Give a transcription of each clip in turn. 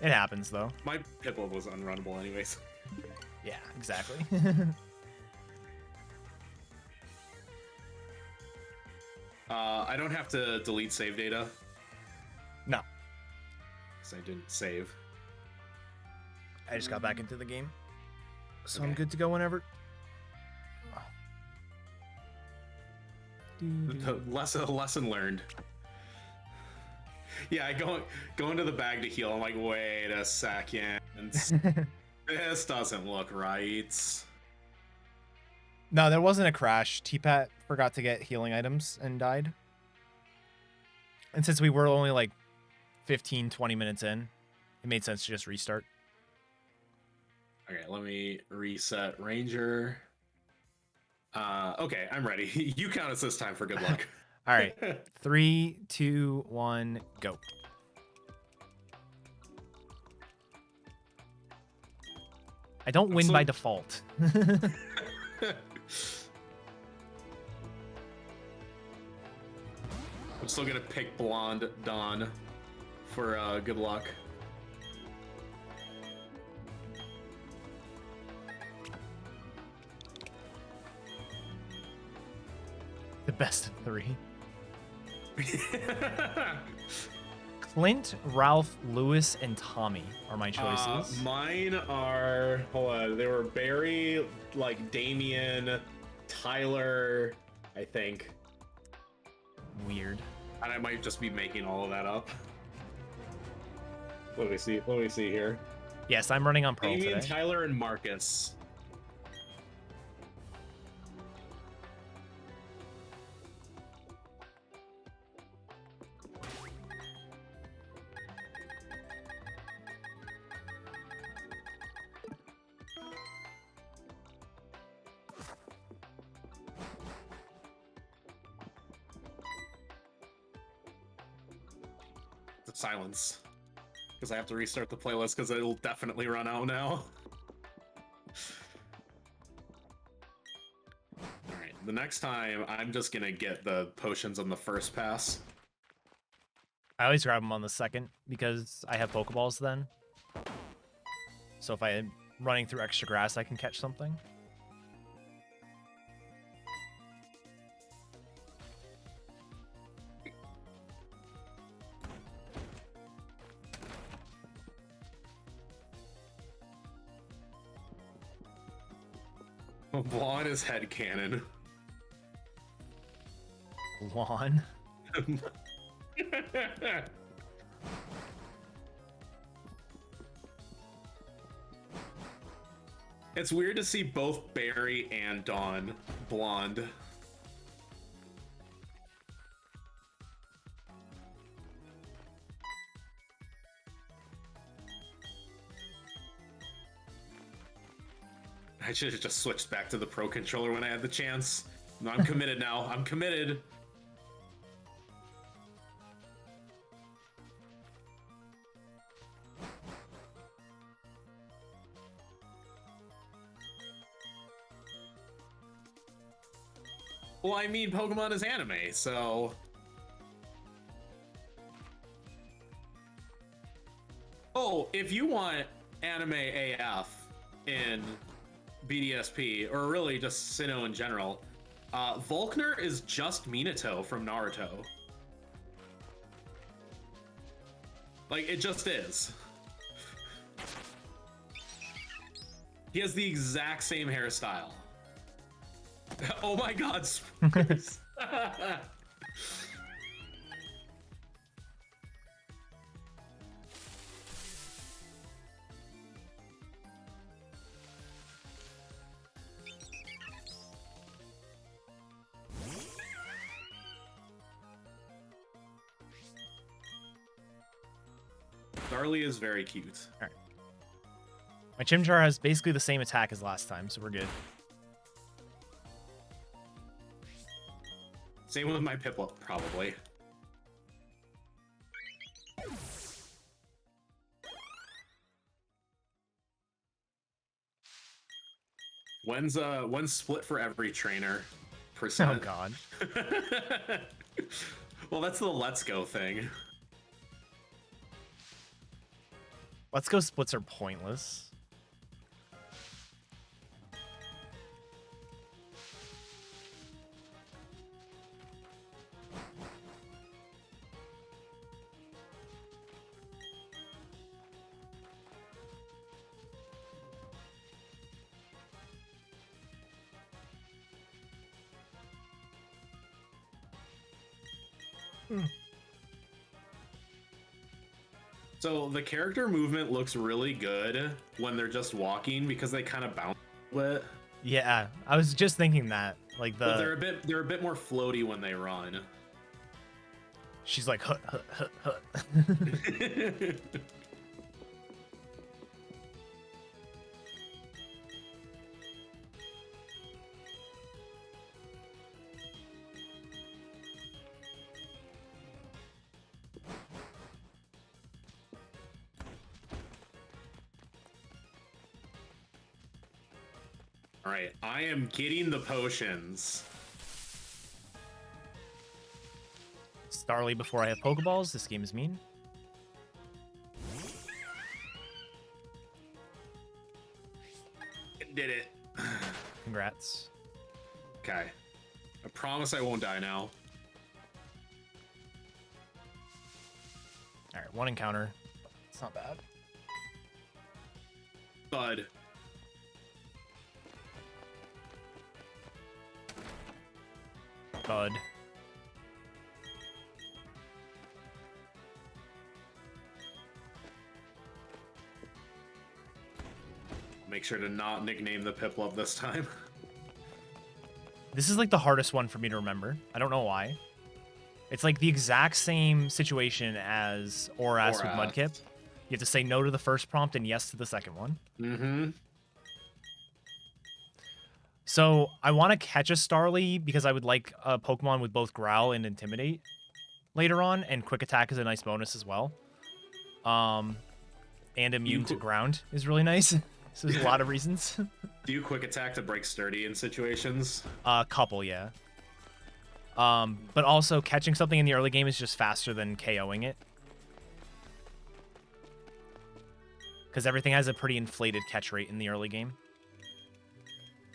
It happens, though. My Piplup was unrunnable anyways. Yeah, exactly. I don't have to delete save data. No. Because I didn't save. I just got back into the game. So Okay. I'm good to go whenever. Lesson learned. Yeah, I go into the bag to heal. I'm like, wait a second. This doesn't look right. No, there wasn't a crash. T-Pat forgot to get healing items and died. And since we were only like 15, 20 minutes in, it made sense to just restart. Okay, let me reset Ranger. Okay, I'm ready. You count us this time for good luck. All right. 3, 2, 1, go. I don't win by default. I'm still gonna pick Blonde Dawn for good luck. The best of 3. Clint, Ralph, Lewis, and Tommy are my choices. Mine are, hold on, they were Barry, like Damien, Tyler, I think. Weird. And I might just be making all of that up. Let me see here. Yes, I'm running on Pearl Damien, today. Tyler, and Marcus. Silence, because I have to restart the playlist because it'll definitely run out now. All right, the next time I'm just gonna get the potions on the first pass. I always grab them on the second because I have Pokeballs then. So if I'm running through extra grass, I can catch something. Vaughn is headcanon. Lawn. It's weird to see both Barry and Dawn blonde. I should have just switched back to the Pro Controller when I had the chance. No, I'm committed now. I'm committed. Well, I mean, Pokemon is anime, so... Oh, if you want anime AF in BDSP, or really just Sinnoh in general, Volkner is just Minato from Naruto. Like, it just is. He has the exact same hairstyle. Oh my god, spoilers. Darlie is very cute. All right. My Chimchar has basically the same attack as last time, so we're good. Same with my Piplup, probably. When's split for every trainer percent? Oh god. Well, that's the Let's Go thing. Let's go splits are pointless. So the character movement looks really good when they're just walking because they kind of bounce a bit. Yeah, I was just thinking that. Like But they're a bit more floaty when they run. She's like, hut, hut, hut, hut. All right, I am getting the potions. Starly before I have Pokeballs. This game is mean. Did it. Congrats. Okay. I promise I won't die now. All right, one encounter. It's not bad. Bud. Bud. Make sure to not nickname the Piplup this time. This is like the hardest one for me to remember. I don't know why. It's like the exact same situation as Oras with Mudkip. You have to say no to the first prompt and yes to the second one. Mm-hmm. So I want to catch a Starly because I would like a Pokemon with both Growl and Intimidate later on, and Quick Attack is a nice bonus as well. And Immune to Ground is really nice. So there's a lot of reasons. Do you Quick Attack to break sturdy in situations? A couple, yeah. But also catching something in the early game is just faster than KOing it. Because everything has a pretty inflated catch rate in the early game.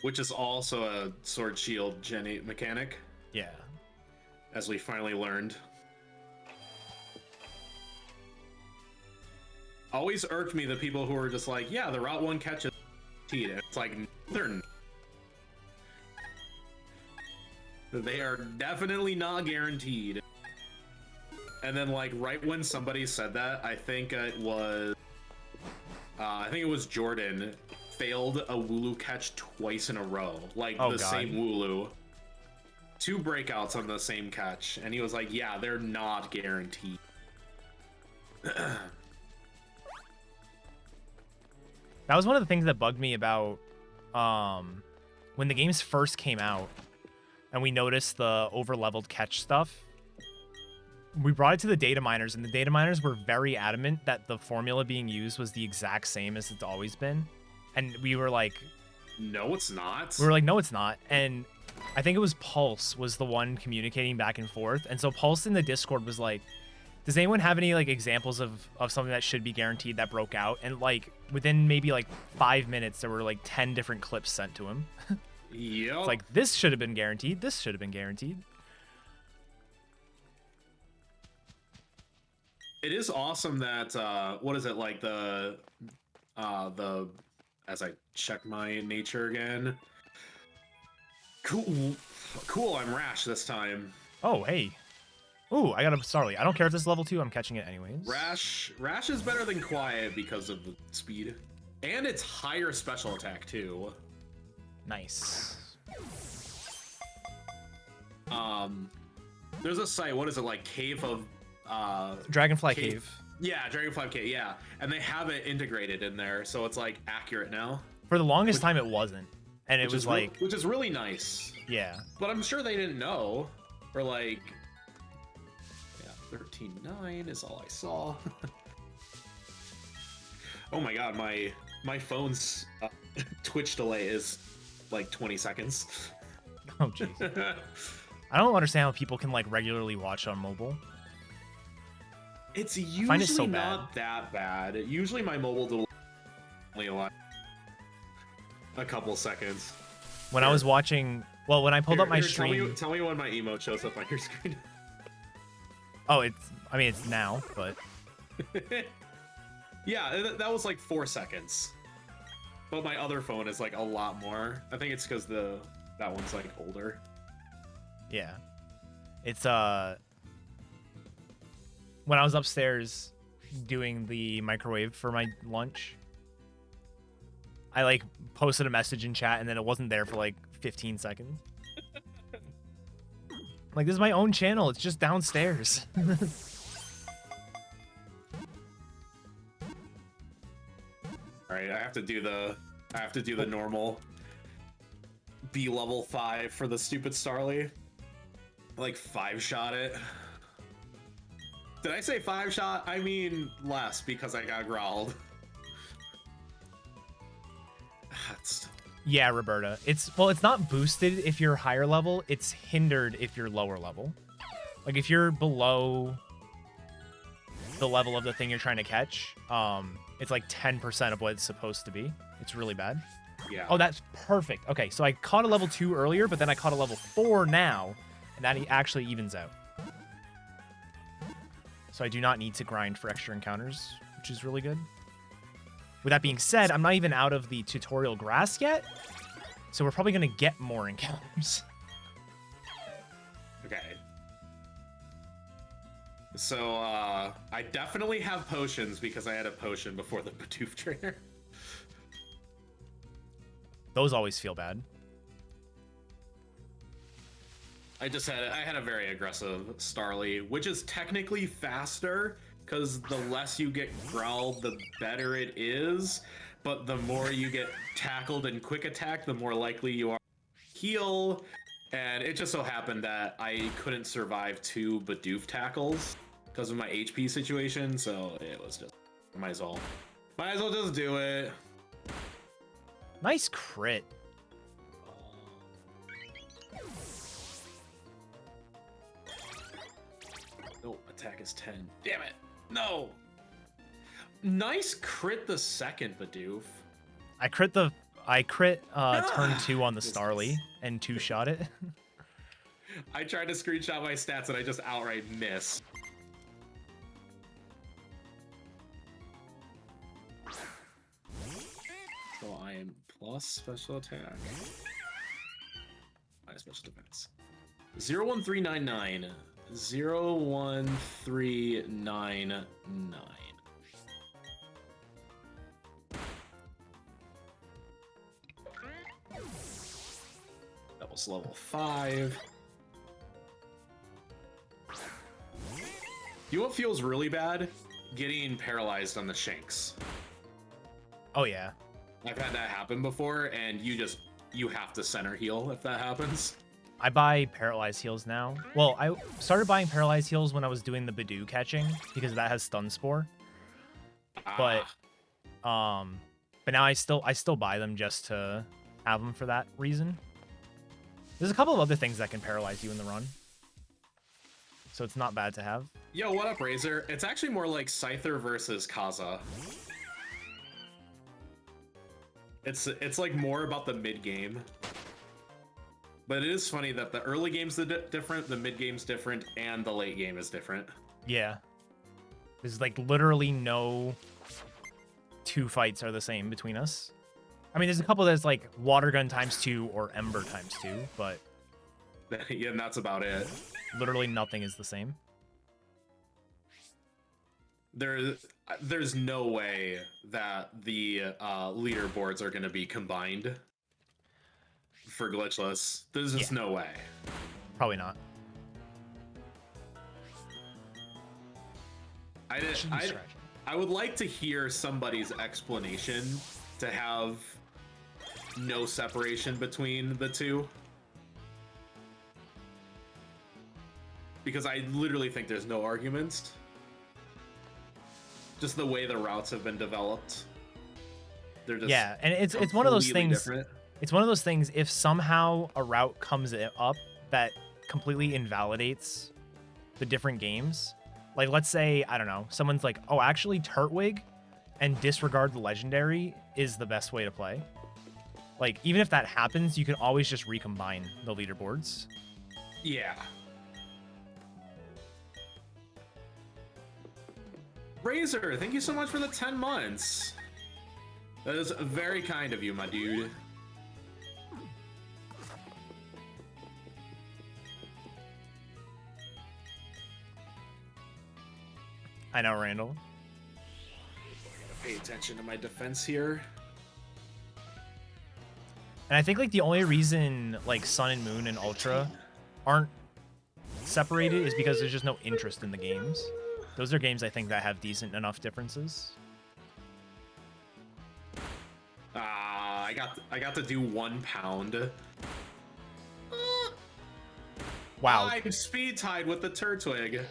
Which is also a Sword Shield Gen 8 mechanic. Yeah. As we finally learned. Always irked me the people who were just like, yeah, the Route 1 catch is guaranteed. And it's like, they're not. They are definitely not guaranteed. And then, like, right when somebody said that, I think it was Jordan failed a Wooloo catch twice in a row. Like, same Wooloo. 2 breakouts on the same catch. And he was like, yeah, they're not guaranteed. That was one of the things that bugged me about when the games first came out and we noticed the over-leveled catch stuff. We brought it to the data miners, and the data miners were very adamant that the formula being used was the exact same as it's always been. And we were like... No, it's not. We were like, no, it's not. And I think it was Pulse was the one communicating back and forth. And so Pulse in the Discord was like, does anyone have any like examples of something that should be guaranteed that broke out? And like within maybe like 5 minutes, there were like 10 different clips sent to him. Yep. It's like, this should have been guaranteed. This should have been guaranteed. It is awesome that what is it, like the as I check my nature again. Cool, I'm Rash this time. Oh, hey. Ooh, I got a Starly. I don't care if this is level 2, I'm catching it anyways. Rash is better than Quiet because of the speed. And it's higher special attack too. Nice. There's a site, what is it, like Cave of Dragonfly Cave. Yeah, Dragonfly Cave, yeah. And they have it integrated in there, so it's like accurate now. For the longest time it wasn't. And it was like which is really nice. Yeah. But I'm sure they didn't know. Or like 13.9 is all I saw. Oh my god, my phone's Twitch delay is like 20 seconds. Oh jeez. I don't understand how people can like regularly watch on mobile. It's I find it so usually bad. not that bad. Usually my mobile delay only like a couple seconds. When I was watching, well, when I pulled up my stream. Tell me when my emote shows up on your screen. Oh, I mean, it's now, but. Yeah, that was like 4 seconds. But my other phone is like a lot more. I think it's because that one's like older. Yeah. It's when I was upstairs doing the microwave for my lunch, I like posted a message in chat and then it wasn't there for like 15 seconds. Like, this is my own channel. It's just downstairs. All right, I have to do the normal B level 5 for the stupid Starly. Like 5-shot it. Did I say 5-shot? I mean less because I got growled. Yeah, Roberta. It's not boosted if you're higher level. It's hindered if you're lower level. Like, if you're below the level of the thing you're trying to catch, it's like 10% of what it's supposed to be. It's really bad. Yeah. Oh, that's perfect. Okay, so I caught a level 2 earlier, but then I caught a level 4 now, and that actually evens out. So I do not need to grind for extra encounters, which is really good. With that being said, I'm not even out of the tutorial grass yet, so we're probably going to get more encounters. Okay. So, I definitely have potions because I had a potion before the Bidoof trainer. Those always feel bad. I had a very aggressive Starly, which is technically faster, because the less you get growled, the better it is. But the more you get tackled and quick attack, the more likely you are to heal. And it just so happened that I couldn't survive 2 Bidoof tackles because of my HP situation, so it was just, might as well just do it. Nice crit. No, attack is 10. Damn it! No! Nice crit the second, Bidoof. I crit turn 2 on the Starly and 2-shot it. I tried to screenshot my stats and I just outright missed. So I am plus special attack. My special defense. 01399. 01399. That was level 5. You know what feels really bad? Getting paralyzed on the Shanks. Oh, yeah. I've had that happen before, and you have to center heal if that happens. I buy paralyzed heals now. Well, I started buying paralyzed heals when I was doing the Bidoof catching because that has stun spore. But now I still buy them just to have them for that reason. There's a couple of other things that can paralyze you in the run, so it's not bad to have. Yo, what up, Razor? It's actually more like Scyther versus Kaza. It's like more about the mid game. But it is funny that the early game's different, the mid game's different, and the late game is different. Yeah. There's like literally no 2 fights are the same between us. I mean, there's a couple that's like water gun × 2 or ember × 2, but yeah, and that's about it. Literally nothing is the same. There's no way that the leaderboards are going to be combined for Glitchless. There's just no way. Probably not. I would like to hear somebody's explanation to have no separation between the two. Because I literally think there's no arguments. Just the way the routes have been developed. They're just and it's one of those things. Different. It's one of those things, if somehow a route comes up that completely invalidates the different games, Like, let's say, I don't know, someone's like, oh, actually, Turtwig and disregard the legendary is the best way to play. Like, even if that happens, you can always just recombine the leaderboards. Yeah. Razor, thank you so much for the 10 months. That is very kind of you, my dude. I know, Randall. Pay attention to my defense here. And I think, like, the only reason, like, Sun and Moon and Ultra aren't separated is because there's just no interest in the games. Those are games, I think, that have decent enough differences. I got to do 1 pound. Wow. I'm speed tied with the Turtwig.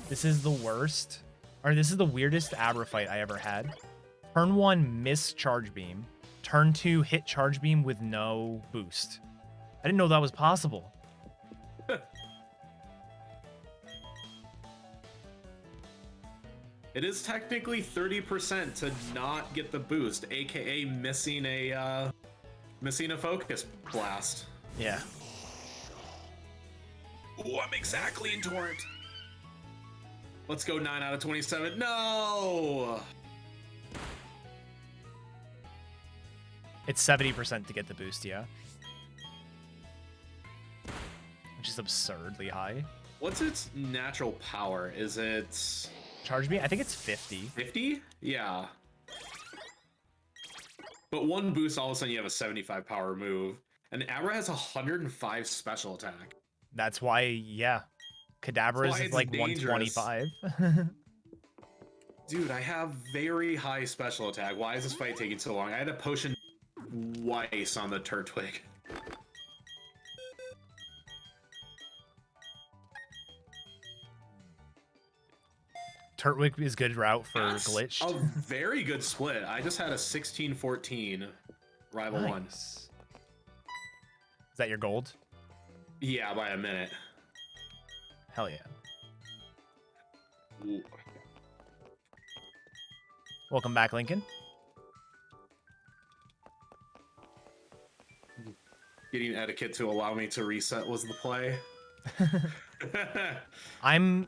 This is the worst. Or this is the weirdest Abra fight I ever had. Turn 1, miss Charge Beam. Turn 2, hit Charge Beam with no boost. I didn't know that was possible. It is technically 30% to not get the boost, aka missing a focus blast. Yeah. Oh, I'm exactly in Torrent. Let's go 9 out of 27. No! It's 70% to get the boost, yeah. Which is absurdly high. What's its natural power? Is it... Charge Beam? I think it's 50. 50? Yeah. But 1 boost, all of a sudden you have a 75 power move. And Abra has 105 special attack. That's why, yeah. Kadabra is like dangerous. 125. Dude, I have very high special attack. Why is this fight taking so long? I had a potion twice on the Turtwig. Turtwig is good route for That's glitched. a very good split. I just had a 16-14 rival one. Is that your gold? Yeah, by a minute. Hell yeah. Ooh. Welcome back, Lincoln. Getting etiquette to allow me to reset was the play. I'm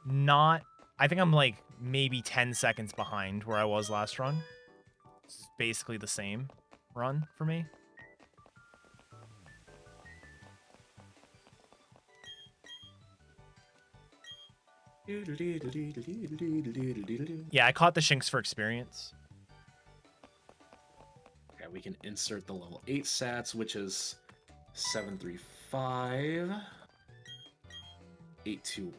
not... I think I'm like maybe 10 seconds behind where I was last run. It's basically the same run for me. Yeah, I caught the Shinx for experience. Okay, we can insert the level 8 sats, which is 735 821.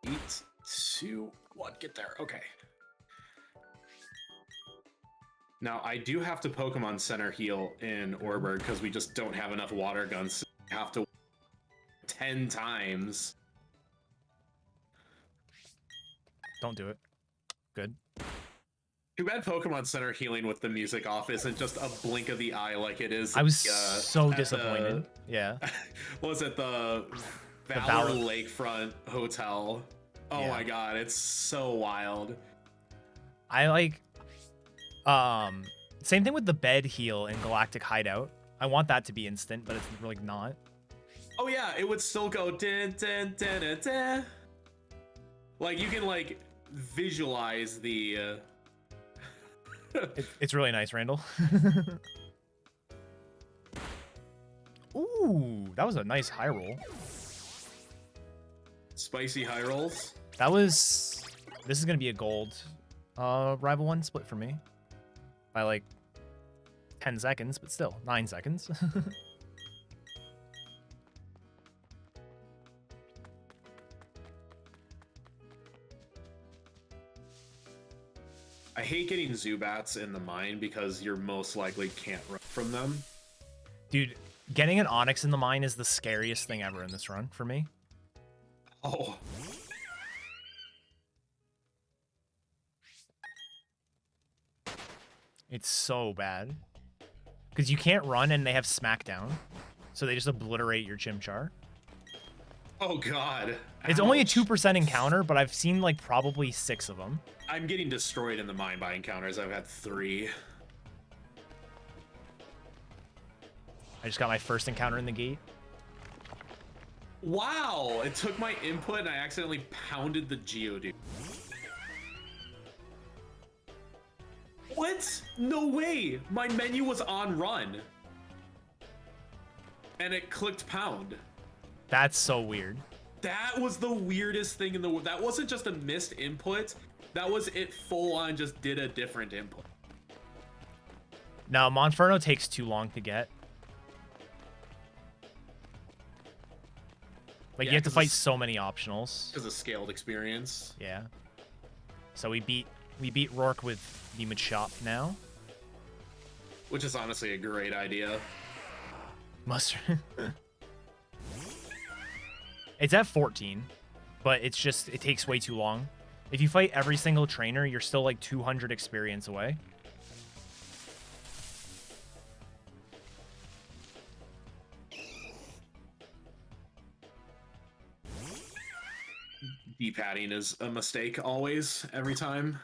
Eight, 2, 1, get there. Okay. Now, I do have to Pokemon Center heal in Orberg because we just don't have enough water guns. So we have to 10 times. Don't do it. Good. Too bad Pokemon Center healing with the music off isn't just a blink of the eye like it is. I was so disappointed. Yeah. Was it the Valor Valor Lakefront Hotel? Oh Yeah. my god, it's so wild. I like... same thing with the bed heal in Galactic Hideout. I want that to be instant, but it's really not. Oh yeah, it would still go dun, dun, dun, dun, dun. Like you can like visualize the It's really nice, Randall. Ooh, that was a nice high roll. spicy high rolls. That was... This is going to be a gold rival one split for me. By like 10 seconds, but still 9 seconds. I hate getting Zubats in the mine because you're most likely can't run from them. Dude, Getting an Onyx in the mine is the scariest thing ever in this run for me. Oh. It's so bad. Because you can't run and they have smackdown. So they just obliterate your Chimchar. Oh, God. It's only a Ouch. 2% encounter, but I've seen like probably 6 of them. I'm getting destroyed in the mine by encounters. I've had 3. I just got my first encounter in the gate. Wow, it took my input and I accidentally pounded the Geodude. What? No way! My menu was on run. And it clicked pound. That's so weird. That was the weirdest thing in the world. That wasn't just a missed input. That was it full on just did a different input. Now, Monferno takes too long to get. Like, Yeah, you have to 'cause fight it's- so many optionals. Because of scaled experience. Yeah. So we beat Rourke with the Machop now. Which is honestly a great idea. Mustard. It's at 14, but it's just, it takes way too long. If you fight every single trainer, you're still like 200 experience away. D-padding is a mistake always, every time.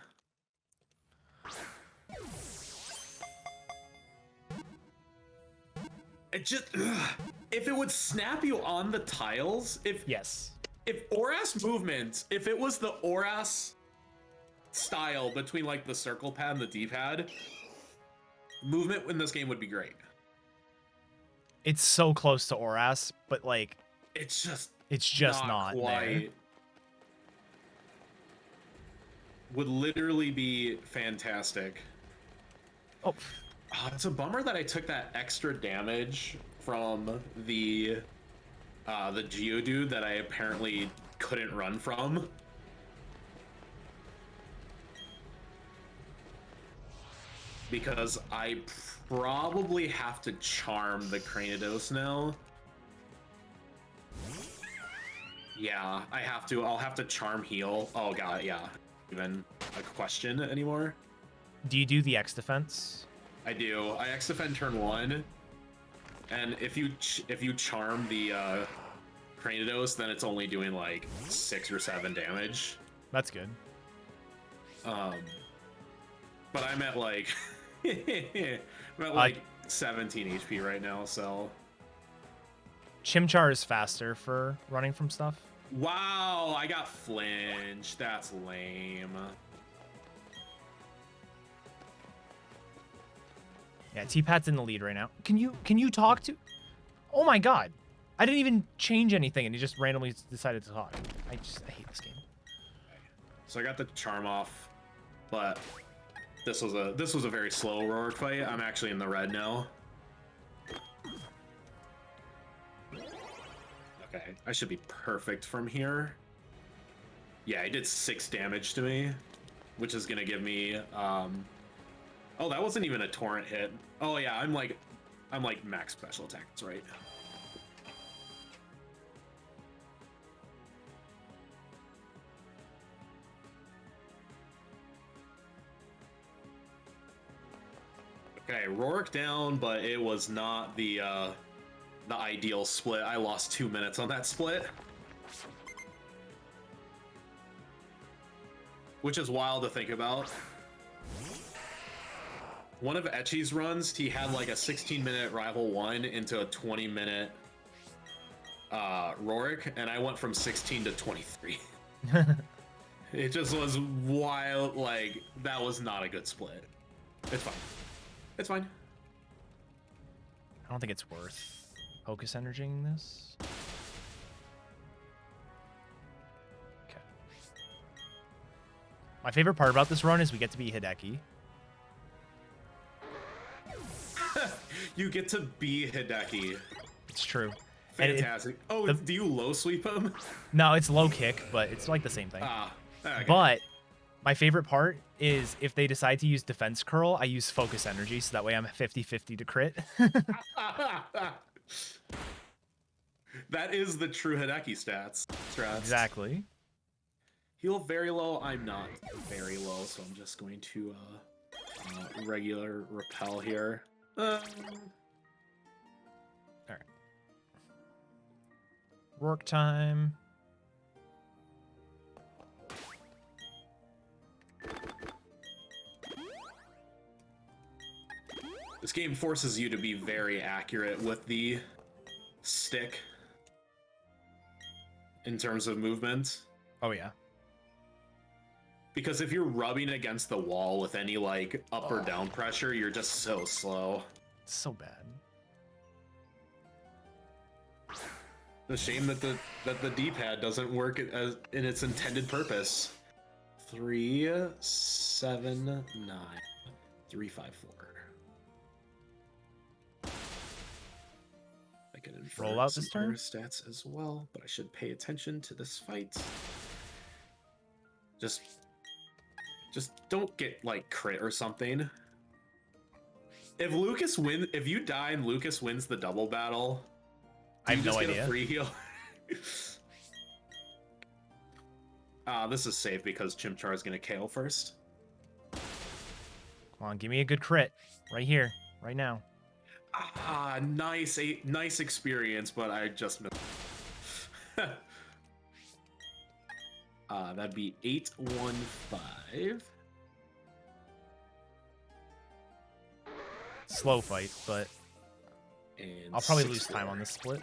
It just, if it would snap you on the tiles, Yes. if Oras movement, if it was the Oras style between like the circle pad and the D-pad, movement in this game would be great. It's so close to Oras, but like, It's just not there. Would literally be fantastic. Oh, It's a bummer that I took that extra damage from the Geodude that I apparently couldn't run from. Because I probably have to charm the Cranidos now. Yeah, I have to. I'll have to charm heal. Oh god, yeah. Even a question anymore? do you do the X defense? I do. I X defend turn 1, and if you charm the Cranidos, then it's only doing like 6 or 7 damage. That's good. But I'm at like I'm at like 17 HP right now, so Chimchar is faster for running from stuff. wow, I got flinch. That's lame. Yeah, T-Pat's in the lead right now. Can you talk to? Oh my god. I didn't even change anything and he just randomly decided to talk. I hate this game. So I got the charm off, but this was a very slow Rourke fight. I'm actually in the red now. Okay, I should be perfect from here. Yeah, he did 6 damage to me, which is gonna give me oh, that wasn't even a torrent hit. Oh yeah, I'm like max special attack, that's right. Okay, Rourke down, but it was not the ideal split. I lost 2 minutes on that split. Which is wild to think about. One of Etchy's runs, he had like a 16-minute Rival 1 into a 20-minute Rourke, and I went from 16 to 23. It just was wild, like, that was not a good split. It's fine. It's fine. I don't think it's worth focus energizing this. Okay. My favorite part about this run is we get to be Hideki. You get to be Hideki. It's true. Fantastic. Do you low sweep him? No, it's low kick, but it's like the same thing. Okay. But my favorite part is if they decide to use defense curl, I use focus energy, so that way I'm 50-50 to crit. That is the true Hideki strats. Exactly. Heal very low. I'm not very low, so I'm just going to regular repel here. All right. Work time. This game forces you to be very accurate with the stick in terms of movement. Oh yeah. Because if you're rubbing against the wall with any like up or down pressure, you're just so slow. It's so bad. The shame that the D-pad doesn't work as in its intended purpose. 3, 7, 9, 3, 5, 4. I can infer Roll out some this turn? other stats as well, but I should pay attention to this fight. Just don't get like crit or something. If you die and Lucas wins the double battle, I have no idea. A free heal. This is safe because Chimchar is going to KO first. Come on, give me a good crit. Right here. Right now. Nice experience, but I just missed. That'd be 815. Slow fight, but And I'll probably 6, lose 4. time on this split.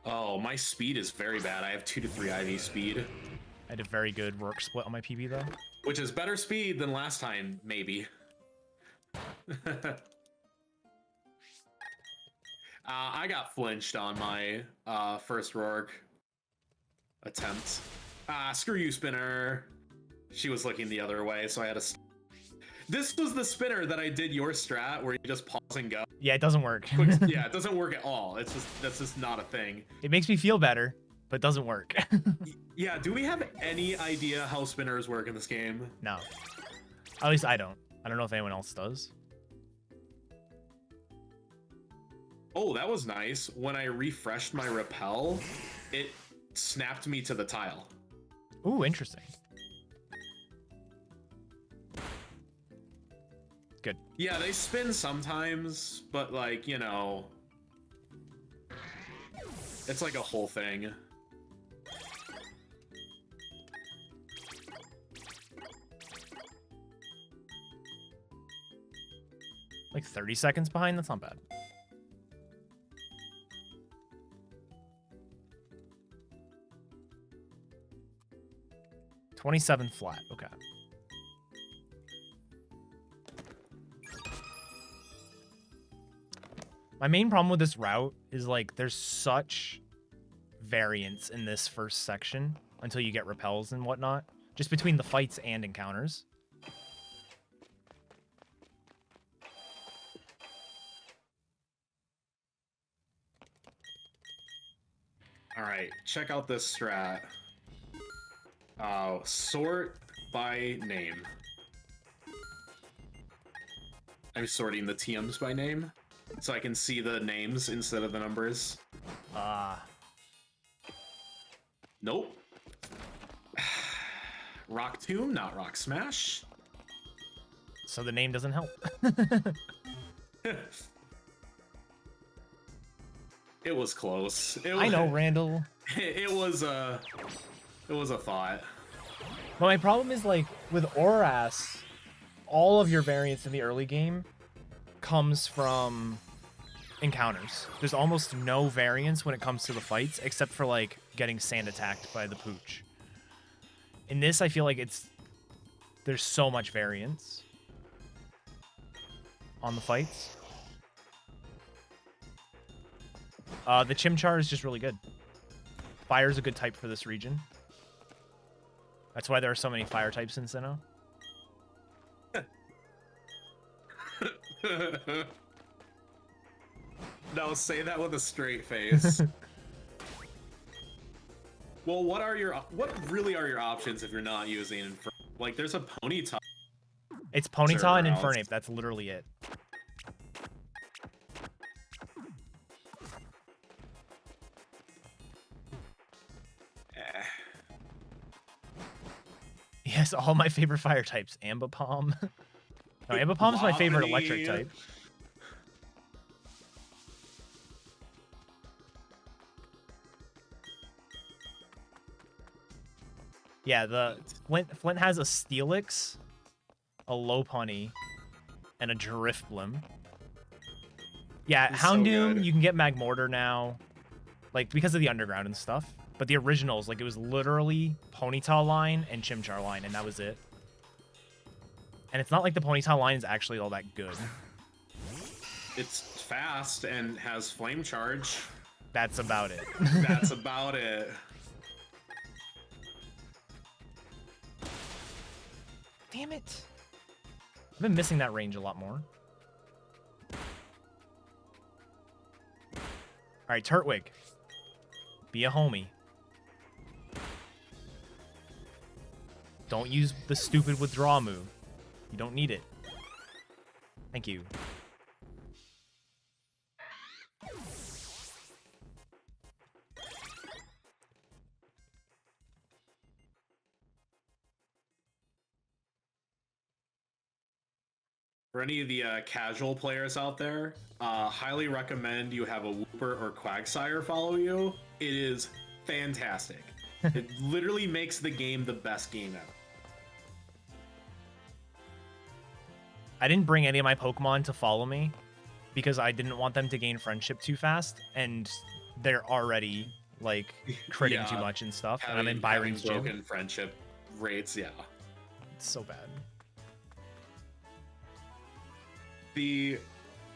Oh, my speed is very bad. I have 2 to 3 IV speed. I had a very good work split on my PB though. Which is better speed than last time, maybe. I got flinched on my first Rourke attempt. Screw you, spinner. She was looking the other way, so I had to... This was the spinner that I did your strat, where you just pause and go. Yeah, it doesn't work. Yeah, it doesn't work at all. That's just not a thing. It makes me feel better, but doesn't work. Yeah, do we have any idea how spinners work in this game? No. At least I don't. I don't know if anyone else does. Oh, that was nice. When I refreshed my repel, it snapped me to the tile. Ooh, interesting. Good. Yeah, they spin sometimes, but like, you know, it's like a whole thing. Like 30 seconds behind? That's not bad. $27 flat. Okay. My main problem with this route is like there's such variance in this first section until you get repels and whatnot, just between the fights and encounters. All right, check out this strat. Sort by name. I'm sorting the TMs by name, so I can see the names instead of the numbers. Nope. Rock Tomb, not Rock Smash. So the name doesn't help. It was close. I know, Randall. It was a thought. But my problem is, like, with Oras, all of your variance in the early game comes from encounters. There's almost no variance when it comes to the fights, except for, like, getting sand attacked by the pooch. In this, I feel like there's so much variance on the fights. The Chimchar is just really good. Fire's a good type for this region. That's why there are so many fire types in Sinnoh. No, say that with a straight face. Well, what really are your options if you're not using Infer? Like, there's a Ponyta. It's Ponyta and Server else. Infernape. That's literally it. Yes, all my favorite fire types. Ambipom. No, Ambipom's my favorite electric Wobbly. type. Yeah, the Flint has a Steelix, a Lopunny, and a Drifblim. Yeah, He's so Houndoom, good. you can get Magmortar now, like because of the underground and stuff. But the originals, like it was literally Ponyta line and Chimchar line, and that was it. And it's not like the Ponyta line is actually all that good. It's fast and has flame charge. That's about it. That's about it. Damn it. I've been missing that range a lot more. All right, Turtwig. Be a homie. Don't use the stupid withdraw move. You don't need it. Thank you. For any of the casual players out there, highly recommend you have a Wooper or Quagsire follow you. It is fantastic. It literally makes the game the best game ever. I didn't bring any of my Pokemon to follow me because I didn't want them to gain friendship too fast, and they're already like critting Yeah, too much and stuff. And I'm having in Byron's gym. broken friendship rates, yeah. It's so bad. I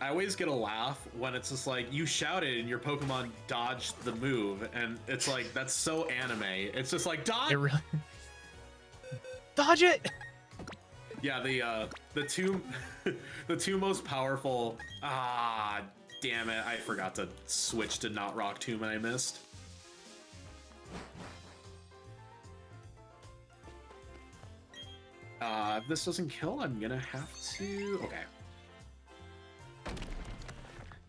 always get a laugh when it's just like you shouted and your Pokemon dodged the move, and it's like that's so anime. It's just like dodge. It really dodge it. Yeah, the two the two most powerful. Ah, damn it! I forgot to switch to not Rock Tomb and I missed. If this doesn't kill, I'm gonna have to. Okay.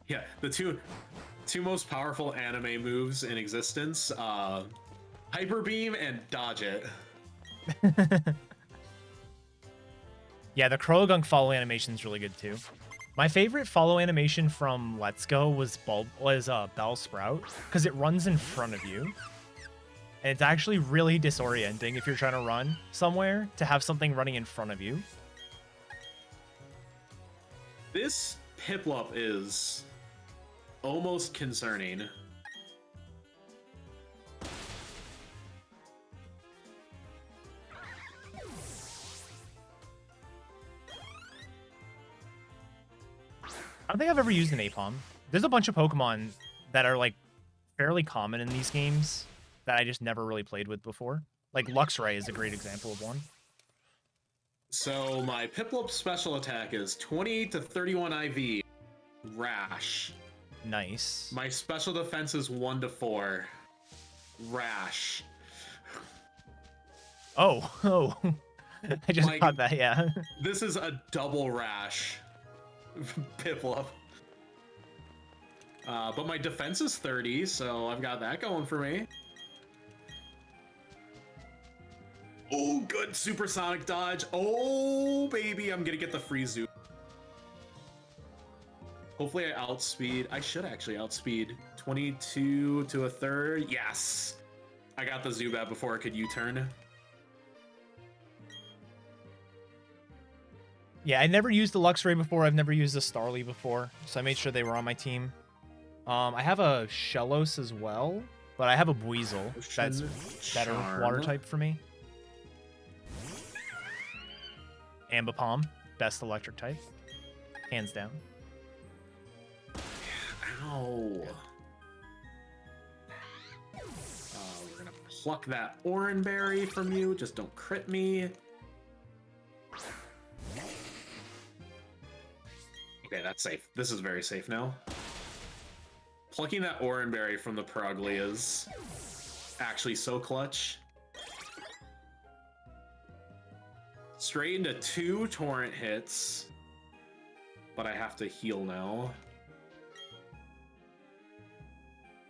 Yeah, the two most powerful anime moves in existence: Hyper Beam and Dodge It. Yeah, the Croagunk follow animation is really good too. My favorite follow animation from Let's Go was Bellsprout, because it runs in front of you. And it's actually really disorienting if you're trying to run somewhere to have something running in front of you. This Piplup is almost concerning. I don't think I've ever used an Apom. There's a bunch of Pokemon that are like fairly common in these games that I just never really played with before. Like Luxray is a great example of one. So my Piplup special attack is 20 to 31 IV. Rash. Nice. My special defense is 1 to 4. Rash. Oh. I just Like, got that, yeah. This is a double rash. Piplup. But my defense is 30, so I've got that going for me. Oh, good supersonic dodge. Oh, baby, I'm gonna get the free zoom. Hopefully I outspeed. I should actually outspeed 22 to a third. Yes. I got the Zubat before it could U-turn. Yeah, I never used the Luxray before. I've never used the Starly before, so I made sure they were on my team. I have a Shellos as well, but I have a Buizel. That's better water type for me. Ambipom, best electric type. Hands down. Ow. We're gonna pluck that Oranberry from you. Just don't crit me. Okay, that's safe. This is very safe now. Plucking that Oranberry from the Perugly is actually so clutch. Straight into 2 Torrent hits. But I have to heal now.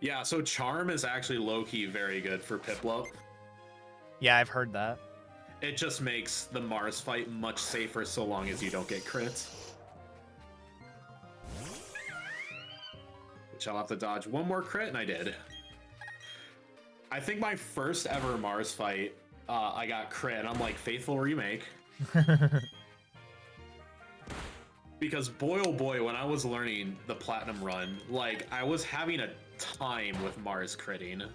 Yeah, so Charm is actually low-key very good for Piplup. Yeah, I've heard that. it just makes the Mars fight much safer so long as you don't get crits. Which I'll have to dodge one more crit, and I did. I think my first ever Mars fight, I got crit, and I'm like, faithful remake. Because boy oh boy, when I was learning the Platinum run, like, I was having a time with Mars critting.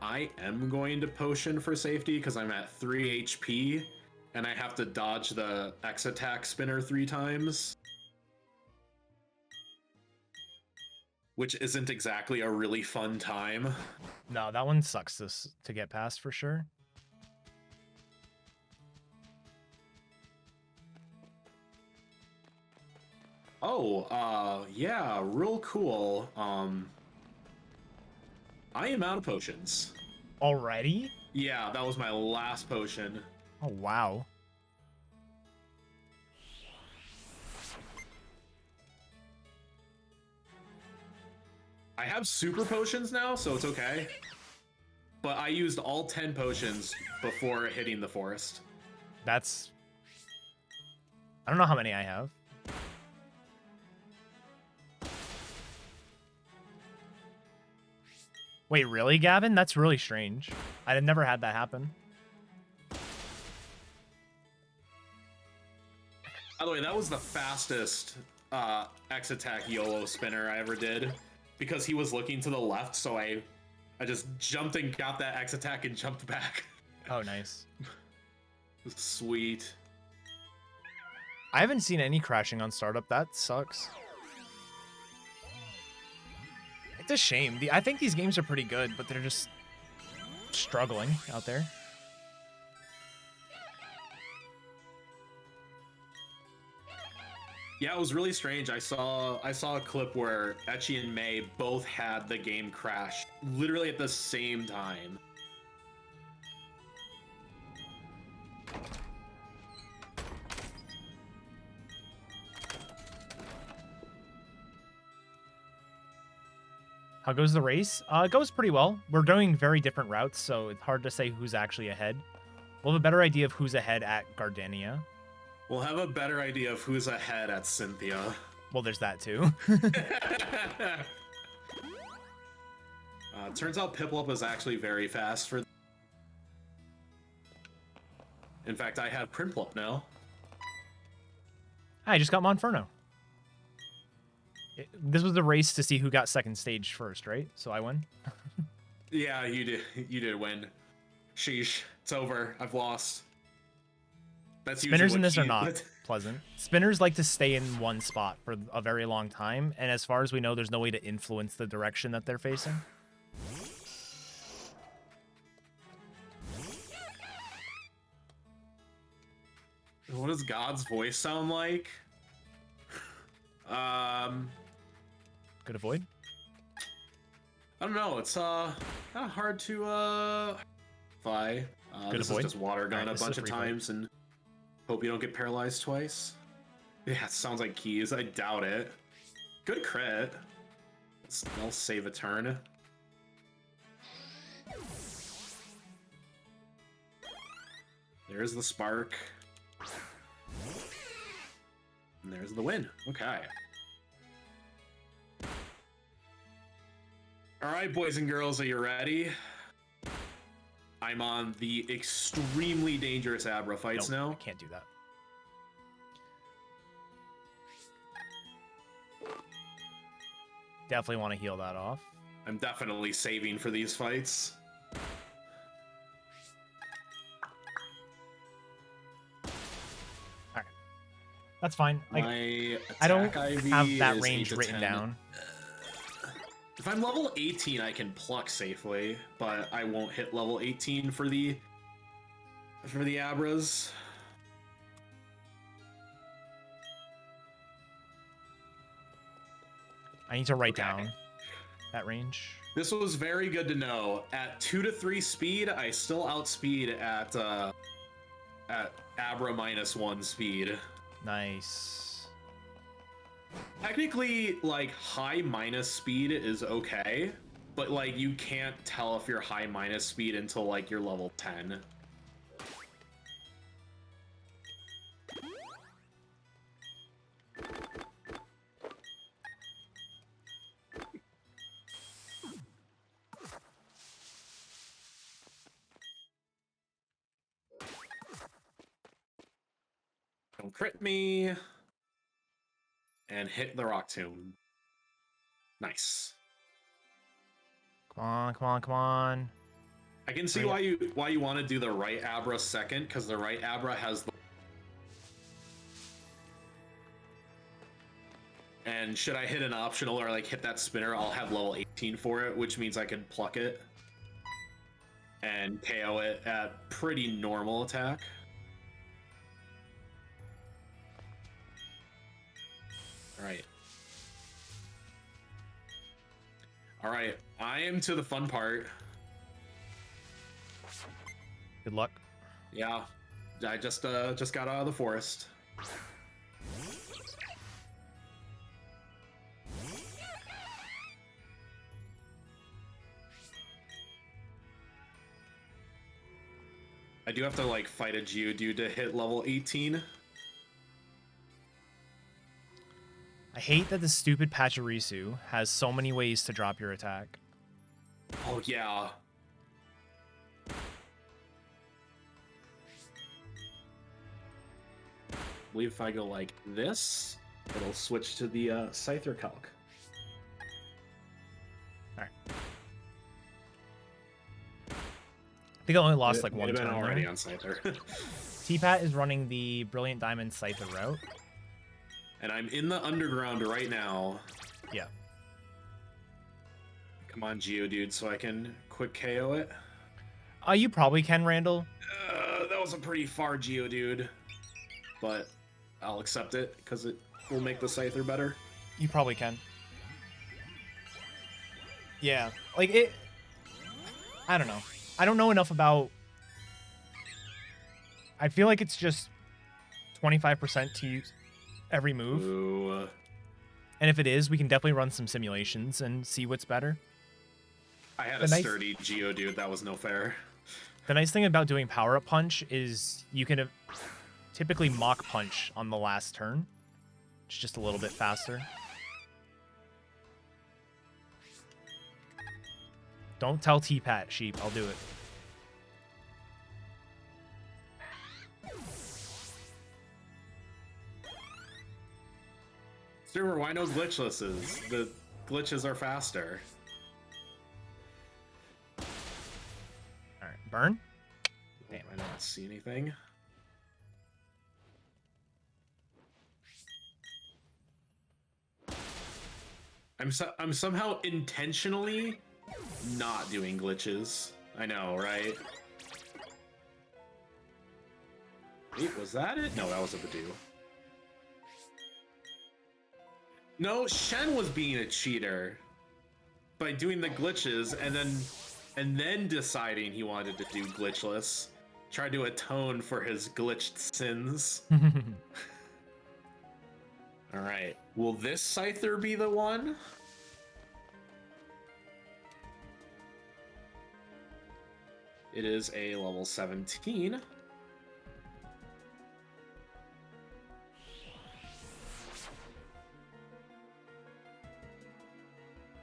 I am going to potion for safety because I'm at 3 HP and I have to dodge the X attack spinner 3 times. Which isn't exactly a really fun time. No, that one sucks to get past for sure. Oh, yeah, real cool. I am out of potions. Already? Yeah, that was my last potion. Oh, wow. I have super potions now, so it's okay. But I used all 10 potions before hitting the forest. That's... I don't know how many I have. Wait, really, Gavin? That's really strange. I had never had that happen. By the way, that was the fastest X attack YOLO spinner I ever did. Because he was looking to the left, so I just jumped and got that X attack and jumped back. Oh, nice. Sweet. I haven't seen any crashing on startup. That sucks. It's a shame. I think these games are pretty good, but they're just struggling out there. Yeah, it was really strange. I saw a clip where Ecchi and May both had the game crash literally at the same time. How goes the race? It goes pretty well. We're doing very different routes, so it's hard to say who's actually ahead. We'll have a better idea of who's ahead at Gardenia. We'll have a better idea of who's ahead at Cynthia. Well, there's that too. Turns out Piplup is actually very fast for... In fact, I have Primplup now. I just got Monferno. This was the race to see who got second stage first, right? So I win. Yeah, you did. You did win. Sheesh, it's over. I've lost. That's Spinners in this are not pleasant. Spinners like to stay in one spot for a very long time, and as far as we know, there's no way to influence the direction that they're facing. What does God's voice sound like? Good avoid. I don't know. It's kind of hard to fly. Good this avoid. is just water gun Alright, a this is bunch of free fight. times and hope you don't get paralyzed twice. Yeah, it sounds like keys. I doubt it. Good crit. I'll save a turn. There's the spark. And there's the win. Okay. All right, boys and girls, are you ready? I'm on the extremely dangerous Abra fights Nope, now. I can't do that. Definitely want to heal that off. I'm definitely saving for these fights. Alright. That's fine. Like, My I don't attack IV have that is range 8 to written 10. down. If I'm level 18, I can pluck safely, but I won't hit level 18 for the Abras. I need to write Okay. down that range. This was very good to know. At 2 to 3 speed, I still outspeed at Abra -1 speed. Nice. Technically, like, high minus speed is okay, but, like, you can't tell if you're high minus speed until, like, you're level 10. Don't crit me. And hit the rock tomb. Nice. Come on, come on, come on. I can see why you want to do the right Abra second, because the right Abra has the... And should I hit an optional or like hit that spinner, I'll have level 18 for it, which means I can pluck it and KO it at pretty normal attack. Alright. Alright, I am to the fun part. Good luck. Yeah, I just got out of the forest. I do have to like fight a Geodude to hit level 18. I hate that the stupid Pachirisu has so many ways to drop your attack. Oh yeah. I believe if I go like this, it'll switch to the Scyther calc. Alright. I think I only lost like one turn turn already there. on Scyther. T-Pat is running the Brilliant Diamond Scyther route. And I'm in the underground right now. Yeah. Come on, Geodude, so I can quick KO it. You probably can, Randall. That was a pretty far Geodude, but I'll accept it because it will make the Scyther better. You probably can. Yeah, like it... I don't know. I don't know enough about... I feel like it's just 25% to use every move. Ooh. And if it is, we can definitely run some simulations and see what's better. I had a sturdy Geodude, that was no fair. The nice thing about doing Power-Up Punch is you can typically Mach Punch on the last turn. It's just a little bit faster. Don't tell T-Pat, sheep. I'll do it. Stuart, why no glitchlesses? The glitches are faster. Alright, burn. Damn, I don't see anything. I'm somehow intentionally not doing glitches. I know, right? Wait, was that it? No, that was a Badoo. No, Shen was being a cheater by doing the glitches and then deciding he wanted to do glitchless. Tried to atone for his glitched sins. All right. Will this Scyther be the one? It is a level 17.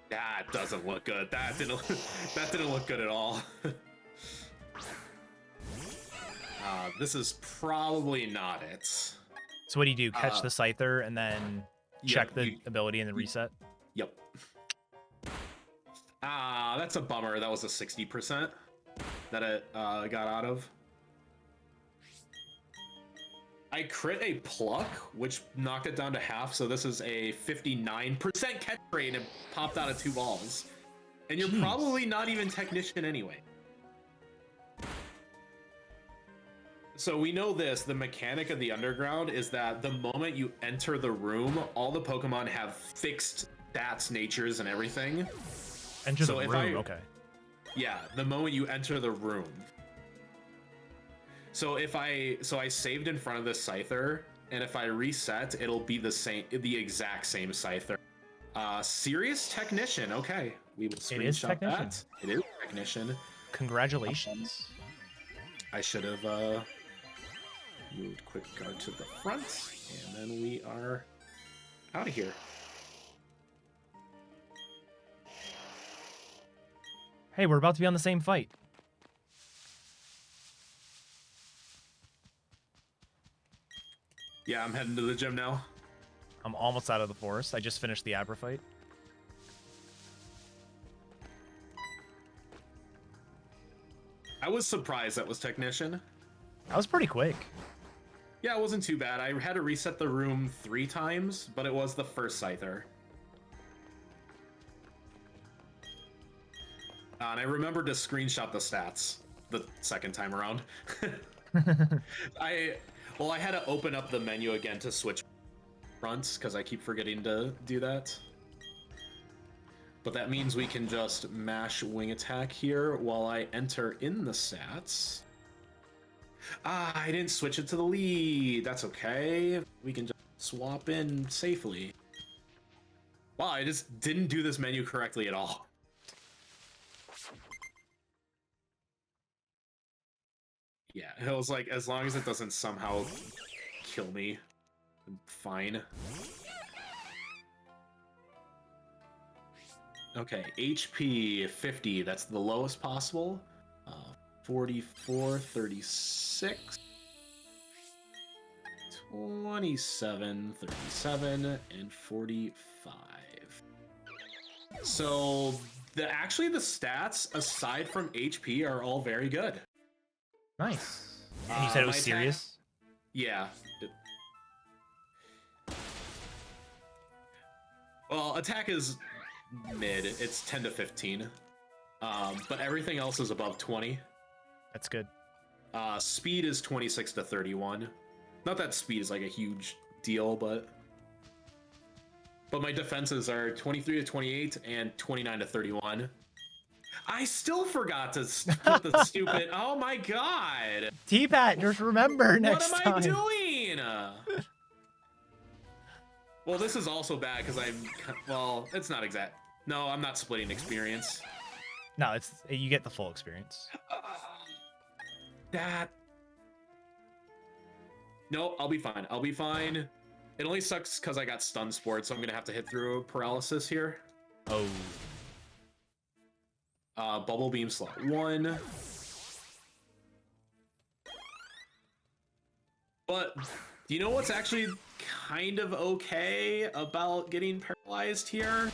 That doesn't look good. That didn't look good at all. This is probably not it. So what do you do? Catch the Scyther and then check the ability and then reset? Yep. That's a bummer. That was a 60% that it got out of. I crit a pluck, which knocked it down to half, so this is a 59% catch rate and it popped out of 2 balls. And you're probably not even Technician anyway. So we know this, the mechanic of the underground is that the moment you enter the room, all the Pokemon have fixed stats, natures, and everything. Enter the room, okay. Yeah, the moment you enter the room. So I saved in front of this Scyther, and if I reset, it'll be the exact same Scyther. Serious Technician. Okay, we will It is screenshot Technician. that. It is Technician. Congratulations. I should have moved Quick Guard to the front, and then we are out of here. Hey, we're about to be on the same fight. Yeah, I'm heading to the gym now. I'm almost out of the forest. I just finished the Abra fight. I was surprised that was Technician. That was pretty quick. Yeah, it wasn't too bad. I had to reset the room 3 times, but it was the first Scyther. And I remembered to screenshot the stats the second time around. I had to open up the menu again to switch fronts because I keep forgetting to do that. But that means we can just mash wing attack here while I enter in the stats. I didn't switch it to the lead. That's okay. We can just swap in safely. Wow, I just didn't do this menu correctly at all. Yeah, it was like, as long as it doesn't somehow kill me, I'm fine. Okay, HP 50, that's the lowest possible. 44, 36, 27, 37, and 45. So, actually the stats, aside from HP, are all very good. Nice. And you said it was serious? Yeah. Well, attack is mid. It's 10 to 15. But everything else is above 20. That's good. Speed is 26 to 31. Not that speed is like a huge deal, but my defenses are 23 to 28 and 29 to 31. I still forgot to put the stupid. Oh my god! T-Pat, just remember next time. What am I doing? Well, this is also bad because well, it's not exact. No, I'm not splitting experience. No, you get the full experience. No, I'll be fine. I'll be fine. It only sucks because I got stun sport, so I'm gonna have to hit through paralysis here. Oh. Bubble beam slot 1. But you know what's actually kind of okay about getting paralyzed here?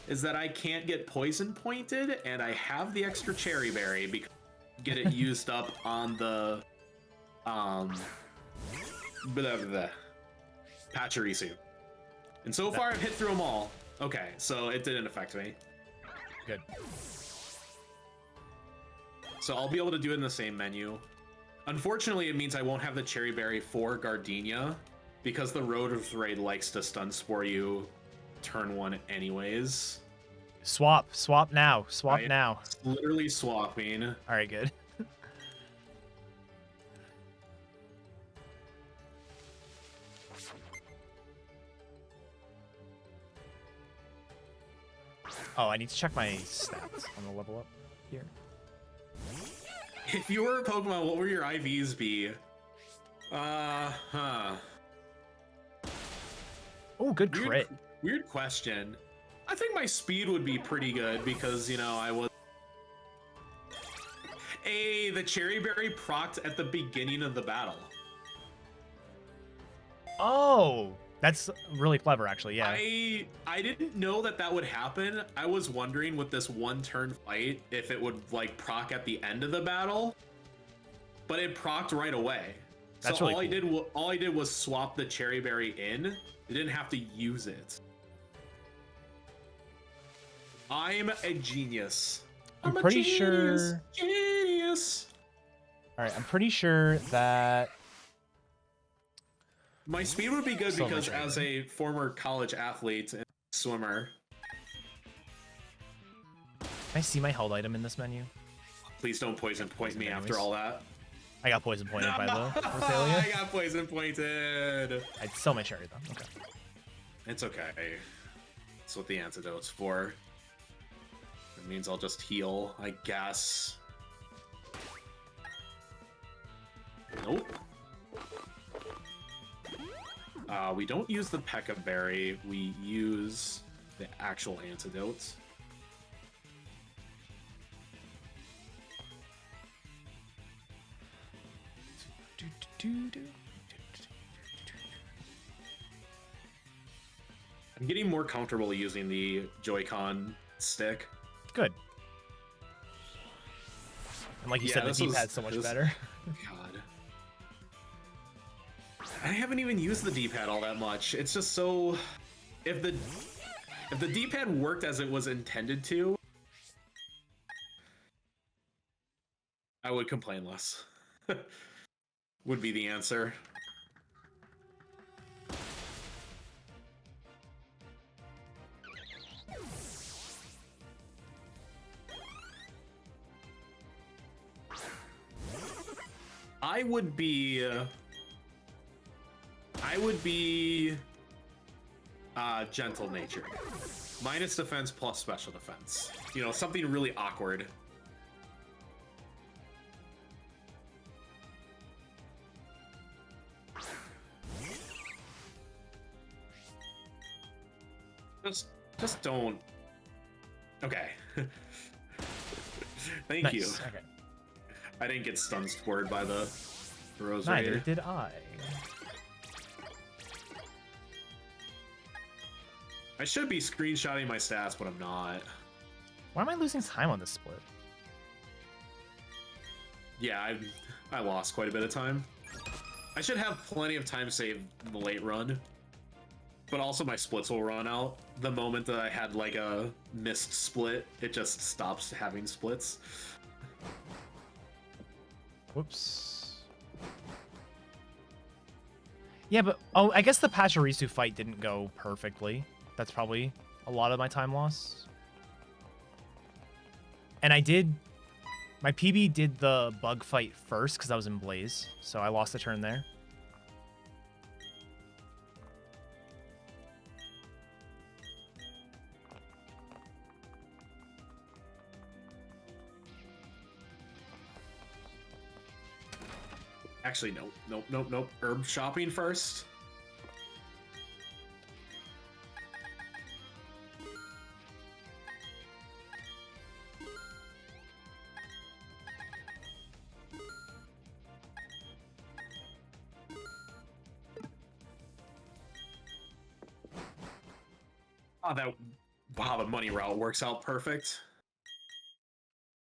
Is that I can't get poison pointed, and I have the extra cherry berry because get it used up on the Pachirisu. And so far I've hit through them all. Okay, so it didn't affect me. Good. So I'll be able to do it in the same menu. Unfortunately, it means I won't have the cherry berry for Gardenia because the Rotor's Raid likes to stun spore you turn 1 anyways. Swap now. Swap now. Literally swapping. All right, good. Oh, I need to check my stats on the level up here. If you were a Pokemon, what would your IVs be? Oh, good crit. Weird question. I think my speed would be pretty good because, you know, I was... Hey, the Cherry Berry procced at the beginning of the battle. Oh, that's really clever, actually, yeah. I didn't know that would happen. I was wondering with this one-turn fight if it would, like, proc at the end of the battle. But it procced right away. That's so really cool. all I did was swap the Cherry Berry in. I didn't have to use it. I'm a genius. I'm pretty sure. Genius. All right, I'm pretty sure that my speed would be good So because much as a former college athlete and swimmer. Can I see my held item in this menu? Please don't poison point me after all that. I got poison pointed by No! the Rosalia. I got poison pointed. I'd sell my cherry though. Okay. It's okay. That's what the antidote's for. It means I'll just heal, I guess. Nope. We don't use the P.E.K.K.A. berry. We use the actual antidotes. I'm getting more comfortable using the Joy-Con stick. Good. And like you said, the D-pad's so much better. God. I haven't even used the D-pad all that much. It's just so... If the D-pad worked as it was intended to, I would complain less. Would be the answer. I would be gentle nature. Minus defense plus special defense. You know, something really awkward. Just don't. Okay. Thank Nice. you. Okay. I didn't get stun spored by the rose. Neither did I. I should be screenshotting my stats, but I'm not. Why am I losing time on this split? Yeah, I lost quite a bit of time. I should have plenty of time saved in the late run. But also my splits will run out. The moment that I had like a missed split, it just stops having splits. Whoops. Yeah, but oh, I guess the Pachirisu fight didn't go perfectly. That's probably a lot of my time loss. And my PB did the bug fight first because I was in Blaze, so I lost a turn there. Actually, nope. Herb shopping first. Wow, the money route works out perfect.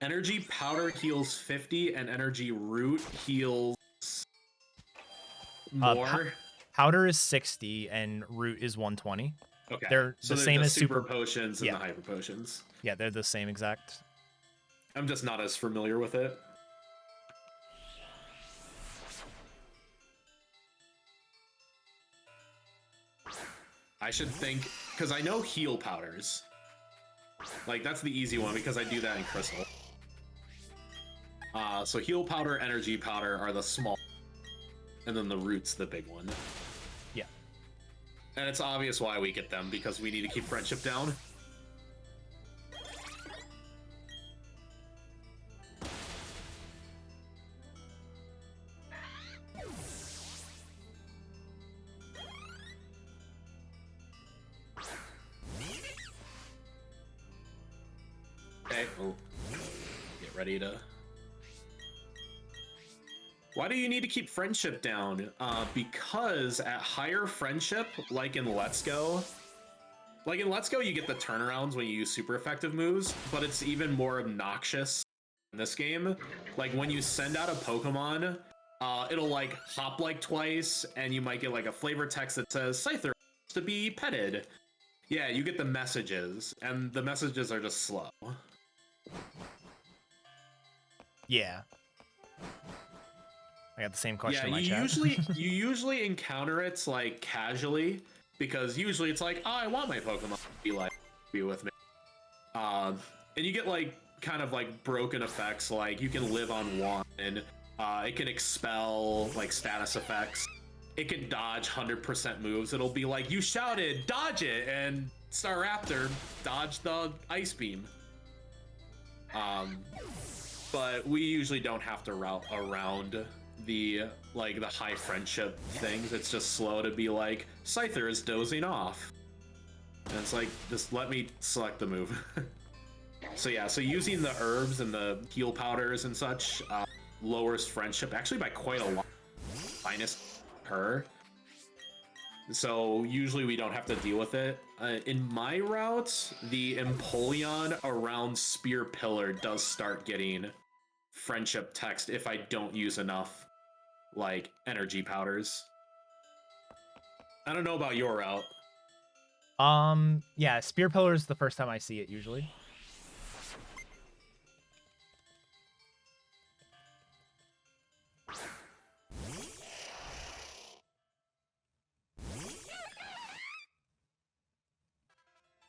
Energy powder heals 50 and energy root heals more. Powder is 60 and root is 120. Okay. They're so the same as super potions and the hyper potions. Yeah, they're the same exact. I'm just not as familiar with it. I should think, because I know heal powders. Like, that's the easy one because I do that in Crystal. So heal powder, energy powder are the small, and then the root's the big one. Yeah. And it's obvious why we get them, because we need to keep friendship down. Okay, oh. Get ready to... Why do you need to keep friendship down? Because at higher friendship, like in Let's Go, you get the turnarounds when you use super effective moves, but it's even more obnoxious in this game. Like when you send out a Pokemon, it'll like hop like twice, and you might get like a flavor text that says Scyther wants to be petted. Yeah, you get the messages, and the messages are just slow. Yeah. I got the same question in my Yeah, chat. you usually encounter it like casually, because usually it's like, oh, I want my Pokemon to be with me. And you get like kind of like broken effects, like you can live on one, and It can expel like status effects. It can dodge 100% moves. It'll be like, you shouted, dodge it, and Staraptor dodged the ice beam. But we usually don't have to route around the high friendship things. It's just slow to be like, Scyther is dozing off. And it's like, just let me select the move. So yeah, so using the herbs and the heal powders and such lowers friendship actually by quite a lot, minus her. So usually we don't have to deal with it. In my route, the Empoleon around Spear Pillar does start getting friendship text if I don't use enough like energy powders. I don't know about your route. Yeah, Spear Pillar is the first time I see it usually.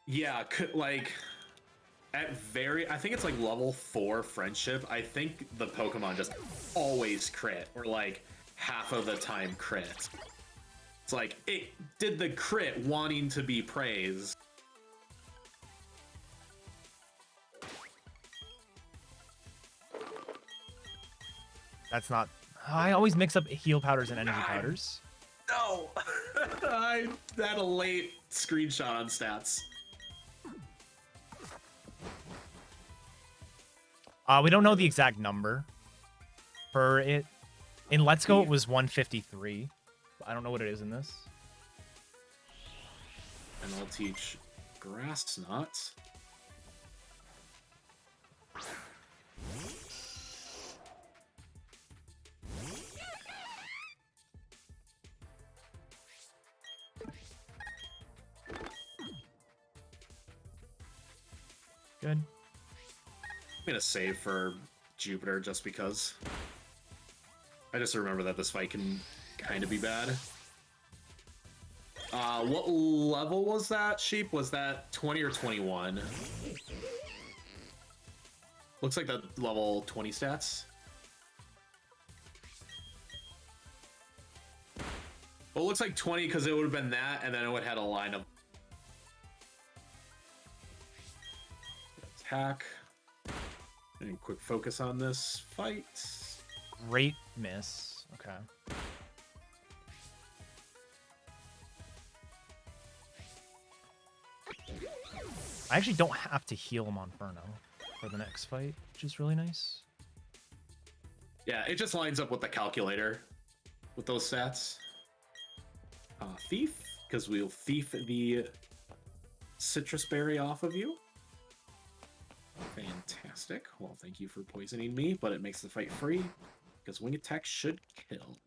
Yeah, like at I think it's like level 4 friendship. I think the Pokemon just always crit, or like half of the time crit. It's like, it did the crit wanting to be praised. That's not... I always mix up heal powders and energy powders. No! I had a late screenshot on stats. We don't know the exact number for it. In Let's Go, it was 153. I don't know what it is in this. And I'll teach Grass Knot. Good. I'm gonna save for Jupiter just because. I just remember that this fight can kind of be bad. What level was that, Sheep? Was that 20 or 21? Looks like the level 20 stats. Well, it looks like 20 because it would have been that, and then it would have had a line of attack. And quick focus on this fight. Great miss. Okay. I actually don't have to heal him on Furno for the next fight, which is really nice. Yeah, it just lines up with the calculator with those stats. Thief, because we'll thief the citrus berry off of you. Fantastic. Well, thank you for poisoning me, but it makes the fight free, because wing attack should kill.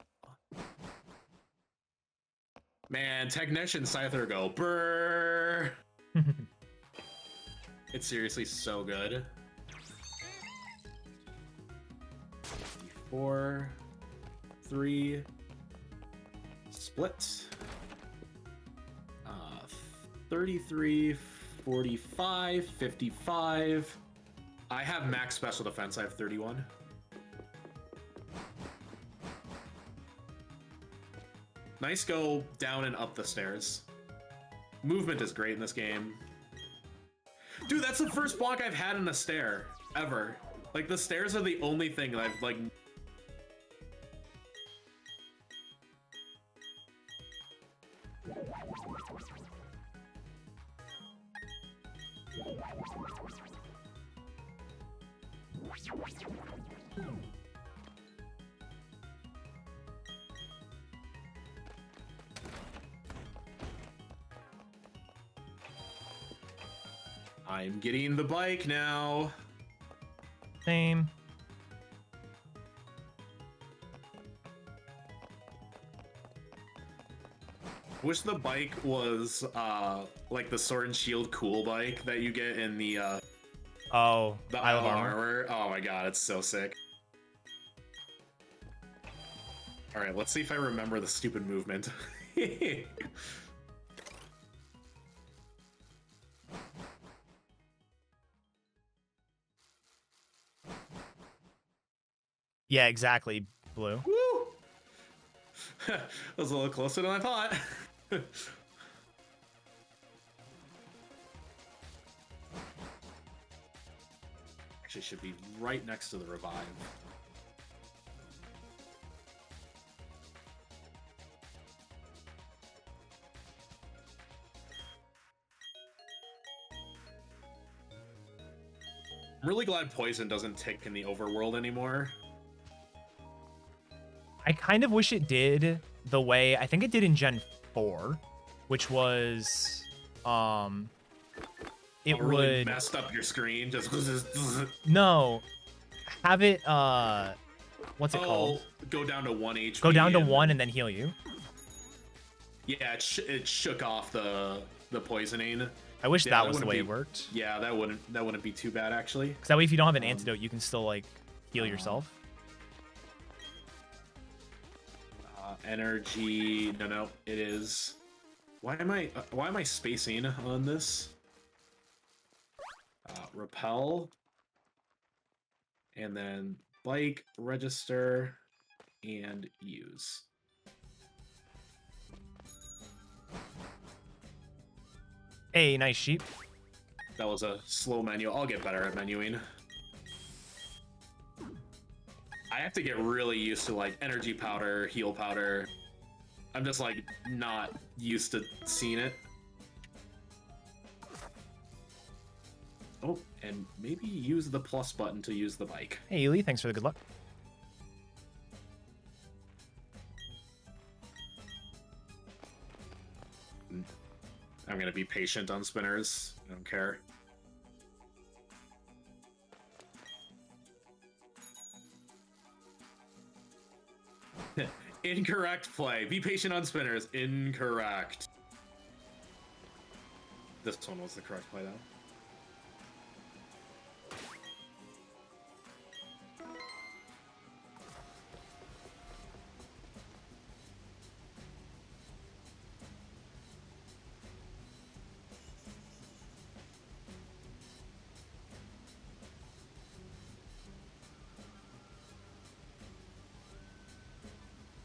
Man, Technician Scyther go brrr. It's seriously so good. 4, 3, split. 33, 45, 55. I have max special defense. I have 31. Nice go down and up the stairs. Movement is great in this game. Dude, that's the first block I've had in a stair ever. Like, the stairs are the only thing that I've, like... I'm getting the bike now. Same. Wish the bike was like the Sword and Shield cool bike that you get in the Oh, Isle of Armor. Oh my god, it's so sick. All right, let's see if I remember the stupid movement. Yeah, exactly, Blue. Woo! That was a little closer than I thought. Actually, should be right next to the revive. I'm really glad poison doesn't tick in the overworld anymore. I kind of wish it did the way I think it did in Gen 4, which was it really would messed up your screen. Just no, have it what's it called? Go down to 1 HP. Go down to 1 and then heal you. Yeah, it shook off the poisoning. I wish that was the way it worked. Yeah, that wouldn't be too bad actually. Because that way, if you don't have an antidote, you can still like heal yourself. Energy. No, it is. Why am I spacing on this? Repel, and then bike, register, and use. Hey, nice sheep. That was a slow menu. I'll get better at menuing. I have to get really used to like energy powder, heal powder. I'm just like not used to seeing it. Oh, and maybe use the plus button to use the bike. Hey, Ely, thanks for the good luck. I'm gonna be patient on spinners. I don't care. Incorrect play. Be patient on spinners. Incorrect. This one was the correct play, though.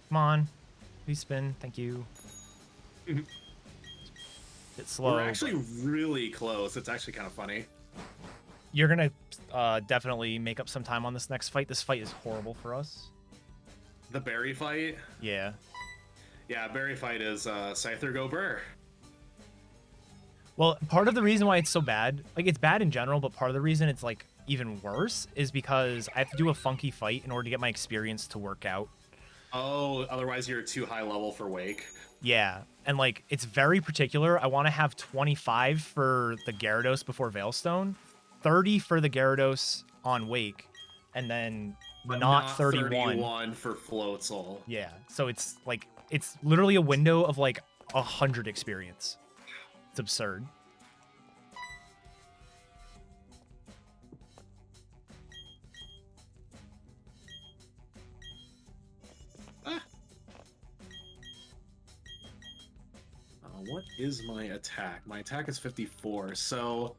Come on. Please spin. Thank you. It's slow. We're actually really close. It's actually kind of funny. You're going to definitely make up some time on this next fight. This fight is horrible for us. The berry fight? Yeah. Yeah, berry fight is Scyther go Burr. Well, part of the reason why it's so bad, like it's bad in general, but part of the reason it's like even worse is because I have to do a funky fight in order to get my experience to work out. Oh, otherwise you're too high level for Wake. Yeah, and like it's very particular. I want to have 25 for the Gyarados before Veilstone, 30 for the Gyarados on Wake, and then But not 31. 31 for Floatzel. Yeah, so it's like it's literally a window of like 100 experience. It's absurd. What is my attack? My attack is 54, so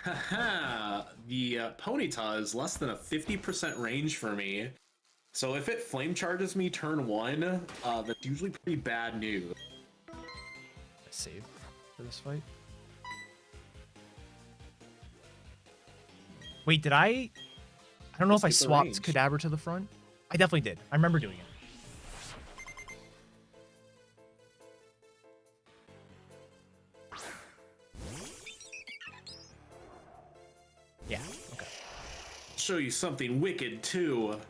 haha, the Ponyta is less than a 50% range for me. So if it flame charges me turn 1, that's usually pretty bad news. I save for this fight. Wait, did I don't know if I Let's get the swapped range. Kadabra to the front. I definitely did. I remember doing it. Yeah, okay. Show you something wicked too.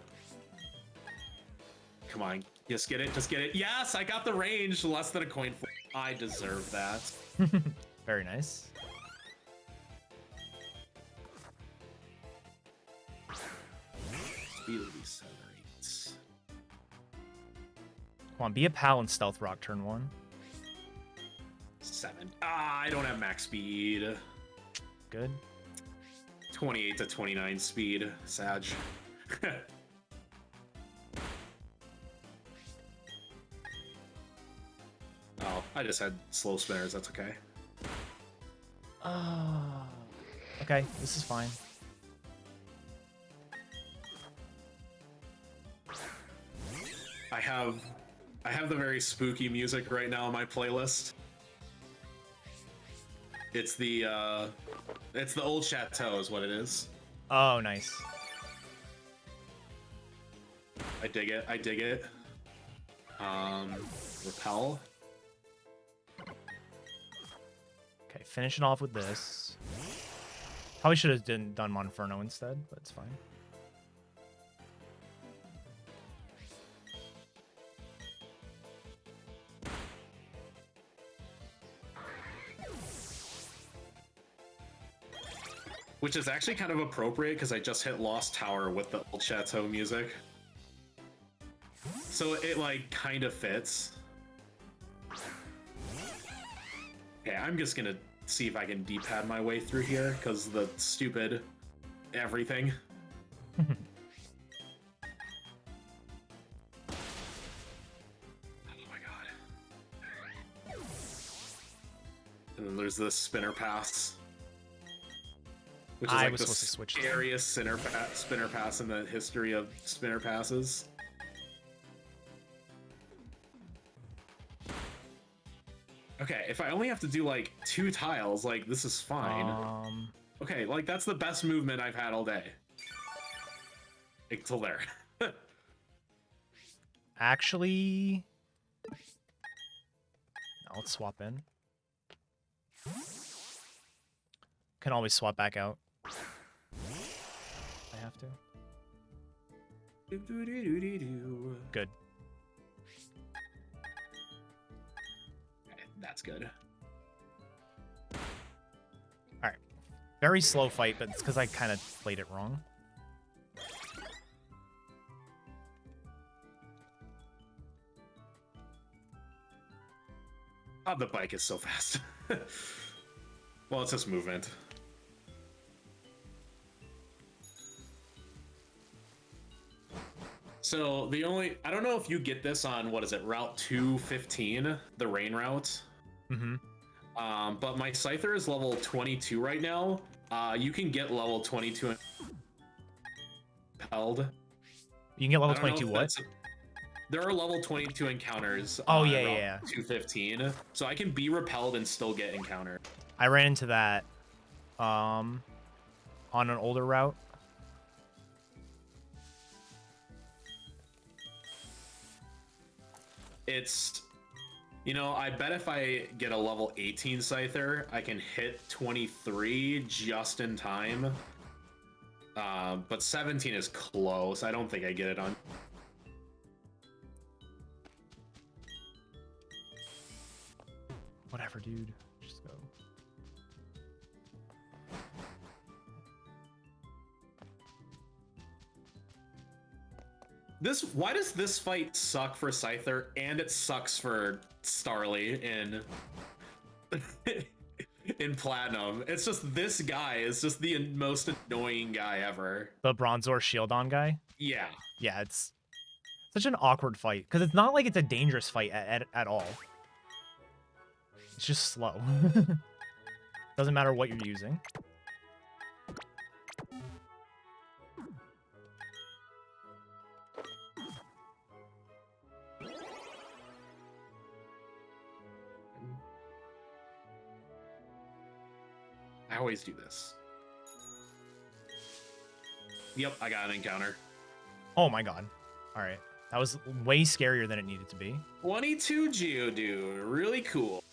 Come on, just get it, just get it. Yes, I got the range, less than a coin flip. I deserve that. Very nice. Speed of these accelerates. Come on, be a pal in Stealth Rock turn 1. 7. Ah, I don't have max speed. Good. 28 to 29 speed, Sag. Oh, I just had slow spinners, that's okay. Okay, this is fine. have the very spooky music right now on my playlist. It's the old chateau is what it is. Oh, nice. I dig it. I dig it. Repel. Okay, finishing off with this. Probably should have done Monferno instead, but it's fine. Which is actually kind of appropriate because I just hit Lost Tower with the old chateau music. So it like kind of fits. Okay, I'm just gonna see if I can D-pad my way through here because the stupid everything. Oh my god. And then there's the spinner pass. Which is I like was the supposed to switch scariest spinner pass in the history of spinner passes. Okay, if I only have to do like 2 tiles, like this is fine. Okay, like that's the best movement I've had all day. Until there. Actually, no, let's swap in. Can always swap back out. I have to. Good. Okay, that's good. Alright. Very slow fight, but it's because I kind of played it wrong. Oh, the bike is so fast. Well, it's just movement. So I don't know if you get this on, what is it, Route 215, the rain route. Mm-hmm. But my Scyther is level 22 right now. You can get level 22 impelled. You can get level 22 what? There are level 22 encounters. Oh, on yeah, Route yeah. 215. So I can be repelled and still get encountered. I ran into that on an older route. It's, I bet if I get a level 18 Scyther, I can hit 23 just in time. But 17 is close. I don't think I get it on. Whatever, dude. Just go. Why does this fight suck for Scyther and it sucks for Starly in Platinum? It's just this guy is just the most annoying guy ever. The Bronzor Shieldon guy? Yeah. Yeah, it's such an awkward fight. Because it's not like it's a dangerous fight at all. It's just slow. Doesn't matter what you're using. I always do this. Yep, I got an encounter. Oh my god. Alright. That was way scarier than it needed to be. 22 Geodude. Really cool.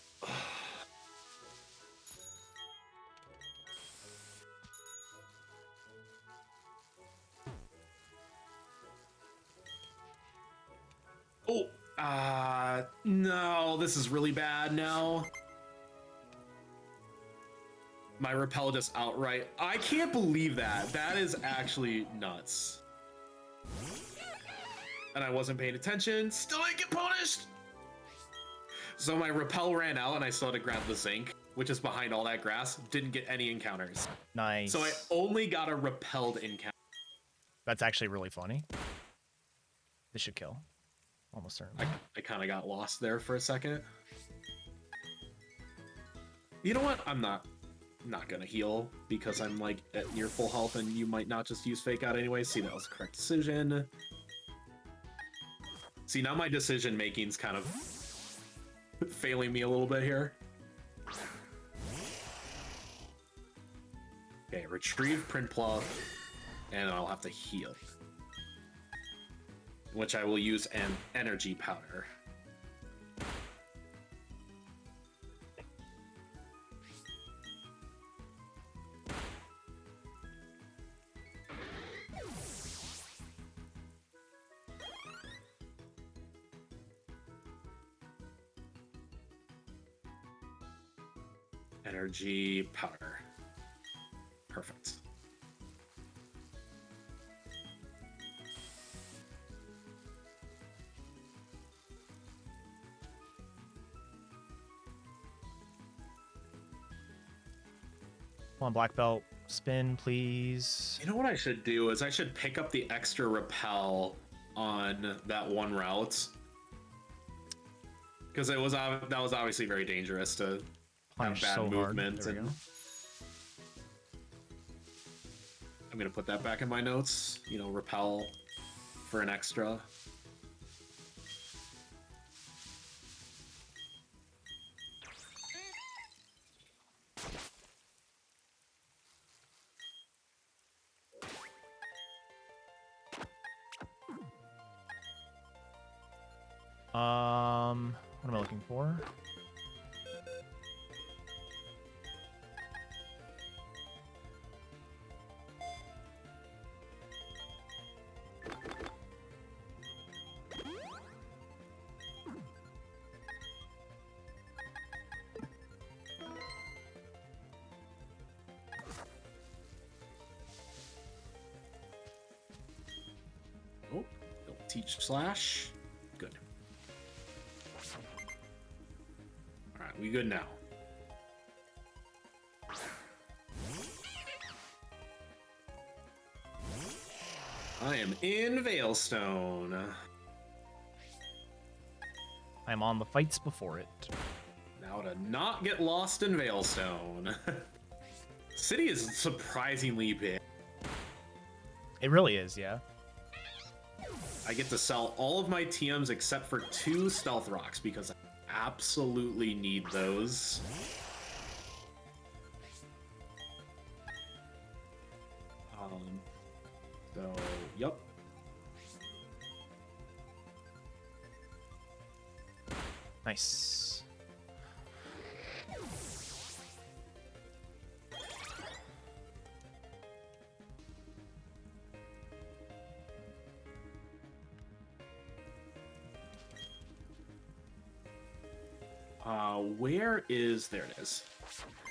Oh, no, this is really bad now. My repel just outright. I can't believe that. That is actually nuts. And I wasn't paying attention. Still didn't get punished. So my repel ran out and I still had to grab the zinc, which is behind all that grass. Didn't get any encounters. Nice. So I only got a repelled encounter. That's actually really funny. This should kill. Almost certainly. I kind of got lost there for a second. You know what? I'm not gonna heal because I'm like at near full health and you might not just use fake out anyway. See, that was the correct decision. See, now my decision making's kind of failing me a little bit here. Okay, retrieve Printpluff, and I'll have to heal, which I will use an energy powder. Energy powder. Perfect. Come on, black belt. Spin, please. You know what I should do is I should pick up the extra repel on that one route, because that was obviously very dangerous to have bad So movement. hard. And I'm gonna put that back in my notes. You know, repel for an extra. What am I looking for? Oh, teach slash. Good. All right, we good now. I am in Veilstone. I'm on the fights before it. Now to not get lost in Veilstone. City is surprisingly big. It really is, yeah. I get to sell all of my TMs except for 2 stealth rocks because I absolutely need those. So, yep. Nice. Where is... There it is.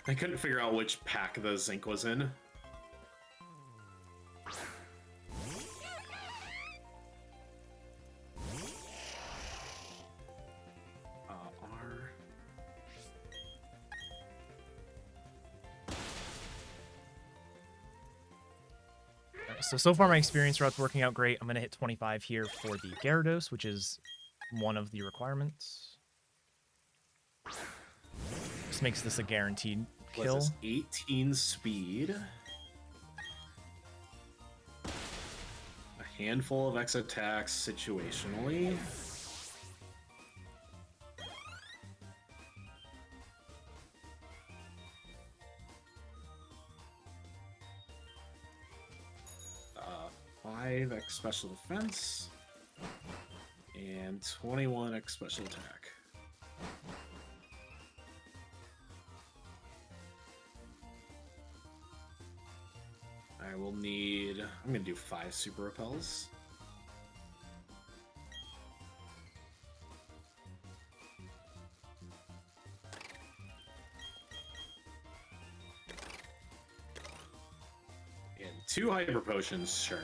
I couldn't figure out which pack the zinc was in. R. So far my experience route's working out great. I'm gonna hit 25 here for the Gyarados, which is one of the requirements. This makes this a guaranteed kill. What's this? 18 speed. A handful of X attacks situationally. Uh, 5 X special defense. And 21 X special attack. I will need... I'm going to do 5 super repels. And 2 hyper potions, sure.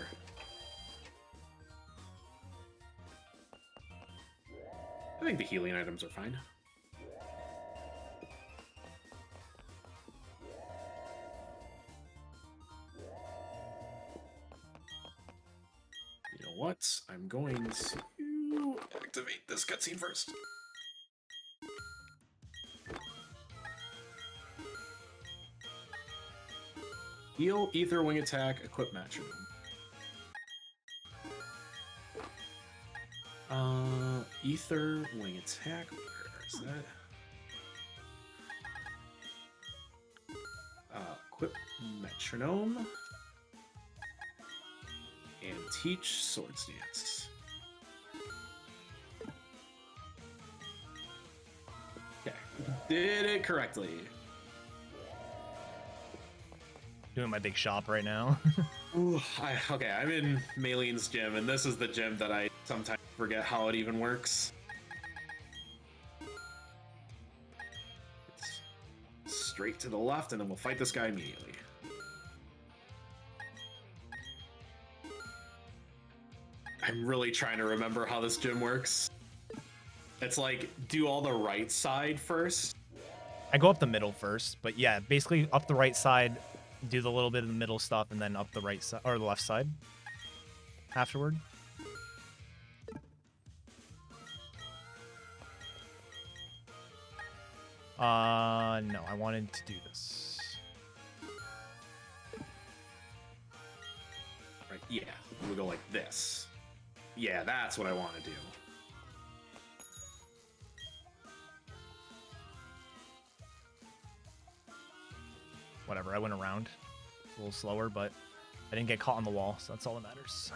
I think the healing items are fine. You know what? I'm going to activate this cutscene first. Heal, Ether Wing Attack, Equip Metronome. Ether, wing attack. Where is that? Equip metronome. And teach sword stance. Okay, did it correctly. Doing my big shop right now. Ooh, okay, I'm in Maylene's gym, and this is the gym that I sometimes forget how it even works. It's straight to the left, and then we'll fight this guy immediately. I'm really trying to remember how this gym works. It's like, do all the right side first. I go up the middle first, but yeah, basically up the right side, do the little bit of the middle stuff, and then up the right side or the left side afterward. No, I wanted to do this. Right, yeah, we'll go like this. Yeah, that's what I want to do. Whatever, I went around a little slower, but I didn't get caught on the wall, so that's all that matters.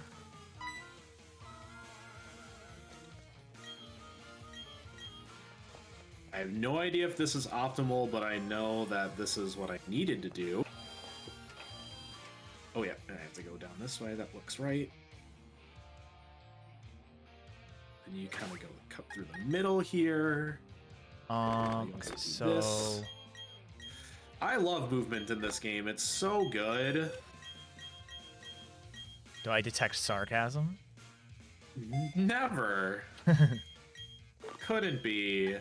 I have no idea if this is optimal, but I know that this is what I needed to do. Oh yeah, I have to go down this way. That looks right. And you kind of go cut through the middle here. Okay, so this. I love movement in this game. It's so good. do I detect sarcasm? Never. Couldn't be.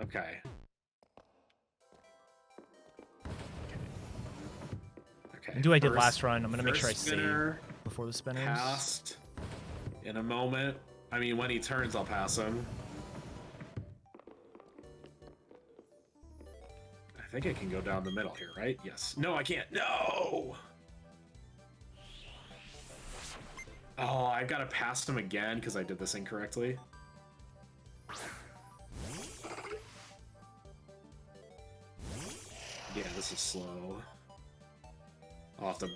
Okay. Okay. Do I did last run. I'm gonna make sure I first save spinner, before the spinners. Passed in a moment. I mean, when he turns, I'll pass him. I think I can go down the middle here, right? Yes. No, I can't. No! Oh, I've got to pass him again because I did this incorrectly. Yeah, this is slow. I'll have to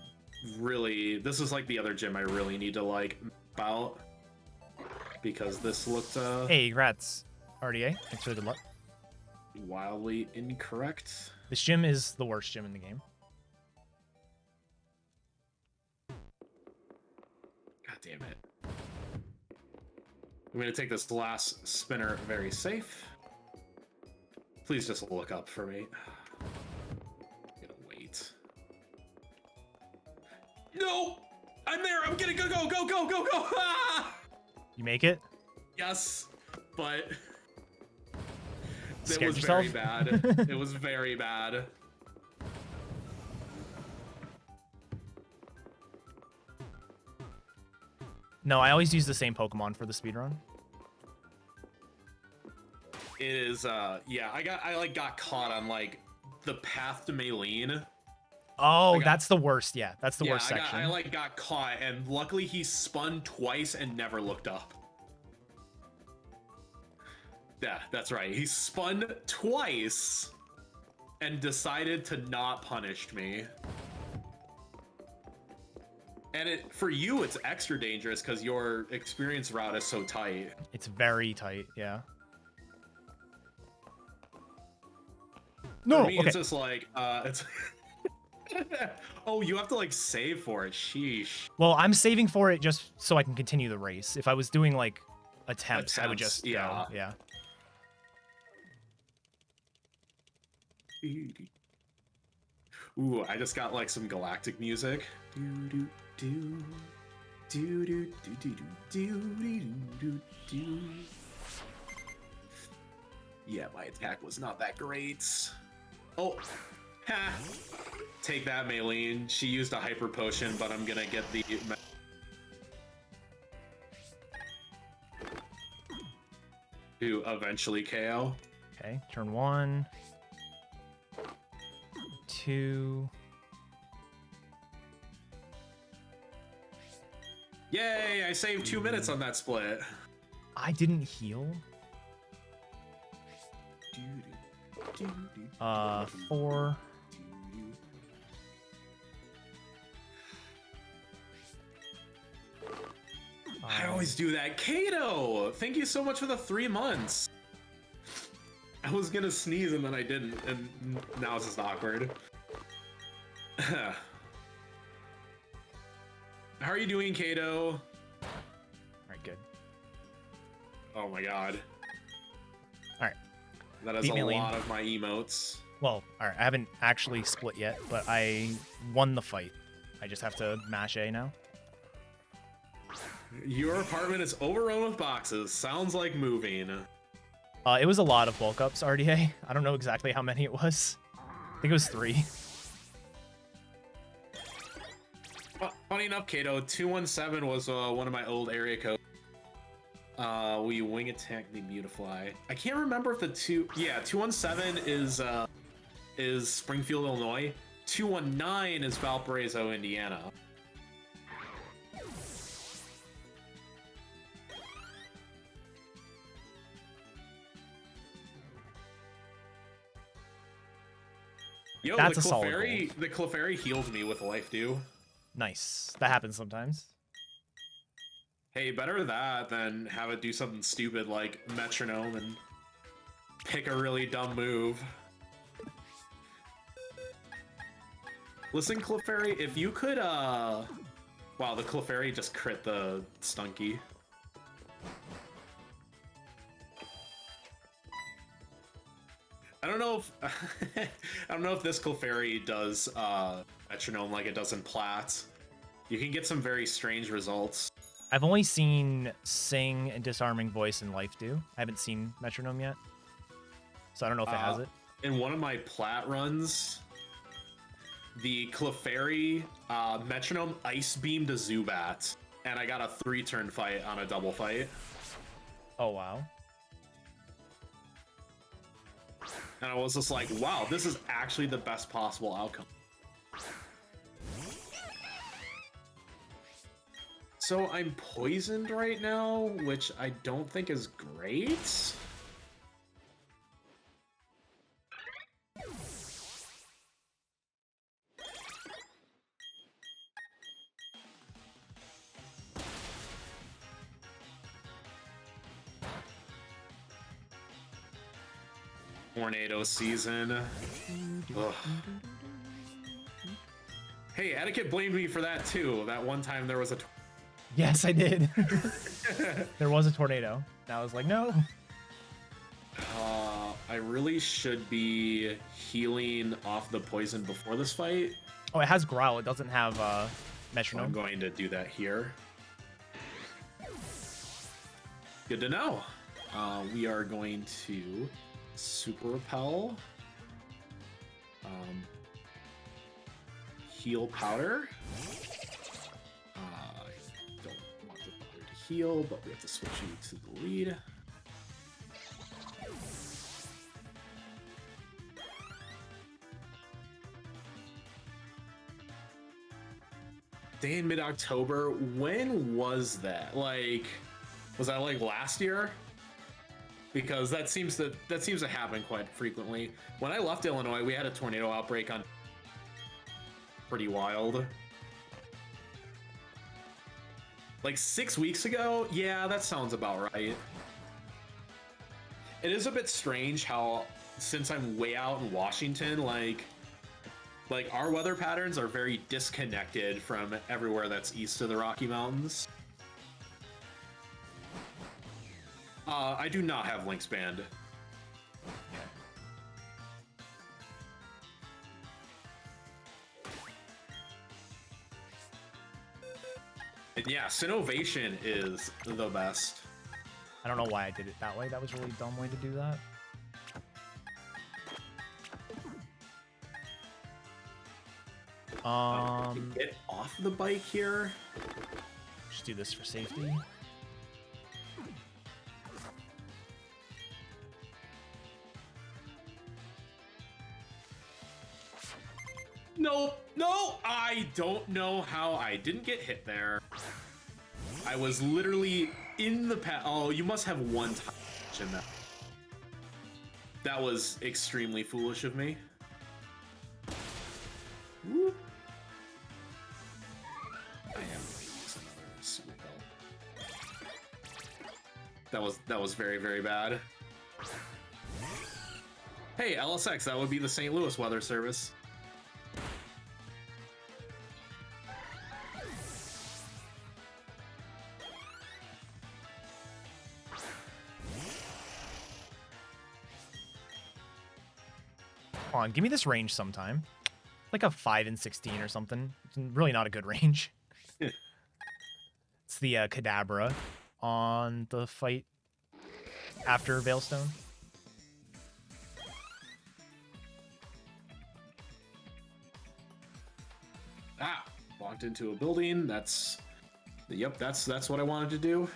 really... This is like the other gym I really need to, like, map out. Because this looked, Hey, congrats, RDA. Thanks for the good luck. wildly incorrect. This gym is the worst gym in the game. God damn it. I'm going to take this last spinner very safe. Please just look up for me. I'm going to wait. No! I'm there! I'm gonna go, go, go, go, go, go! Ah! You make it? Yes, but... It Scared was yourself? very bad. It was very bad. No, I always use the same Pokemon for the speedrun. It is, yeah, I got caught on, like, the path to Maylene. Oh, that's the worst. Yeah, that's the Yeah, worst section. I got caught, and luckily he spun twice and never looked up. Yeah, that's right. He spun twice and decided to not punish me. And for you, it's extra dangerous because your experience route is so tight. It's very tight, yeah. No, For me, okay. it's just like, it's... Oh, you have to, like, save for it. Sheesh. Well, I'm saving for it just so I can continue the race. If I was doing, like, attempts I would just yeah. go. Yeah. Ooh, I just got, like, some galactic music. Yeah, my attack was not that great. Oh, ha! Take that, Maylene. She used a hyper potion, but I'm gonna get the... to eventually KO. Okay, turn 1, 2. Yay! I saved 2 minutes on that split. I didn't heal. 4. I always do that. Kato, thank you so much for the 3 months. I was gonna sneeze and then I didn't, and now it's just awkward. How are you doing, Kato? All right, good. Oh my god. All right. That is Beat a me, Lean. lot of my emotes. Well, all right. I haven't actually split yet, but I won the fight. I just have to mash A now. Your apartment is overrun with boxes. Sounds like moving. It was a lot of bulk ups, RDA. I don't know exactly how many it was. I think it was 3. Funny enough, Kato, 217 was one of my old area codes. We wing attack the Beautifly. I can't remember if the 217 is Springfield, Illinois. 219 is Valparaiso, Indiana. Yo, That's the a solid Clefairy, the Clefairy healed me with life, dude. Nice. That happens sometimes. Hey, better that than have it do something stupid like metronome and pick a really dumb move. Listen, Clefairy, if you could, wow, the Clefairy just crit the Stunky. I don't know if I don't know if this Clefairy does metronome like it does in Plat. You can get some very strange results. I've only seen Sing and Disarming Voice and Life do. I haven't seen Metronome yet. So I don't know if it has it. In one of my Plat runs, the Clefairy Metronome Ice Beamed a Zubat, and I got a 3-turn fight on a double fight. Oh, wow. And I was just like, wow, this is actually the best possible outcome. So I'm poisoned right now, which I don't think is great. Tornado season. Ugh. Hey, Etiquette blamed me for that too. That one time there was a Yes, I did. There was a tornado. And I was like, no. I really should be healing off the poison before this fight. Oh, it has Growl. It doesn't have I'm Metronome. going to do that here. Good to know. We are going to Super Repel. Heal Powder. I don't want the powder to heal, but we have to switch you to the lead. Day in mid-October. When was that? Like, was that like last year? Because that seems to happen quite frequently. When I left Illinois, we had a tornado outbreak on. Pretty wild. Like 6 weeks ago? Yeah, that sounds about right. It is a bit strange how, since I'm way out in Washington, like our weather patterns are very disconnected from everywhere that's east of the Rocky Mountains. I do not have Lynx Band. And yeah, Synovation is the best. I don't know why I did it that way. That was a really dumb way to do that. Get off the bike here. Just do this for safety. No, no, I don't know how I didn't get hit there. I was literally in the path. Oh, you must have one touch in that. That was extremely foolish of me. Whoop. I am super belt. That was very, very bad. Hey, LSX, that would be the St. Louis Weather Service. Come on, give me this range sometime. Like a 5 and 16 or something. It's really not a good range. It's the Kadabra on the fight after Veilstone. Ah, walked into a building. That's what I wanted to do.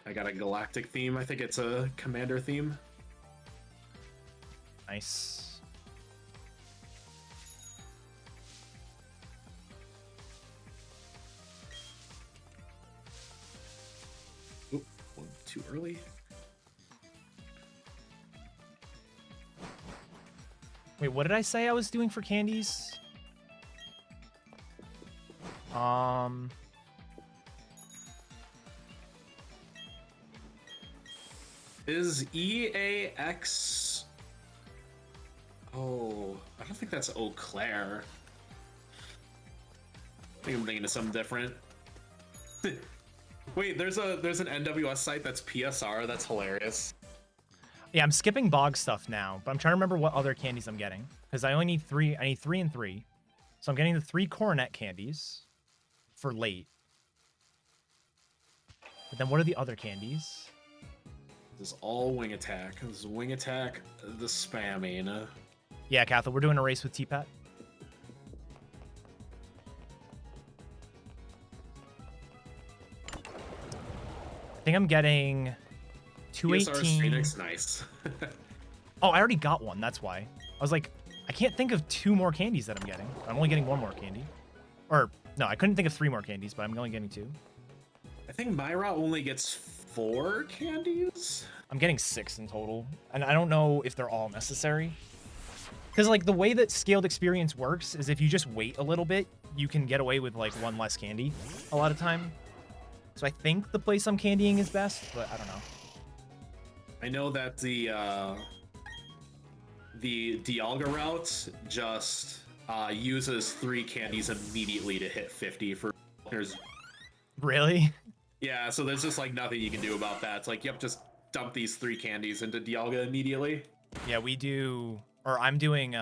I got a galactic theme. I think it's a commander theme. Nice. Oop, one too early. Wait, what did I say I was doing for candies? Is EAX... Oh, I don't think that's Eau Claire. I think I'm thinking of something different. Wait, there's an NWS site that's PSR. That's hilarious. Yeah, I'm skipping bog stuff now, but I'm trying to remember what other candies I'm getting. Because I only need 3. I need 3 and 3. So I'm getting the 3 coronet candies for late. But then what are the other candies? This is all wing attack. This is wing attack, the spamming. Yeah, Cathal, we're doing a race with T-Pat. I think I'm getting 218. Phoenix, nice. Oh, I already got one. That's why. I was like, I can't think of 2 more candies that I'm getting. I'm only getting 1 more candy. Or, no, I couldn't think of 3 more candies, but I'm only getting 2. I think Myra only gets 4 candies? I'm getting 6 in total. And I don't know if they're all necessary. Because, like, the way that scaled experience works is if you just wait a little bit, you can get away with, like, 1 less candy a lot of time. So I think the place I'm candying is best, but I don't know. I know that the Dialga route just uses 3 candies immediately to hit 50 for there's Really? Yeah, so there's just like nothing you can do about that. It's like, yep, just dump these 3 candies into Dialga immediately. Yeah, we do, or I'm doing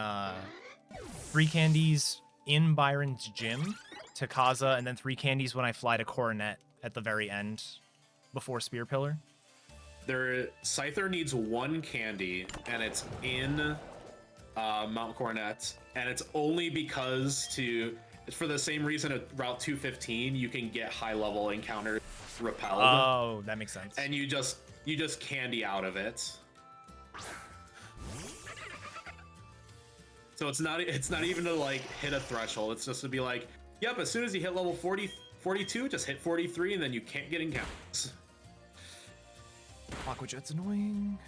3 candies in Byron's gym to Kaza, and then 3 candies when I fly to Coronet at the very end before Spear Pillar. Scyther needs 1 candy, and it's in Mount Coronet, and it's only because it's for the same reason at Route 215 you can get high level encounters repelled. Oh, that makes sense. And you just candy out of it. So it's not even to like hit a threshold. It's just to be like, yep, as soon as you hit level 42, just hit 43, and then you can't get encounters. Aqua Jet's annoying.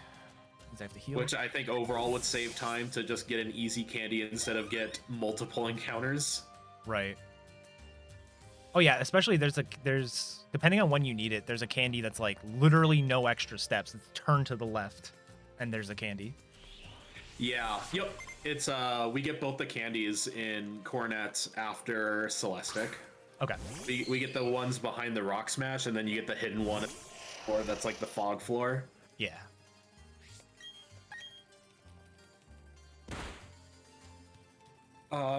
Means I have to heal. Which I think overall would save time to just get an easy candy instead of get multiple encounters. Right. Oh yeah, especially there's depending on when you need it, there's a candy that's like literally no extra steps. It's turn to the left, and there's a candy. Yeah. Yep. It's we get both the candies in Coronet after Celestic. Okay. We get the ones behind the Rock Smash, and then you get the hidden one, or that's like the fog floor. Yeah.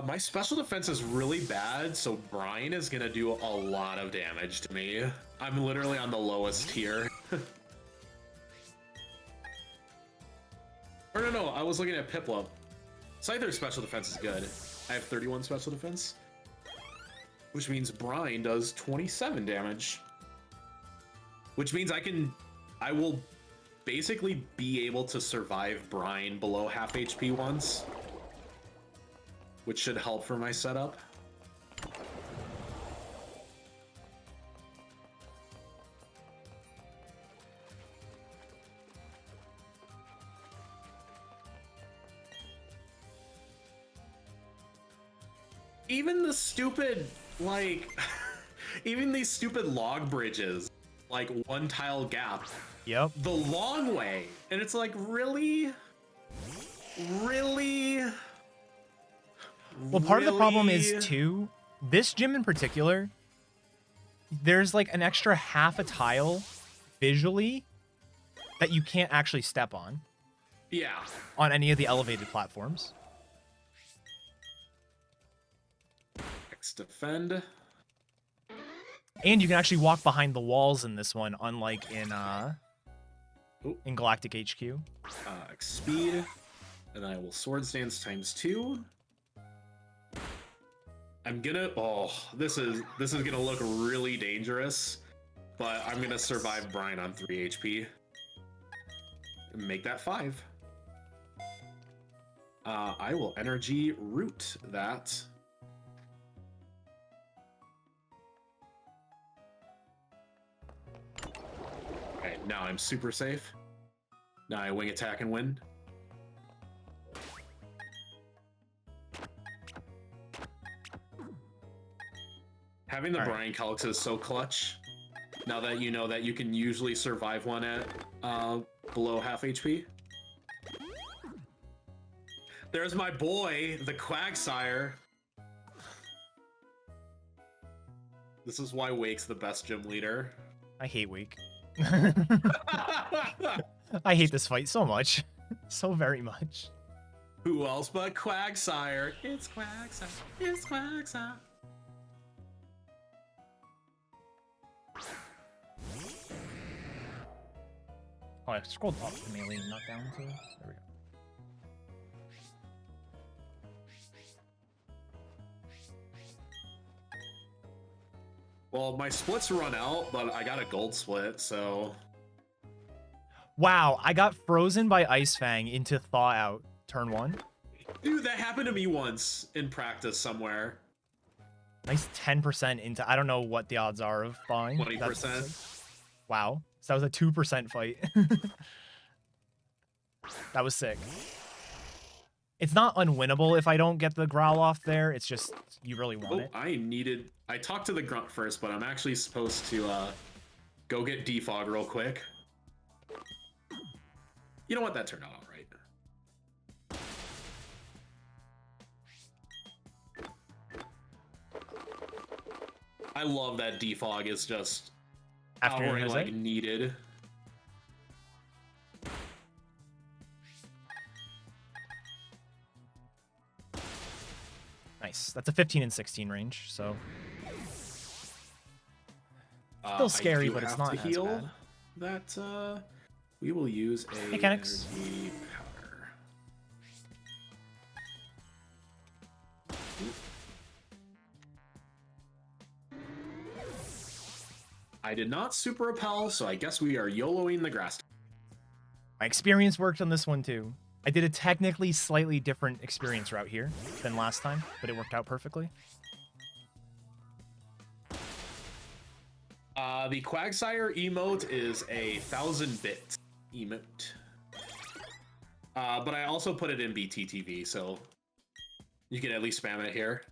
My special defense is really bad, so Brian is gonna do a lot of damage to me. I'm literally on the lowest tier. Or no, I was looking at Piplup. Scyther's special defense is good. I have 31 special defense, which means Brian does 27 damage. Which means I will basically be able to survive brine below half HP once, which should help for my setup. Even the stupid, like, even these stupid log bridges, like one tile gap. Yep. The long way. And it's like, really? Really? Well, part of the problem is, Really? too, this gym in particular, there's like an extra half a tile visually that you can't actually step Yeah. on any of the elevated platforms. Next defend. And you can actually walk behind the walls in this one, unlike Ooh. in Galactic HQ. Speed. And I will Swords Dance ×2. I'm gonna, oh, this is gonna look really dangerous, but I'm gonna survive brine on 3 HP. And make that 5. I will energy root that. Okay, now I'm super safe. Now I wing attack and win. Having the All right. Brian Calix is so clutch. Now that you know that you can usually survive one at below half HP. There's my boy, the Quagsire. This is why Wake's the best gym leader. I hate Wake. I hate this fight so much. So very much. Who else but Quagsire? It's Quagsire. It's Quagsire. Oh, I scrolled up to melee and not down too. There we go. Well, my splits run out, but I got a gold split, so... Wow, I got frozen by Ice Fang into Thaw Out turn 1. Dude, that happened to me once in practice somewhere. Nice 10% into... I don't know what the odds are of thawing. 20%. Wow. So that was a 2% fight. That was sick. It's not unwinnable if I don't get the growl off there. It's just you really want it. I talked to the grunt first, but I'm actually supposed to go get defog real quick. You know what? That turned out all right. I love that defog is just After outright, Jose? like needed. Nice. That's a 15 and 16 range, so still scary, I do but it's have not to as heal. bad. That we will use a Mechanics. energy powder. I did not super repel, so I guess we are YOLOing the grass. My experience worked on this one too. I did a technically slightly different experience route here than last time, but it worked out perfectly. The Quagsire emote is a 1000-bit emote. But I also put it in BTTV, so you can at least spam it here.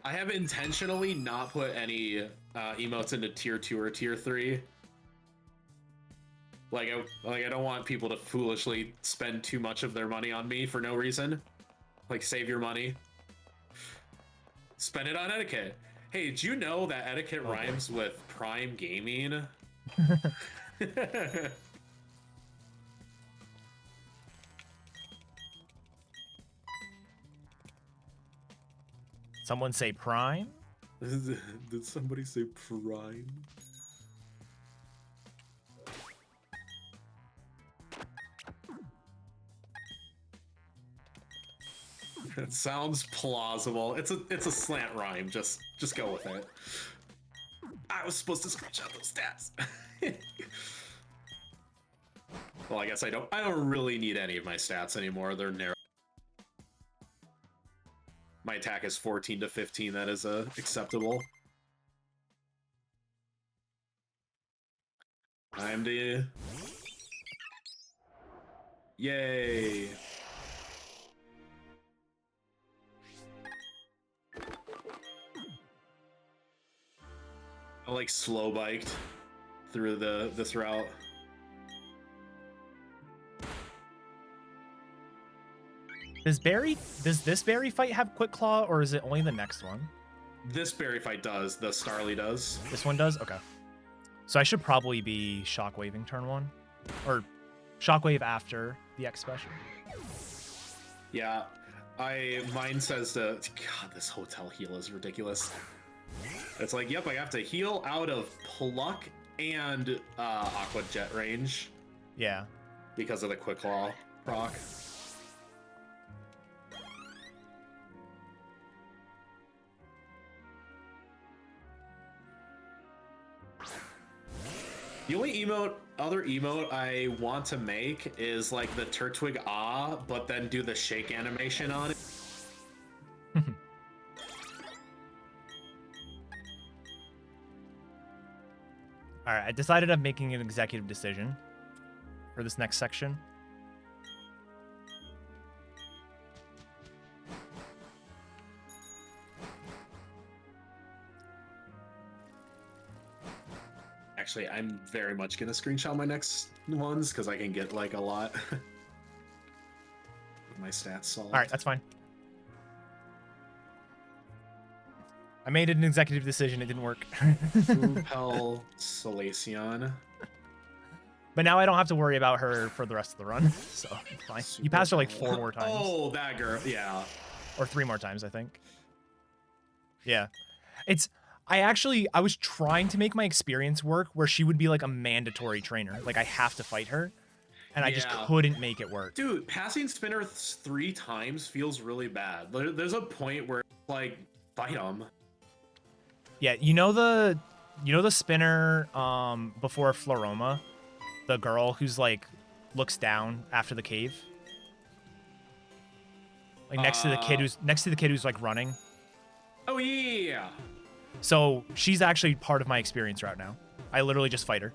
I have intentionally not put any emotes into tier 2 or tier 3. Like I don't want people to foolishly spend too much of their money on me for no reason. Like, save your money. Spend it on etiquette. Hey, did you know that etiquette rhymes with Prime Gaming? Someone say Prime? Did somebody say Prime? It sounds plausible. It's a slant rhyme. Just go with it. I was supposed to screenshot those stats. Well, I guess I don't really need any of my stats anymore. They're narrow. My attack is 14 to 15. That is acceptable. I'm the... Yay. I like slow biked through this route. Does this berry fight have quick claw, or is it only the next one? This berry fight does. The Starly does. This one does? Okay. So I should probably be shockwaving turn 1. Or shockwave after the X special. Yeah. Mine says to... God, this hotel heal is ridiculous. It's like, yep, I have to heal out of Pluck and Aqua Jet range. Yeah. Because of the Quick Claw proc. The only other emote I want to make is like the Turtwig Ah, but then do the shake animation on it. All right, I decided I'm making an executive decision for this next section. Actually, I'm very much gonna screenshot my next ones because I can get like a lot. With my stats solved. All right, that's fine. I made an executive decision. It didn't work. Upel Salacion. But now I don't have to worry about her for the rest of the run, so it's fine. You passed her like 4 more times. Oh, that girl, yeah. Or 3 more times, I think. Yeah. I was trying to make my experience work where she would be like a mandatory trainer. Like I have to fight her. And I just couldn't make it work. Dude, passing Spinner 3 times feels really bad. There's a point where like, fight them. Yeah, you know the spinner before Floroma? The girl who's like looks down after the cave? Like next to the kid who's like running. Oh yeah. So she's actually part of my experience route now. I literally just fight her.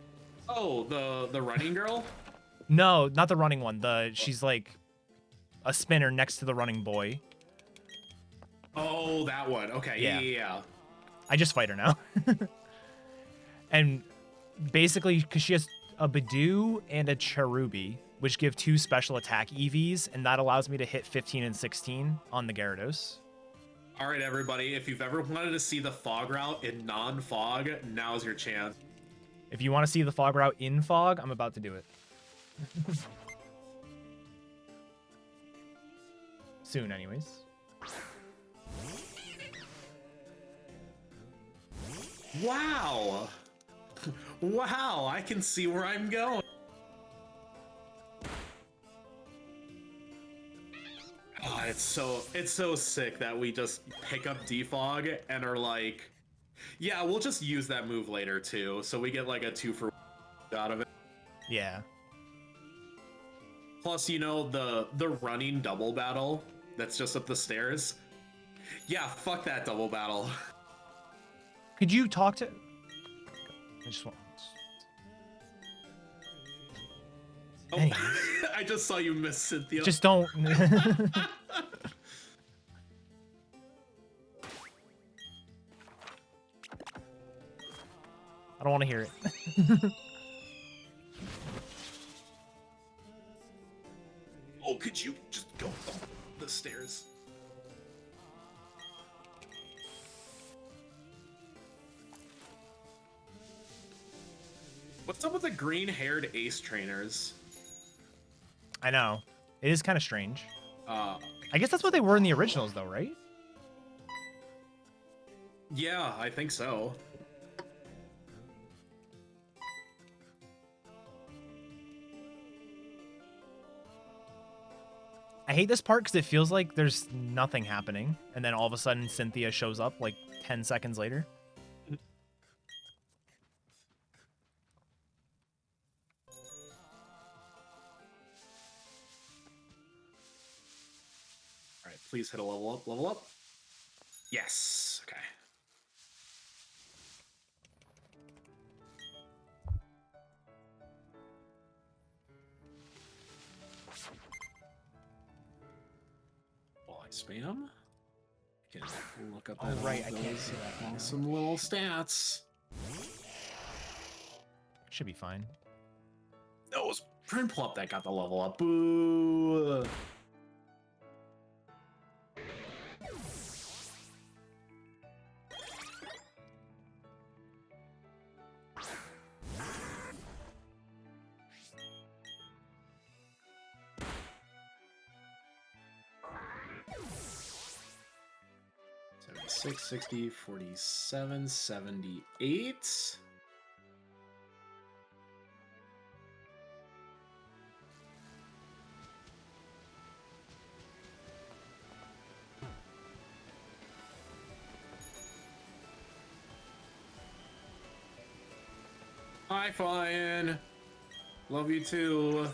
Oh, the running girl? No, not the running one. She's like a spinner next to the running boy. Oh, that one. Okay, yeah. I just fight her now. And basically, because she has a Bidoo and a Cherubi, which give 2 special attack EVs, and that allows me to hit 15 and 16 on the Gyarados. All right, everybody, if you've ever wanted to see the fog route in non-fog, now's your chance. If you want to see the fog route in fog, I'm about to do it. Soon, anyways. Wow. Wow, I can see where I'm going. Oh, it's so sick that we just pick up Defog and are like, yeah, we'll just use that move later too, so we get like a 2 for out of it. Yeah. Plus, you know, the running double battle that's just up the stairs. Yeah, fuck that double battle. Could you talk to... I just want... Oh, I just saw you miss Cynthia. Just don't... I don't want to hear it. Oh, could you just go up the stairs? What's up with the green-haired ace trainers? I know. It is kind of strange. I guess that's what they were in the originals, though, right? Yeah, I think so. I hate this part because it feels like there's nothing happening, and then all of a sudden Cynthia shows up like 10 seconds later. please hit a level up. Level up. Yes. Okay. While I spam, I can look up Oh, right, I can't see that. awesome little stats. Should be fine. No, it was Prinplup that got the level up. Boo! Six, 60, 47, 78. Hi, Flying. Love you too.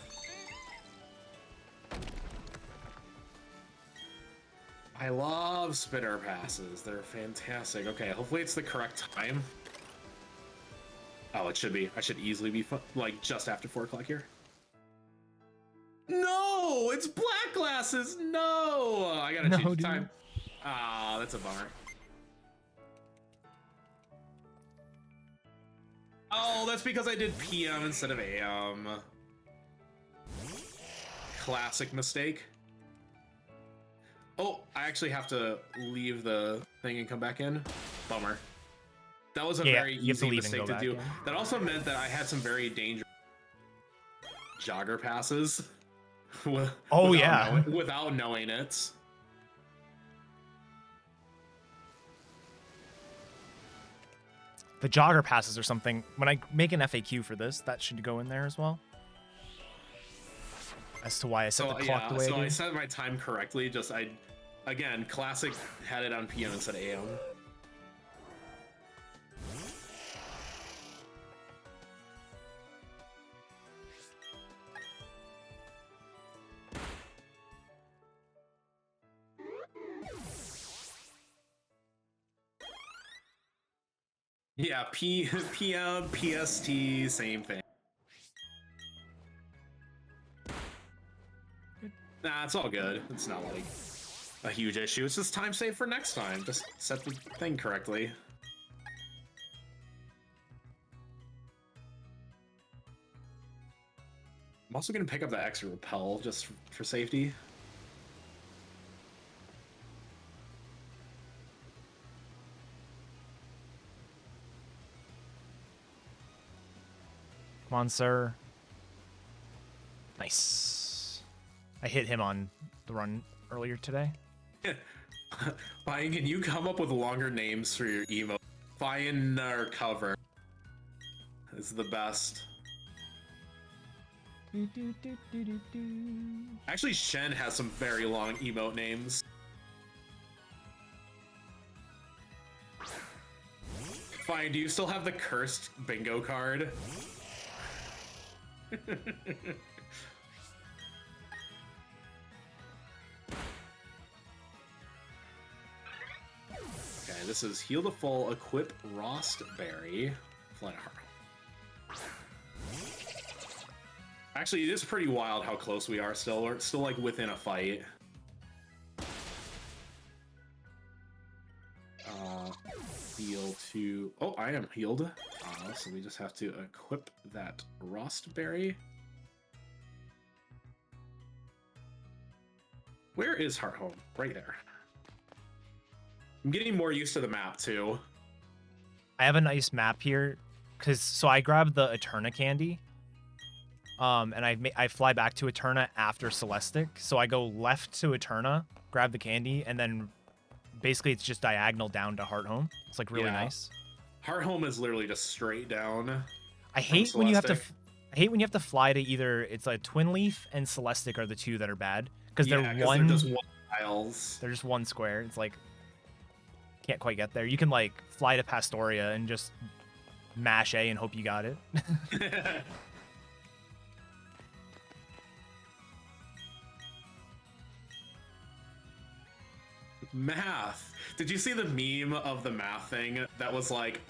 I love spinner passes. They're fantastic. Okay, hopefully it's the correct time. Oh, it should be. I should easily be like just after 4 o'clock here. No, it's black glasses. No, I gotta change the time. Ah, that's a bummer. Oh, that's because I did PM instead of AM. Classic mistake. Oh, I actually have to leave the thing and come back in. Bummer. That was a very easy mistake to do. That also meant that I had some very dangerous jogger passes. Without knowing it. The jogger passes or something. When I make an FAQ for this, that should go in there as well. As to why I set the clock the way I do. So I set my time correctly. Again, classic had it on PM instead of AM. Yeah, PM, PST, same thing. Nah, it's all good. It's not like a huge issue. It's just time save for next time. Just set the thing correctly. I'm also gonna pick up the extra repel just for safety. Come on, sir. Nice. I hit him on the run earlier today. Fine, can you come up with longer names for your emo? Fire cover is the best. Actually, Shen has some very long emote names. Fine, do you still have the cursed bingo card? Okay, this is heal to full, equip Rostberry. Flight Heart. Actually, it is pretty wild how close we are still. We're still like within a fight. Heal to... Oh, I am healed. So we just have to equip that Rostberry. Where is Hearthome? Right there. I'm getting more used to the map too. I have a nice map here, so I grabbed the Eterna candy, and I fly back to Eterna after Celestic. So I go left to Eterna, grab the candy, and then basically it's just diagonal down to Hearthome. It's like really nice. Hearthome is literally just straight down. I hate when you have to. I hate when you have to fly to either it's like Twin Leaf and Celestic are the two that are bad because they're just one tiles. They're just one square. It's like can't quite get there. You can like fly to Pastoria and just mash A and hope you got it. Math. Did you see the meme of the math thing that was like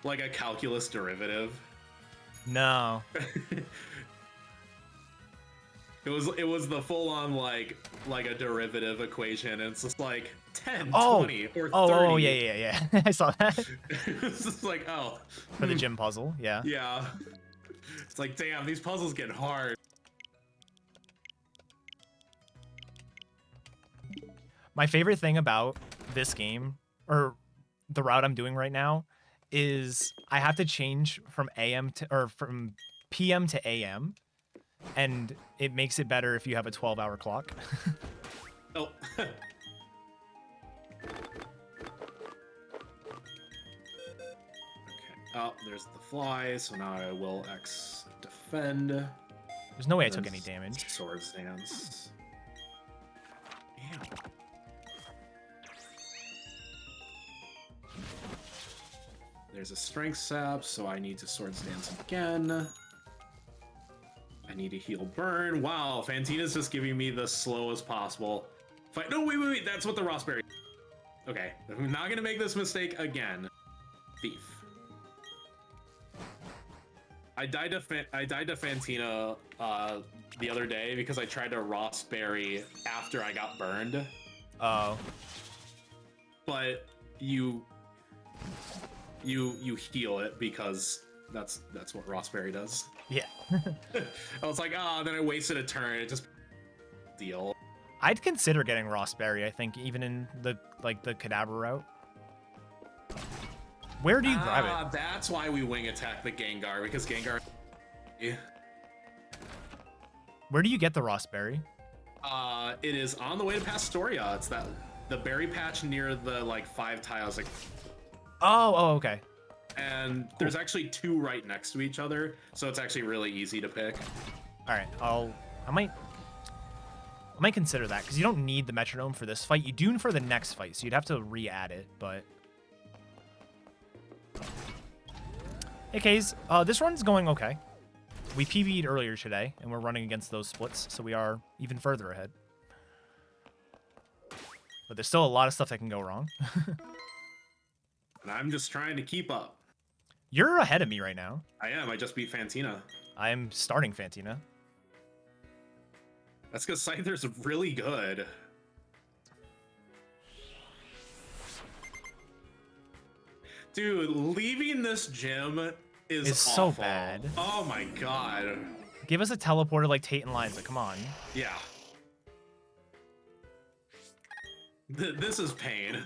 a calculus derivative? No. It was the full on like a derivative equation. And it's just like 10, Oh. 20, or 30. Oh, yeah. I saw that. It's just like, oh. For the gym puzzle, yeah. Yeah. It's like, damn, these puzzles get hard. My favorite thing about this game, or the route I'm doing right now, is I have to change from from PM to AM, and it makes it better if you have a 12-hour clock. Oh. Okay. Oh, there's the fly, so now I will X defend. There's no way I took any damage. Sword stance. Damn. There's a strength sap, so I need to sword stance again. I need to heal burn. Wow, Fantina's just giving me the slowest possible fight. No, wait. That's what the Rossberry. Okay, I'm not gonna make this mistake again. Thief. I died to Fantina the other day because I tried to Rossberry after I got burned. Oh. But you heal it because that's what Rossberry does. Yeah. I was like, then I wasted a turn. It just deal. I'd consider getting Rossberry, I think, even in the Kadabra route. Where do you grab it? That's why we wing attack the Gengar, because Gengar. Where do you get the Rossberry? It is on the way to Pastoria. It's the berry patch near the 5 tiles. Oh, okay. And there's actually 2 right next to each other, so it's actually really easy to pick. All right, I might consider that, because you don't need the metronome for this fight. You do for the next fight, so you'd have to re-add it, but... Hey, Kaze, this run's going okay. We PB'd earlier today, and we're running against those splits, so we are even further ahead. But there's still a lot of stuff that can go wrong. And I'm just trying to keep up. You're ahead of me right now. I am. I just beat Fantina. I am starting Fantina. That's because Scyther's really good. Dude, leaving this gym is so awful. bad. Oh my god. Give us a teleporter like Tate and Liza. Come on. Yeah. This is pain.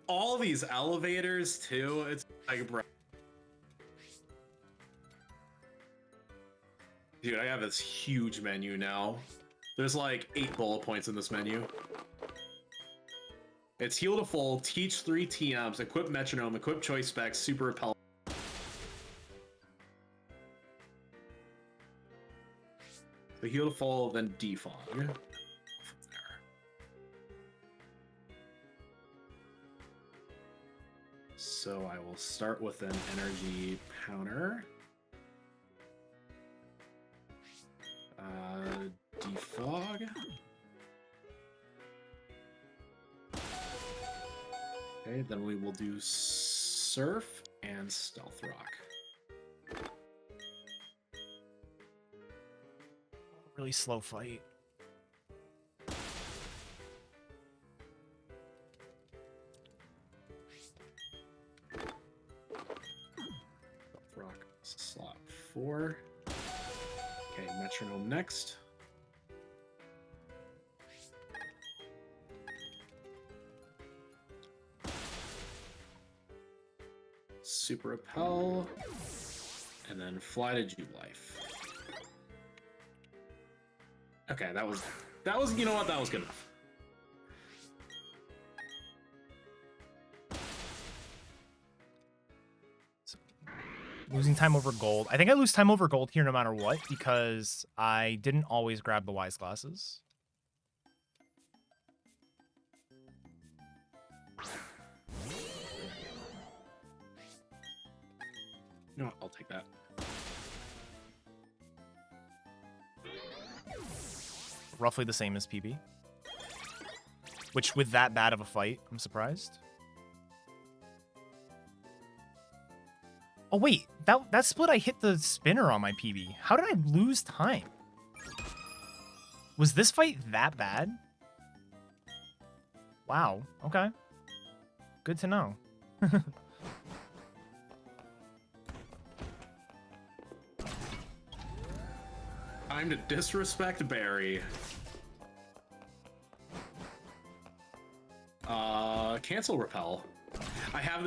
All these elevators too. It's like, bro. Dude, I have this huge menu now. There's like 8 bullet points in this menu. It's heal to full, teach 3 TMs, equip metronome, equip choice specs, super repel. So heal to full, then defog. There. So I will start with an energy counter. Defog. Okay, then we will do Surf and Stealth Rock. Really slow fight. Stealth Rock, slot 4. Okay, metronome next. Super repel, and then fly to Jubilife. Okay, that was you know what, that was good enough. Losing time over gold. I think I lose time over gold here no matter what, because I didn't always grab the wise glasses. No, I'll take that. Roughly the same as PB. Which, with that bad of a fight, I'm surprised. Oh, wait. That split, I hit the spinner on my PB. How did I lose time? Was this fight that bad? Wow. Okay. Good to know. Time to disrespect Barry. Cancel repel. I have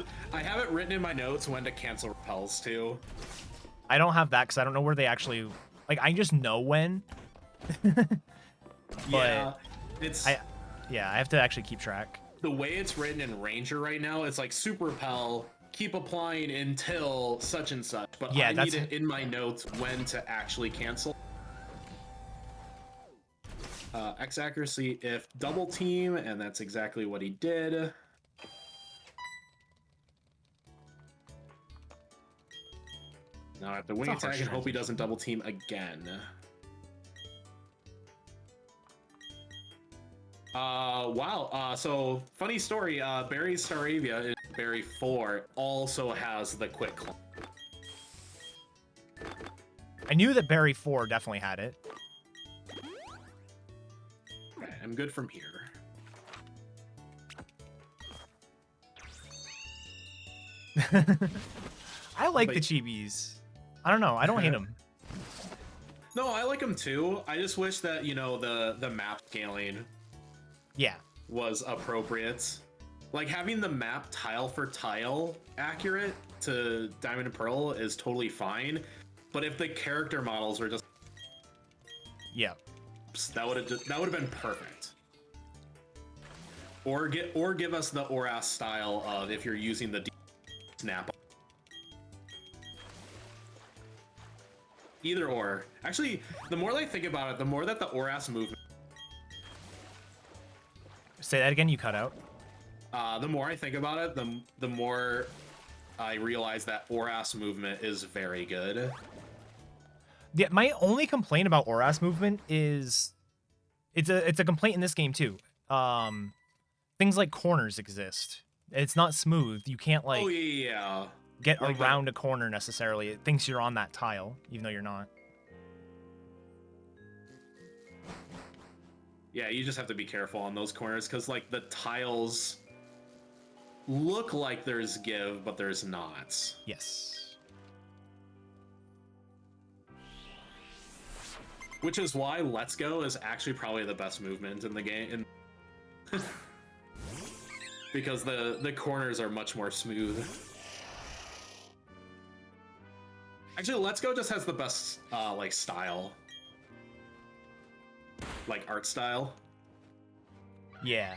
it written in my notes when to cancel repels too. I don't have that because I don't know where they actually... Like, I just know when. Yeah, it's... I have to actually keep track. The way it's written in Ranger right now, it's like super repel, keep applying until such and such. But yeah, I need it in my notes when to actually cancel. X accuracy if double team, and that's exactly what he did. Now I have to wing attack and hope he doesn't double team again. Wow. So funny story. Barry's Staravia in Barry 4 also has the quick climb. I knew that Barry 4 definitely had it. Okay, I'm good from here. I like the chibis. I don't know. I don't hate them. No, I like them too. I just wish that, you know, the map scaling was appropriate. Like, having the map tile for tile accurate to Diamond and Pearl is totally fine. But if the character models were just... Yeah. That would have been perfect. Or give us the Oras style of if you're using the snap. Either or. Actually, the more I think about it, the more that the Oras movement... Say that again, you cut out. The more I think about it, the more I realize that Oras movement is very good. Yeah, my only complaint about Oras movement is it's a complaint in this game too. Things like corners exist. It's not smooth. You can't like get like around a corner necessarily. It thinks you're on that tile, even though you're not. Yeah, you just have to be careful on those corners because like the tiles look like there's give, but there's not. Yes. Which is why Let's Go is actually probably the best movement in the game. Because the corners are much more smooth. Actually, Let's Go just has the best like style. Like art style. Yeah.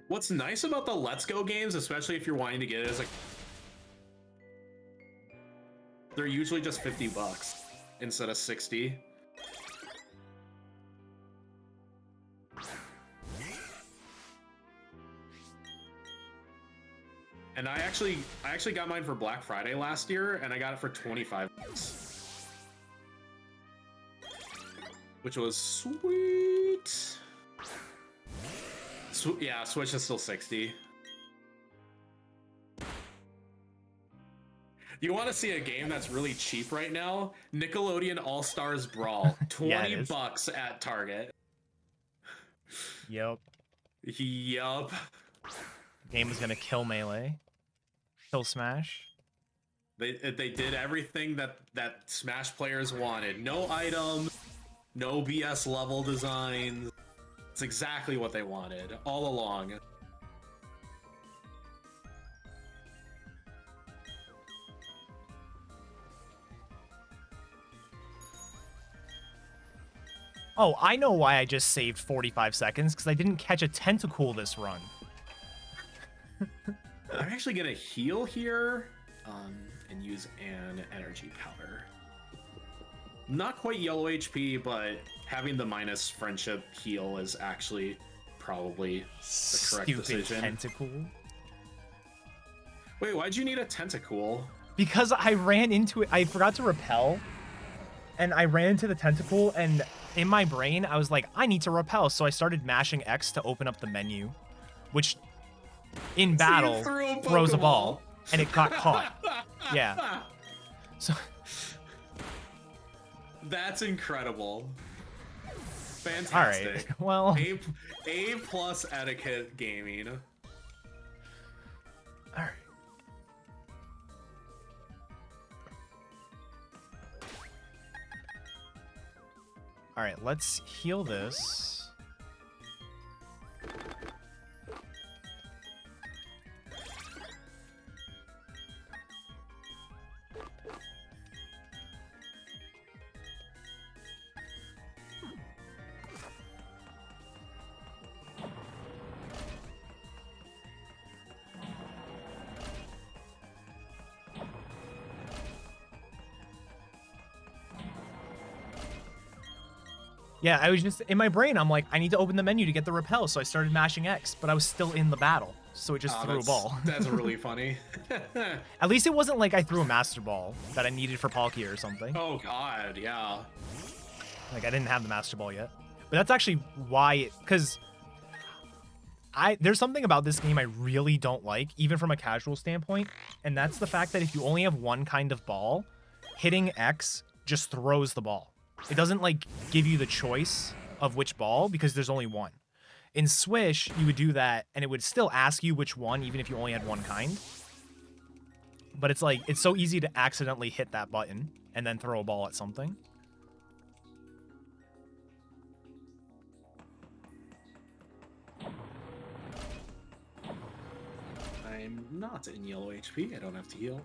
What's nice about the Let's Go games, especially if you're wanting to get it, is like they're usually just $50 instead of 60. And I actually got mine for Black Friday last year, and I got it for $25, which was sweet. Yeah, Switch is still 60. You want to see a game that's really cheap right now? Nickelodeon All-Stars Brawl, $20 at Target. Yep. Yup. Game is gonna kill Melee. Kill Smash. They did everything that Smash players wanted. No items, no BS level designs. It's exactly what they wanted all along. Oh, I know why I just saved 45 seconds, because I didn't catch a Tentacool this run. I'm actually gonna heal here and use an energy powder. Not quite yellow HP, but having the minus friendship heal is actually probably the correct decision. Tentacool. Wait, why'd you need a Tentacool? Because I ran into it. I forgot to repel. And I ran into the tentacle. And in my brain, I was like, I need to repel. So I started mashing X to open up the menu. Which, in battle, throws a ball. And it got caught. Yeah. So... That's incredible. Fantastic. All right. Well, A plus etiquette gaming. All right. All right, let's heal this. Yeah, I was just in my brain. I'm like, I need to open the menu to get the repel, so I started mashing X, but I was still in the battle, so it just threw a ball. That's really funny. At least it wasn't like I threw a master ball that I needed for Palkia or something. Oh god, yeah. Like I didn't have the master ball yet, but that's actually why, because there's something about this game I really don't like, even from a casual standpoint, and that's the fact that if you only have one kind of ball, hitting X just throws the ball. It doesn't like give you the choice of which ball because there's only one. In Swish, you would do that and it would still ask you which one, even if you only had one kind. But it's like, it's so easy to accidentally hit that button and then throw a ball at something. I'm not in yellow HP. I don't have to heal.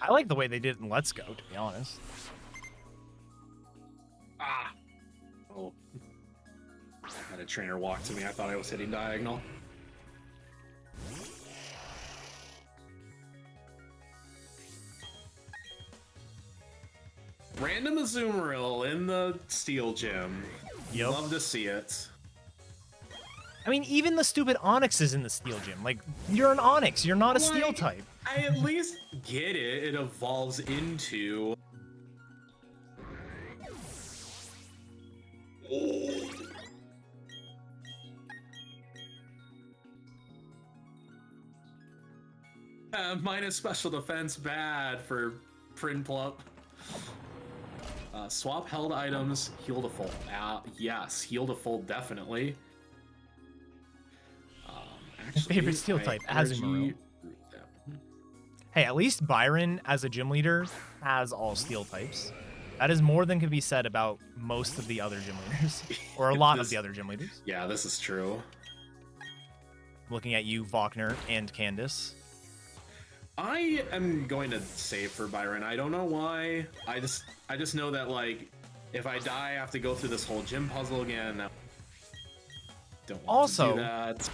I like the way they did it in Let's Go, to be honest. Ah! Oh. I had a trainer walk to me. I thought I was hitting diagonal. Random Azumarill in the Steel Gym. Yep. Love to see it. I mean, even the stupid Onyx is in the Steel Gym. Like, you're an Onyx. You're not a Steel type. I at least get it. It evolves into... Minus special defense bad for Prinplup. Swap held items, heal to full. Yes, heal to full definitely. Actually, Favorite Steel type, Azumarill. Hey, at least Byron, as a gym leader, has all Steel types. That is more than can be said about most of the other gym leaders. Or a lot of the other gym leaders. Yeah, this is true. Looking at you, Vokner, and Candace. I am going to save for Byron. I don't know why. I just know that, like, if I die, I have to go through this whole gym puzzle again. I don't want to do that.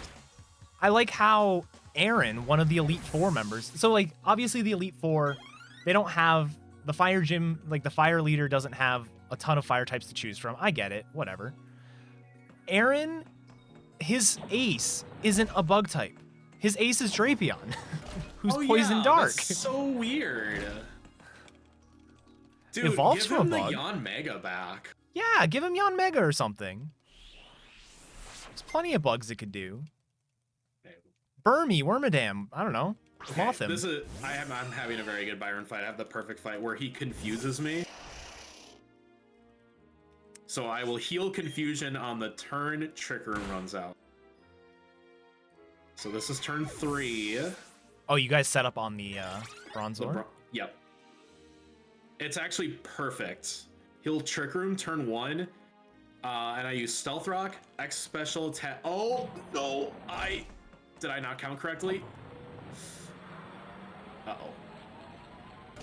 I like how Aaron, one of the Elite Four members, so like obviously the Elite Four, they don't have the fire gym, like the fire leader doesn't have a ton of fire types to choose from. I get it, whatever. Aaron, his ace isn't a bug type. His ace is Drapion, who's poison dark. That's so weird. Dude, Evolves give from him a bug. the Yanmega back. Yeah, give him Yanmega or something. There's plenty of bugs it could do. Burmy, Wormadam, I don't know. Moth him. I'm having a very good Byron fight. I have the perfect fight where he confuses me. So I will heal confusion on the turn Trick Room runs out. So this is turn 3. Oh, you guys set up on the Bronzor? Yep. It's actually perfect. He'll Trick Room turn 1. And I use Stealth Rock, X special attack. Oh, no, did I not count correctly? Uh-oh.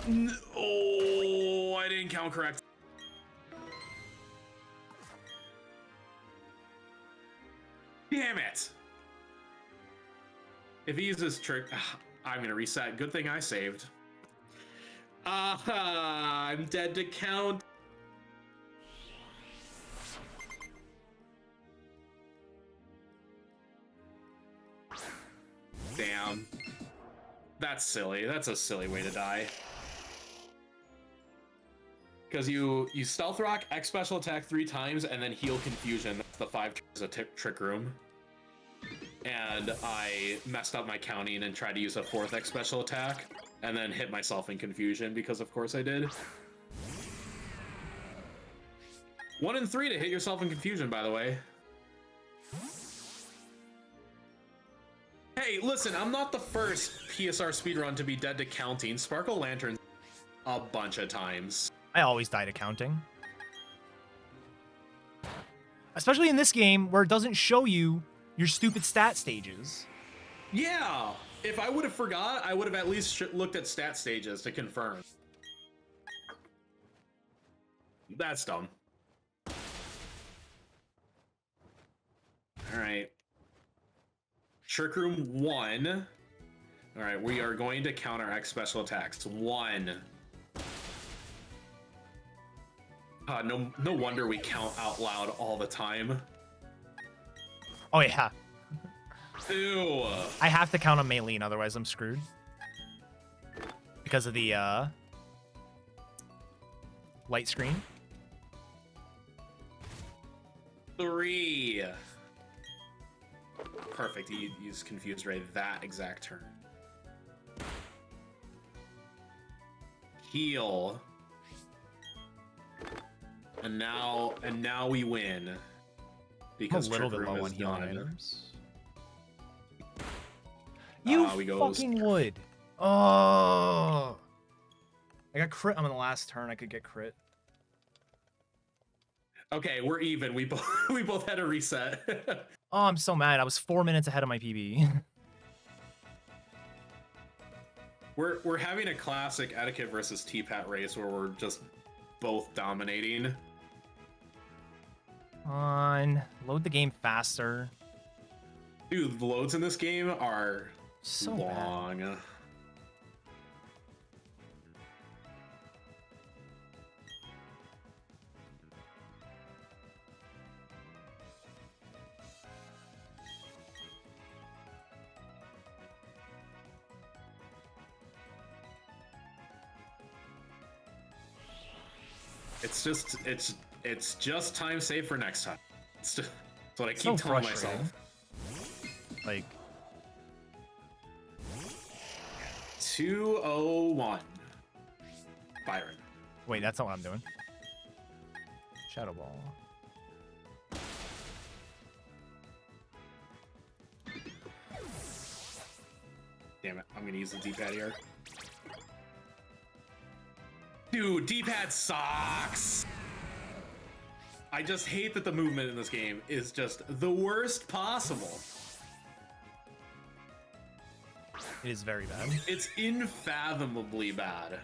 No, I didn't count correct. Damn it. If he uses trick, I'm gonna reset. Good thing I saved. I'm dead to count. Damn. That's silly. That's a silly way to die. Because you stealth rock, X special attack 3 times, and then heal confusion. That's the 5 turns of Trick Room. And I messed up my counting and tried to use a 4th X special attack, and then hit myself in confusion, because of course I did. 1 in 3 to hit yourself in confusion, by the way. Hey, listen, I'm not the first PSR speedrun to be dead to counting. Sparkle Lanterns a bunch of times. I always die to counting. Especially in this game where it doesn't show you your stupid stat stages. Yeah, if I would have forgot, I would have at least looked at stat stages to confirm. That's dumb. All right. Trick Room 1. All right, we are going to count our X special attacks. 1. No wonder we count out loud all the time. Oh, yeah. Ew. I have to count on Maylene, otherwise I'm screwed. Because of the light screen. 3. Perfect. You used Confused Ray that exact turn. Heal. And now we win. Because I'm a little Trick bit Room low is on healing done. items. You we goes. fucking would. Oh. I got crit on the last turn. I could get crit. Okay, we're even. We both had a reset. Oh, I'm so mad. I was 4 minutes ahead of my PB. We're having a classic etiquette versus T-Pat race where we're just both dominating. Come on, load the game faster. Dude, the loads in this game are So long. bad. It's just time save for next time. That's what I keep So telling frustrating. myself. Like, 201. Byron. wait, that's not what I'm doing. Shadow Ball. Damn it, I'm gonna use the D-pad here. Dude, D-pad sucks! I just hate that the movement in this game is just the worst possible. It is very bad. It's unfathomably bad.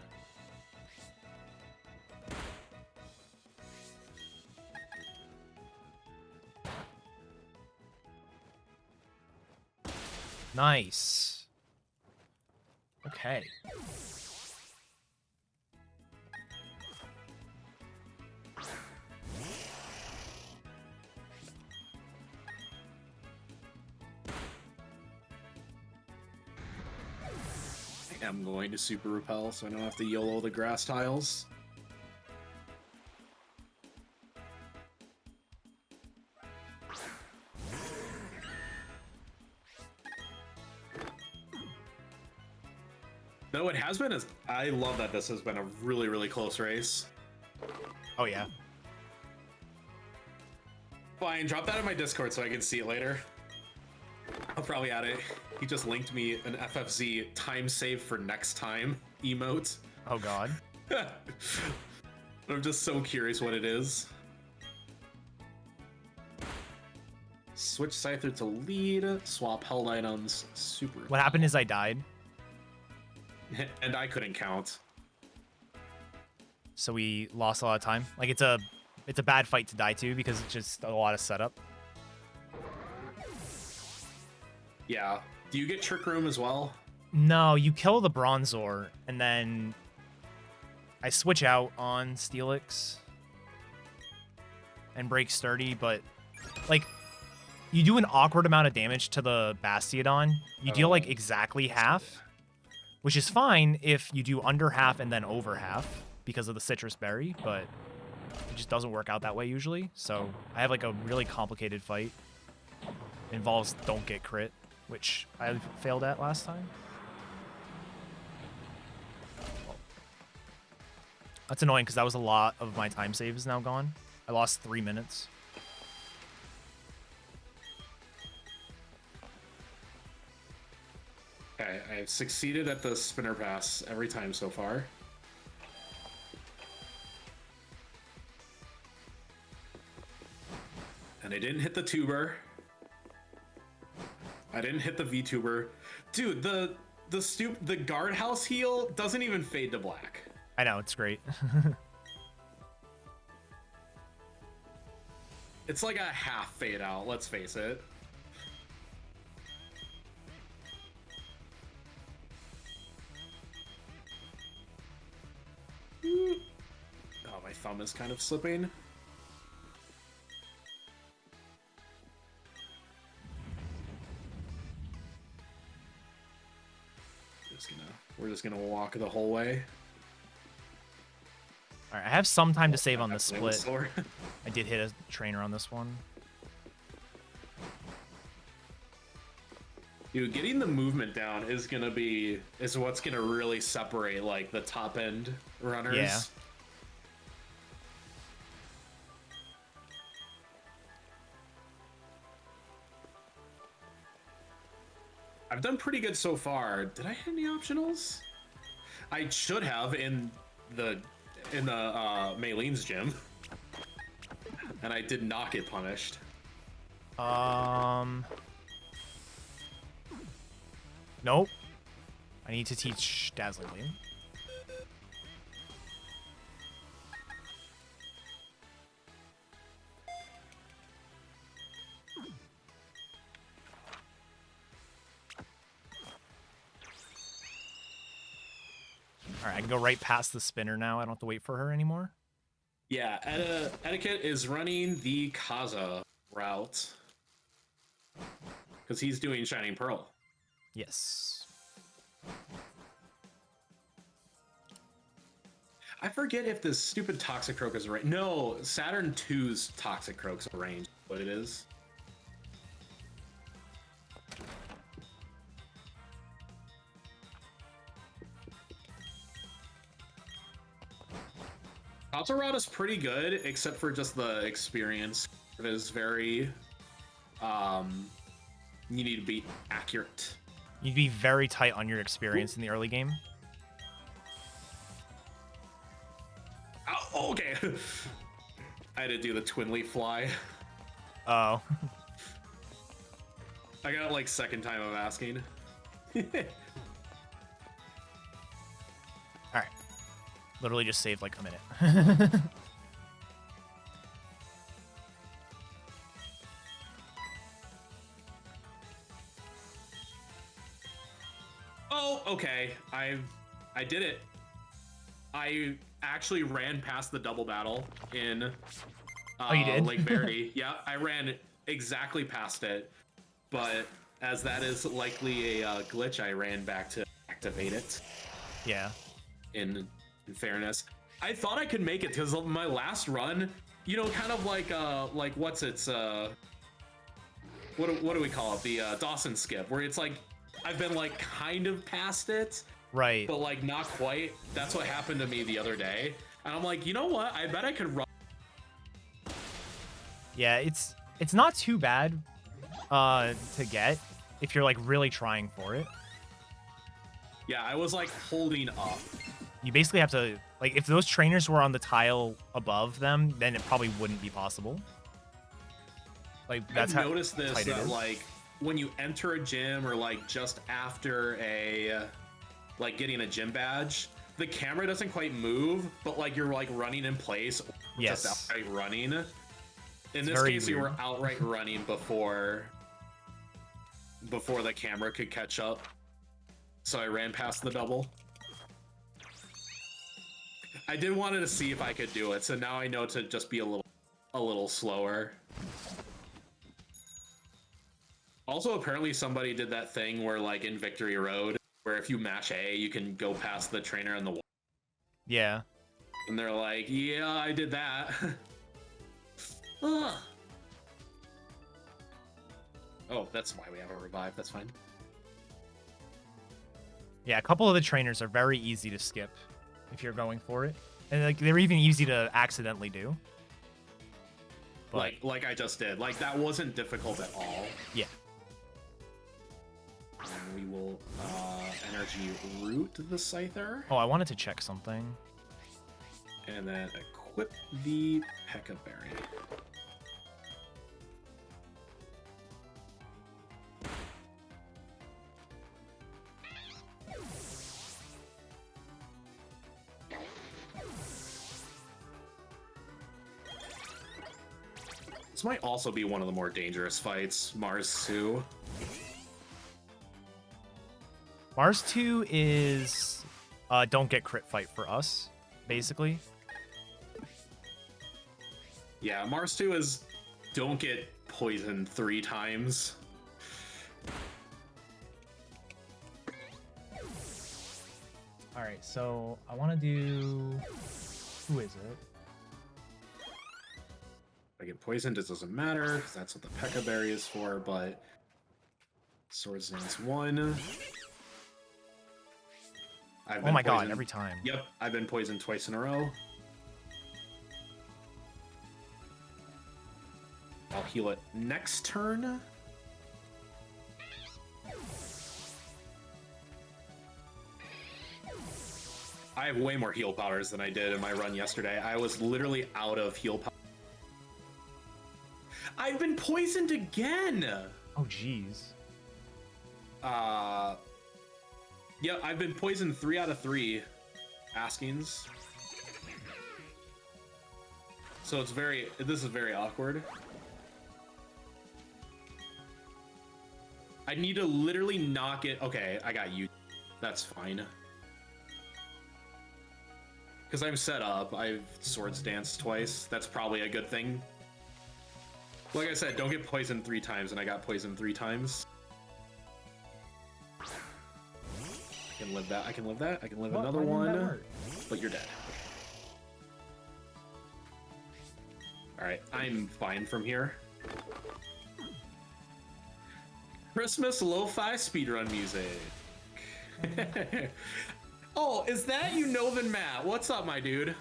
Nice. Okay. I'm going to super repel so I don't have to YOLO the grass tiles. Though it has been, I love that this has been a really, really close race. Oh, yeah. Fine, drop that in my Discord so I can see it later. I'll probably add it. He just linked me an FFZ time save for next time emote. Oh, God. I'm just so curious what it is. Switch Scyther to lead, swap held items, super. What happened is I died. And I couldn't count. So we lost a lot of time. Like, it's a bad fight to die to because it's just a lot of setup. Yeah. Do you get Trick Room as well? No, you kill the Bronzor, and then I switch out on Steelix and break Sturdy, but, like, you do an awkward amount of damage to the Bastiodon. You deal like exactly half, which is fine if you do under half and then over half because of the citrus berry, but it just doesn't work out that way usually. So I have like a really complicated fight. It involves don't get crit, which I failed at last time. That's annoying because that was a lot of my time save is now gone. I lost 3 minutes. Okay, I've succeeded at the spinner pass every time so far. And I didn't hit the tuber. I didn't hit the VTuber. Dude, the guardhouse heal doesn't even fade to black. I know, it's great. It's like a half fade out, let's face it. Oh, my thumb is kind of slipping. We're just gonna walk the whole way. All right, I have some time to save on this split. I did hit a trainer on this one. Dude, getting the movement down is what's gonna really separate like the top end runners. Yeah. I've done pretty good so far. Did I hit any optionals? I should have in the Maylene's gym. And I did not get punished. Nope. I need to teach Dazzling Gleam. All right, I can go right past the spinner now. I don't have to wait for her anymore. Yeah, Etiquette is running the Kaza route. Because he's doing Shining Pearl. Yes. I forget if this stupid Toxicroak is range. No, Saturn 2's Toxicroak's range. What it is. Kaza is pretty good, except for just the experience. It is very... you need to be accurate. You'd be very tight on your experience in the early game. Oh, okay. I had to do the twin leaf fly. Oh. I got it like second time of asking. All right. Literally just saved like a minute. Oh, okay. I did it. I actually ran past the double battle in Oh, you did? Lake Verity. Yeah, I ran exactly past it, but as that is likely a glitch, I ran back to activate it. Yeah. In fairness, I thought I could make it because my last run, you know, kind of like what's its what do we call it? The Dawson skip, where it's like I've been like kind of past it. Right. But like not quite. That's what happened to me the other day. And I'm like, you know what? I bet I could run. Yeah, it's not too bad to get if you're like really trying for it. Yeah, I was like holding up. You basically have to like if those trainers were on the tile above them, then it probably wouldn't be possible. Like that's I've how noticed this tight it that is. like when you enter a gym or like just after a like getting a gym badge, the camera doesn't quite move, but like you're like running in place, Yes. just outright running. In this very case, we were weird. outright running before the camera could catch up. So I ran past the double. I did wanted to see if I could do it, so now I know to just be a little slower. Also, apparently somebody did that thing where, like, in Victory Road, where if you mash A, you can go past the trainer and the wall. Yeah. And they're like, yeah, I did that. Ugh. Oh, that's why we have a revive. That's fine. Yeah, a couple of the trainers are very easy to skip if you're going for it. And like they're even easy to accidentally do. But, Like I just did. Like, that wasn't difficult at all. yeah. And we will energy root the Scyther. Oh, I wanted to check something. And then equip the P.E.K.K.A. Berry. This might also be one of the more dangerous fights, Mars 2. Mars 2 is don't get crit fight for us, basically. Yeah, Mars 2 is don't get poisoned 3 times. All right, so I want to do... Who is it? If I get poisoned, it doesn't matter, because that's what the P.E.K.K.A. Berry is for, but... Swords Dance 1. Oh my god, every time. Yep, I've been poisoned twice in a row. I'll heal it next turn. I have way more heal powders than I did in my run yesterday. I was literally out of heal powder. I've been poisoned again! Oh, jeez. Yeah, I've been poisoned 3 out of 3 askings. So this is very awkward. I need to literally knock it. Okay, I got you. That's fine. Because I'm set up. I've Swords Danced twice. That's probably a good thing. Like I said, don't get poisoned 3 times, and I got poisoned 3 times. I can live that. I can live that. I can live another one. But you're dead. Alright, I'm fine from here. Christmas lo-fi speedrun music. Oh, is that you, Novin Matt? What's up, my dude?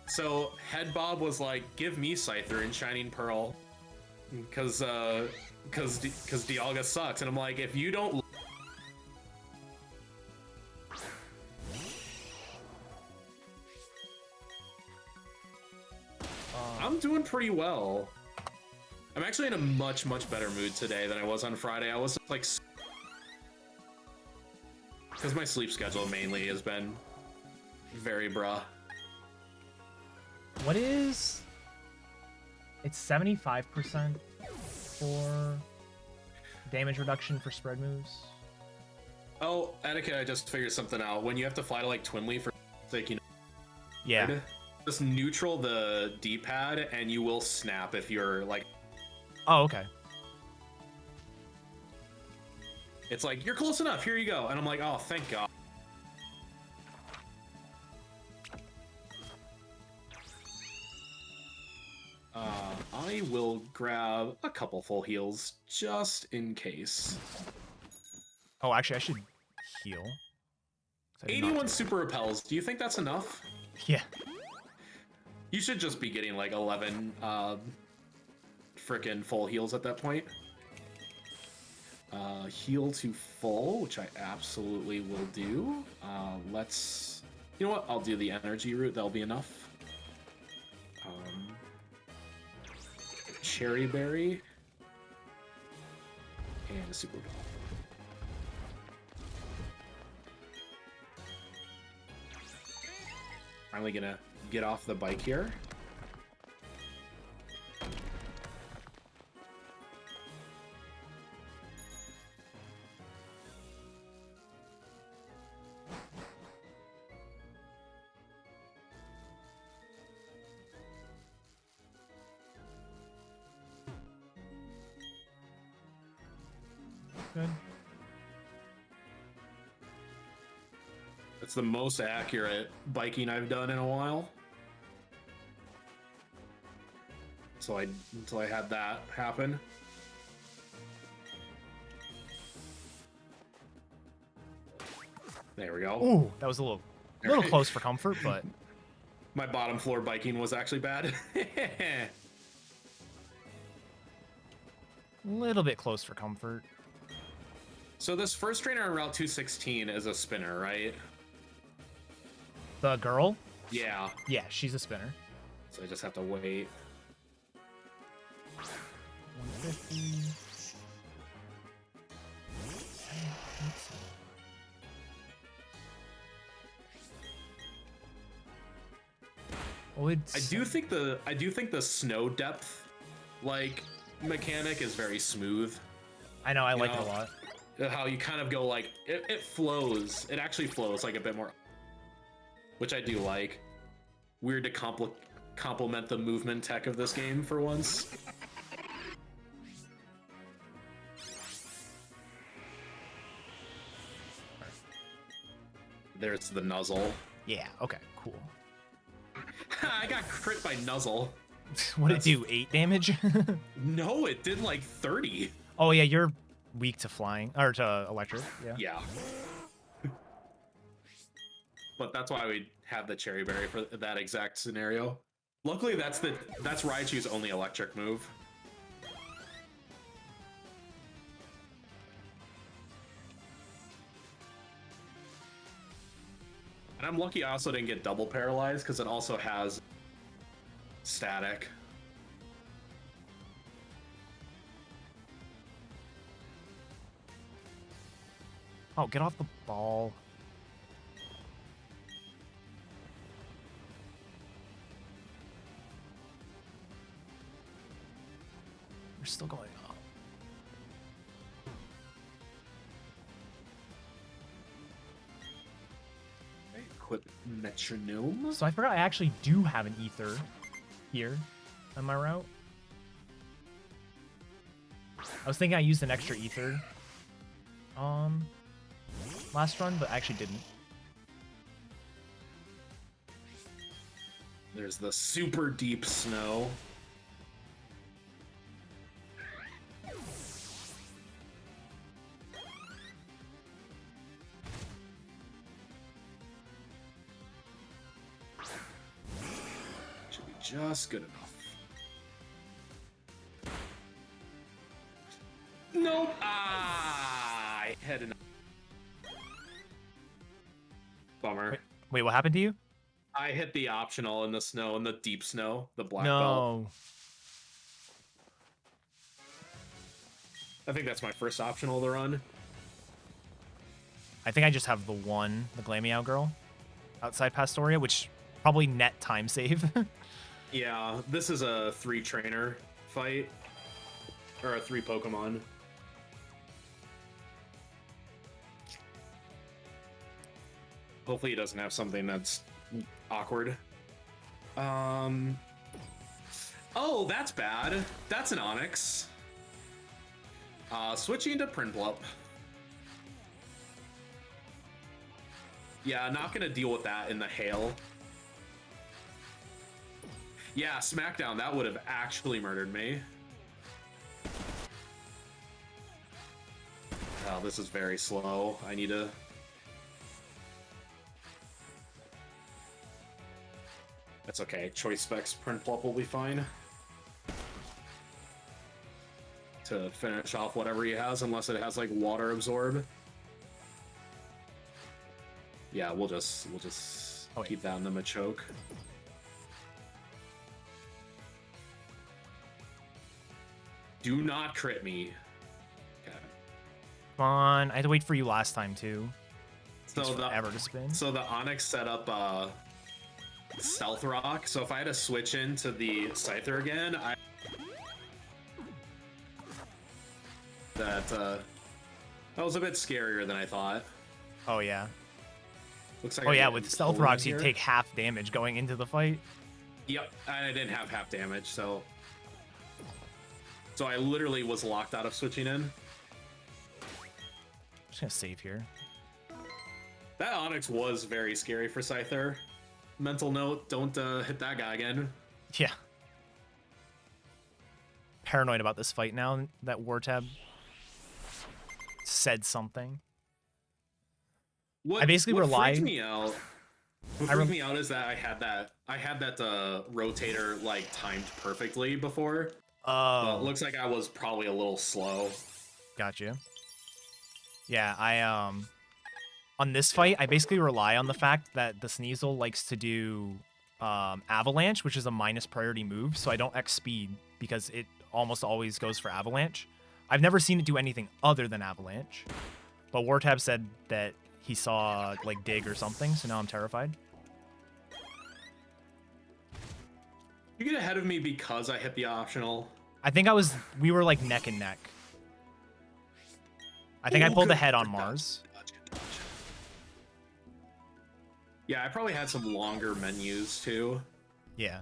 So, Head Bob was like, give me Scyther and Shining Pearl. Because Dialga sucks. And I'm like, if you don't... I'm doing pretty well. I'm actually in a much, much better mood today than I was on Friday. I was like... Because my sleep schedule mainly has been very bruh. What is... It's 75% for damage reduction for spread moves. Oh, Etiquette, I just figured something out. When you have to fly to like Twinley for like, you know, Yeah. just neutral the D-pad and you will snap if you're like... Oh, okay. It's like, you're close enough, here you go. And I'm like, oh, thank God. I will grab a couple full heals just in case. Oh, actually, I should heal. 81 super repels. Do you think that's enough? Yeah. You should just be getting like 11 frickin' full heals at that point. Heal to full, which I absolutely will do. Let's... You know what? I'll do the energy route. That'll be enough. Cherry Berry. And a Super Ball. Finally gonna get off the bike here. Good. It's the most accurate biking I've done in a while. So until I had that happen. There we go. Ooh, that was a little close for comfort, but my bottom floor biking was actually bad. a little bit close for comfort. So this first trainer on Route 216 is a spinner, right? The girl? Yeah. Yeah, she's a spinner. So I just have to wait. 150. Oh, it's... I do think the snow depth like mechanic is very smooth. I know, I like it a lot. How you kind of go like it flows. It actually flows like a bit more, which I do like. Weird to complement the movement tech of this game for once. There's the nuzzle. Yeah, okay, cool. I got crit by nuzzle. What did it do? 8 damage? No, it did like 30. Oh yeah, you're weak to flying or to electric. Yeah. Yeah. But that's why we have the cherry berry for that exact scenario. Luckily, that's Raichu's only electric move. And I'm lucky I also didn't get double paralyzed because it also has static. Oh, get off the ball. We're still going up. Equip metronome. So I forgot I actually do have an ether here on my route. I was thinking I used an extra ether last run, but I actually didn't. There's the super deep snow. Should be just good enough. Nope. Ah, I had enough. Bummer. Wait, what happened to you? I hit the optional in the snow, in the deep snow, the black belt. No. I think that's my first optional to run. I think I just have the Glameow girl outside Pastoria, which probably net time save. Yeah, this is a 3 trainer fight. Or a 3 Pokemon. Hopefully he doesn't have something that's awkward. Oh, that's bad. That's an Onyx. Switching to Prinplup. Yeah, not gonna deal with that in the hail. Yeah, Smackdown, that would have actually murdered me. Oh, this is very slow. I need to... That's okay. Choice Specs Prinplup will be fine. To finish off whatever he has, unless it has like water absorb. Yeah, we'll just keep that in the Machoke. Do not crit me. Okay. Come on, I had to wait for you last time too. So forever to spin. So the Onyx set up Stealth Rock, so if I had to switch into the Scyther again, that was a bit scarier than I thought. Oh yeah. Looks like oh yeah, with Stealth Rocks you take half damage going into the fight. Yep, and I didn't have half damage, so I literally was locked out of switching in. Just gonna save here. That Onyx was very scary for Scyther. Mental note, don't hit that guy again. Yeah. Paranoid about this fight now that Wartab said something. What, I basically rely. Freaked me out. What freaked me out is that I had that rotator like timed perfectly before. Oh. It looks like I was probably a little slow. Gotcha. Yeah, on this fight, I basically rely on the fact that the Sneasel likes to do Avalanche, which is a minus priority move, so I don't X speed because it almost always goes for Avalanche. I've never seen it do anything other than Avalanche, but Wartab said that he saw like Dig or something, so now I'm terrified. You get ahead of me because I hit the optional. I think we were like neck and neck. I think I pulled ahead on Mars. Yeah, I probably had some longer menus too. Yeah.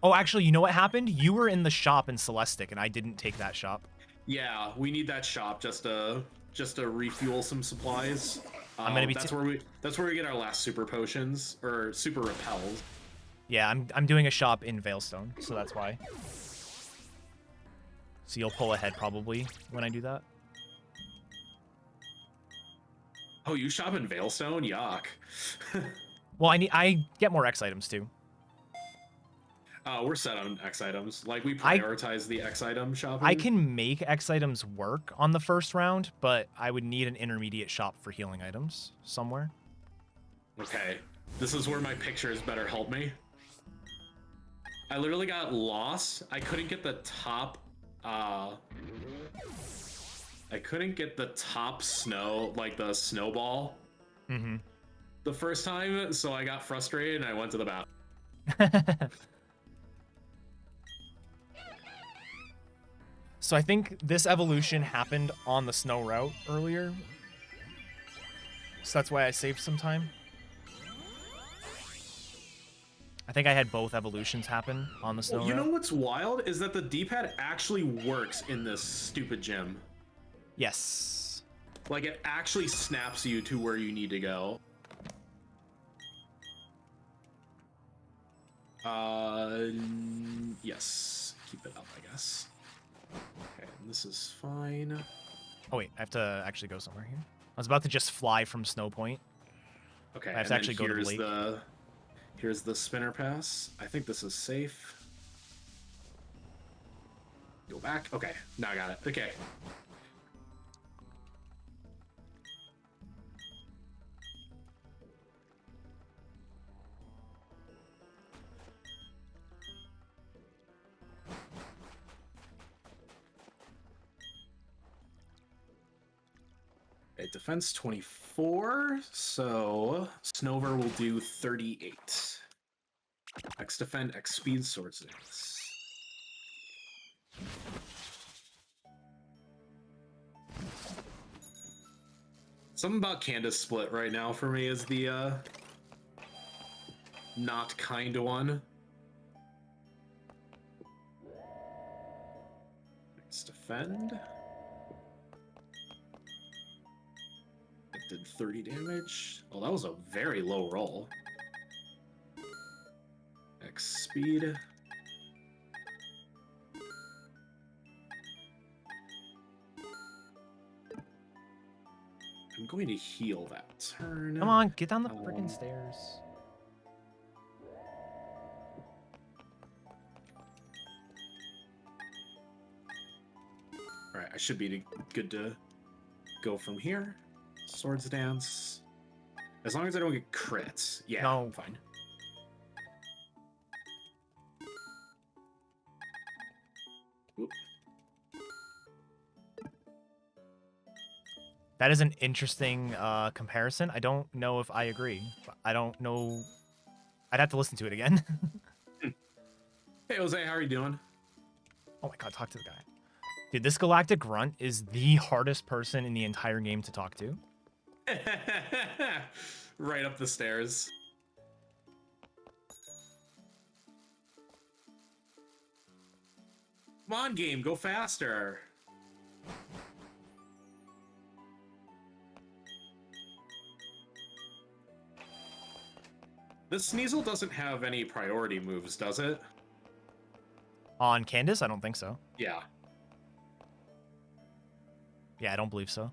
Oh, actually, you know what happened? You were in the shop in Celestic, and I didn't take that shop. Yeah, we need that shop just to refuel some supplies. I'm gonna be. That's where we get our last super potions or super repels. Yeah, I'm doing a shop in Veilstone, so that's why. So you'll pull ahead probably when I do that. Oh, you shop in Veilstone? Yuck. Well, I get more X items too. We're set on X items. Like, we prioritize the X item shopping. I can make X items work on the first round, but I would need an intermediate shop for healing items somewhere. Okay. This is where my pictures better help me. I literally got lost. I couldn't get the top, snow, like the snowball. Mm-hmm. The first time, so I got frustrated and I went to the bathroom. So I think this evolution happened on the snow route earlier. So that's why I saved some time. I think I had both evolutions happen on the snow route. You know what's wild is that the D-pad actually works in this stupid gym. Yes. Like, it actually snaps you to where you need to go. Yes. Keep it up, I guess. Okay, this is fine. Oh wait, I have to actually go somewhere here. I was about to just fly from Snow Point. Okay, I have to actually go to the lake. Here's the spinner pass. I think this is safe. Go back. Okay, now I got it. Okay. Okay, defense 24, so Snover will do 38. X defend, X speed, swords dance. Something about Candace split right now for me is the not kind one. X defend. It did 30 damage. Oh, that was a very low roll. X speed. I'm going to heal that turn. Come on, get down the freaking stairs. All right, I should be good to go from here. Swords dance. As long as I don't get crits. Yeah, no. I'm fine. Oop. That is an interesting comparison. I don't know if I agree. I don't know. I'd have to listen to it again. Hey, Jose, how are you doing? Oh my god, talk to the guy. Dude, this Galactic Grunt is the hardest person in the entire game to talk to. Right up the stairs. Come on, game, go faster. This Sneasel doesn't have any priority moves, does it? On Candace, I don't think so. Yeah. Yeah, I don't believe so.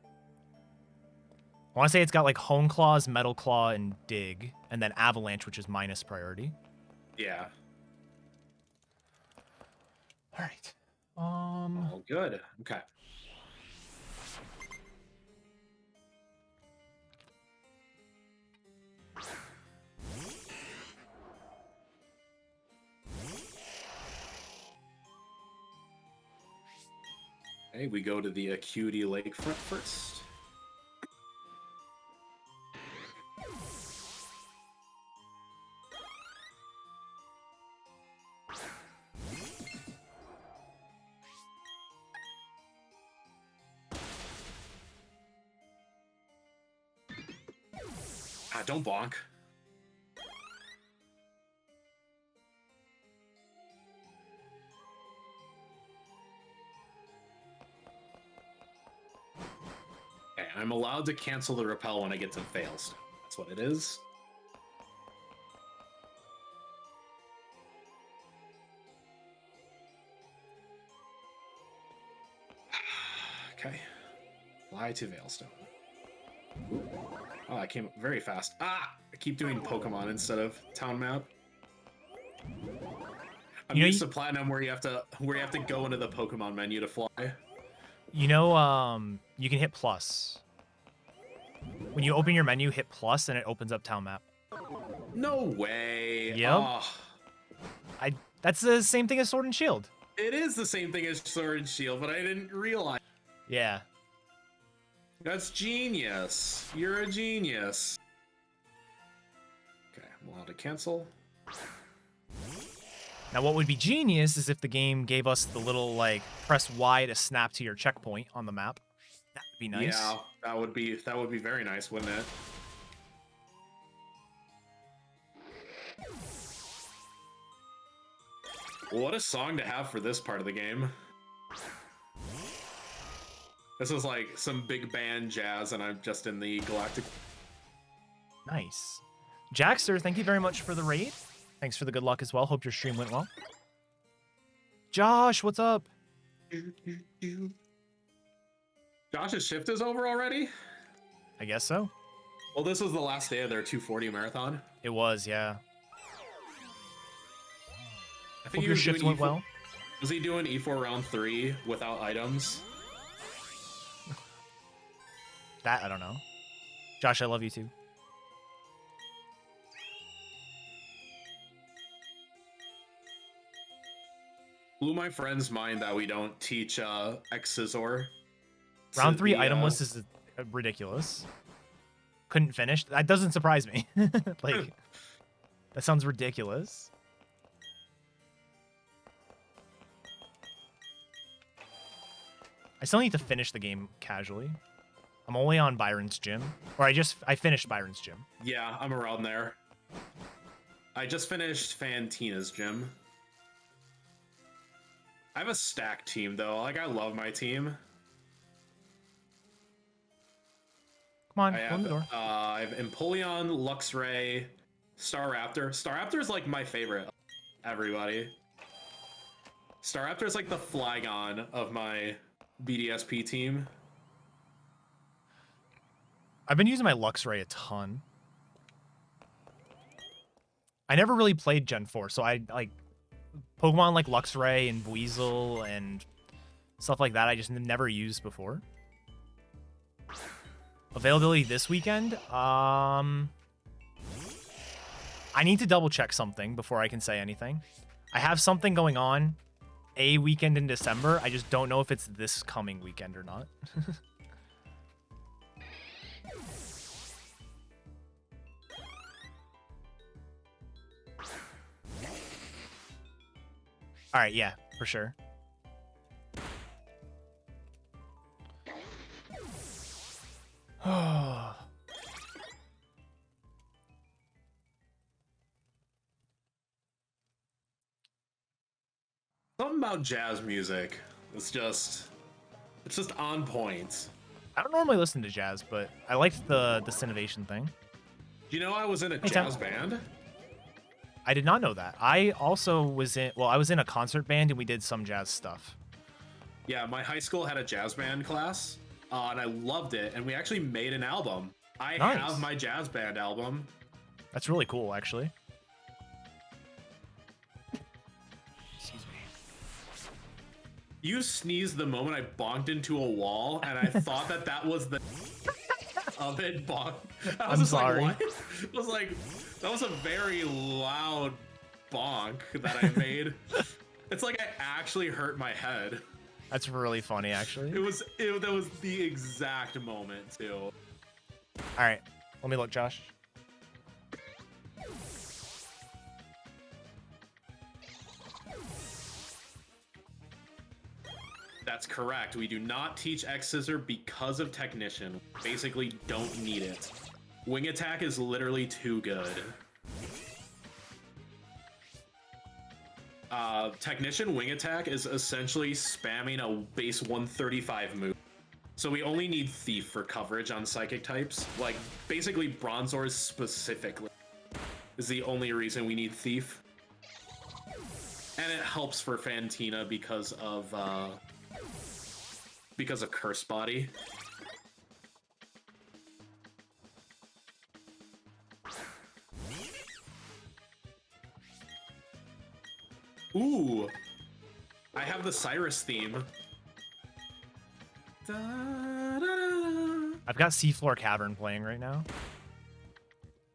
I want to say it's got like Hone Claws, Metal Claw, and Dig, and then Avalanche, which is minus priority. Yeah. All right. Oh, good. Okay. Okay, we go to the Acuity Lakefront first. Ah, don't bonk. Okay, I'm allowed to cancel the repel when I get to fails. That's what it is. Okay. Fly to Veilstone. Oh, I came very fast. Ah! I keep doing Pokemon instead of town map. I'm used to Platinum where you have to go into the Pokemon menu to fly. You know, you can hit plus. When you open your menu, hit plus, and it opens up town map. No way. Yep. Oh. That's the same thing as Sword and Shield. It is the same thing as Sword and Shield, but I didn't realize. Yeah. That's genius. You're a genius. Okay, I'm allowed to cancel. Now, what would be genius is if the game gave us the little, like, press Y to snap to your checkpoint on the map. That would be nice. Yeah, that would be very nice, wouldn't it? What a song to have for this part of the game. This is like some big band jazz, and I'm just in the galactic. Nice. Jackster, thank you very much for the raid. Thanks for the good luck as well. Hope your stream went well. Josh, what's up? Josh's shift is over already? I guess so. Well, this was the last day of their 240 marathon. It was, yeah. I think Hope your shift went well. Was he doing E4 round 3 without items? That, I don't know. Josh, I love you too. Blew my friend's mind that we don't teach X-Scissor. Round 3 item list is ridiculous. Couldn't finish. That doesn't surprise me. Like, that sounds ridiculous. I still need to finish the game casually. I'm only on Byron's gym. Or I finished Byron's gym. Yeah, I'm around there. I just finished Fantina's gym. I have a stacked team, though. Like, I love my team. Come on, I open the door. I have Empoleon, Luxray, Staraptor. Staraptor is, like, my favorite. Everybody. Staraptor is, like, the Flygon of my BDSP team. I've been using my Luxray a ton. I never really played Gen 4, so I like Pokemon like Luxray and Weasel and stuff like that I just never used before. Availability this weekend? I need to double check something before I can say anything. I have something going on a weekend in December. I just don't know if it's this coming weekend or not. All right, yeah, for sure. Something about jazz music. It's just on point. I don't normally listen to jazz, but I liked the Cinovation thing. You know, I was in a Hey, jazz Tom. band. I did not know that. I also was in, well, I was in a concert band and we did some jazz stuff. Yeah, my high school had a jazz band class, and I loved it. And we actually made an album. I Nice. have my jazz band album. That's really cool, actually. Excuse me. You sneezed the moment I bonked into a wall, and I thought that was the oven bonk. I was I'm just sorry. Like, what? I was like, that was a very loud bonk that I made. It's like I actually hurt my head. That's really funny, actually. That was the exact moment too. All right, let me look, Josh. That's correct. We do not teach X Scissor because of Technician. Basically, don't need it. Wing Attack is literally too good. Technician Wing Attack is essentially spamming a base 135 move. So we only need Thief for coverage on Psychic types. Like, basically Bronzors specifically is the only reason we need Thief. And it helps for Fantina because of Curse Body. Ooh, I have the Cyrus theme. I've got Seafloor Cavern playing right now.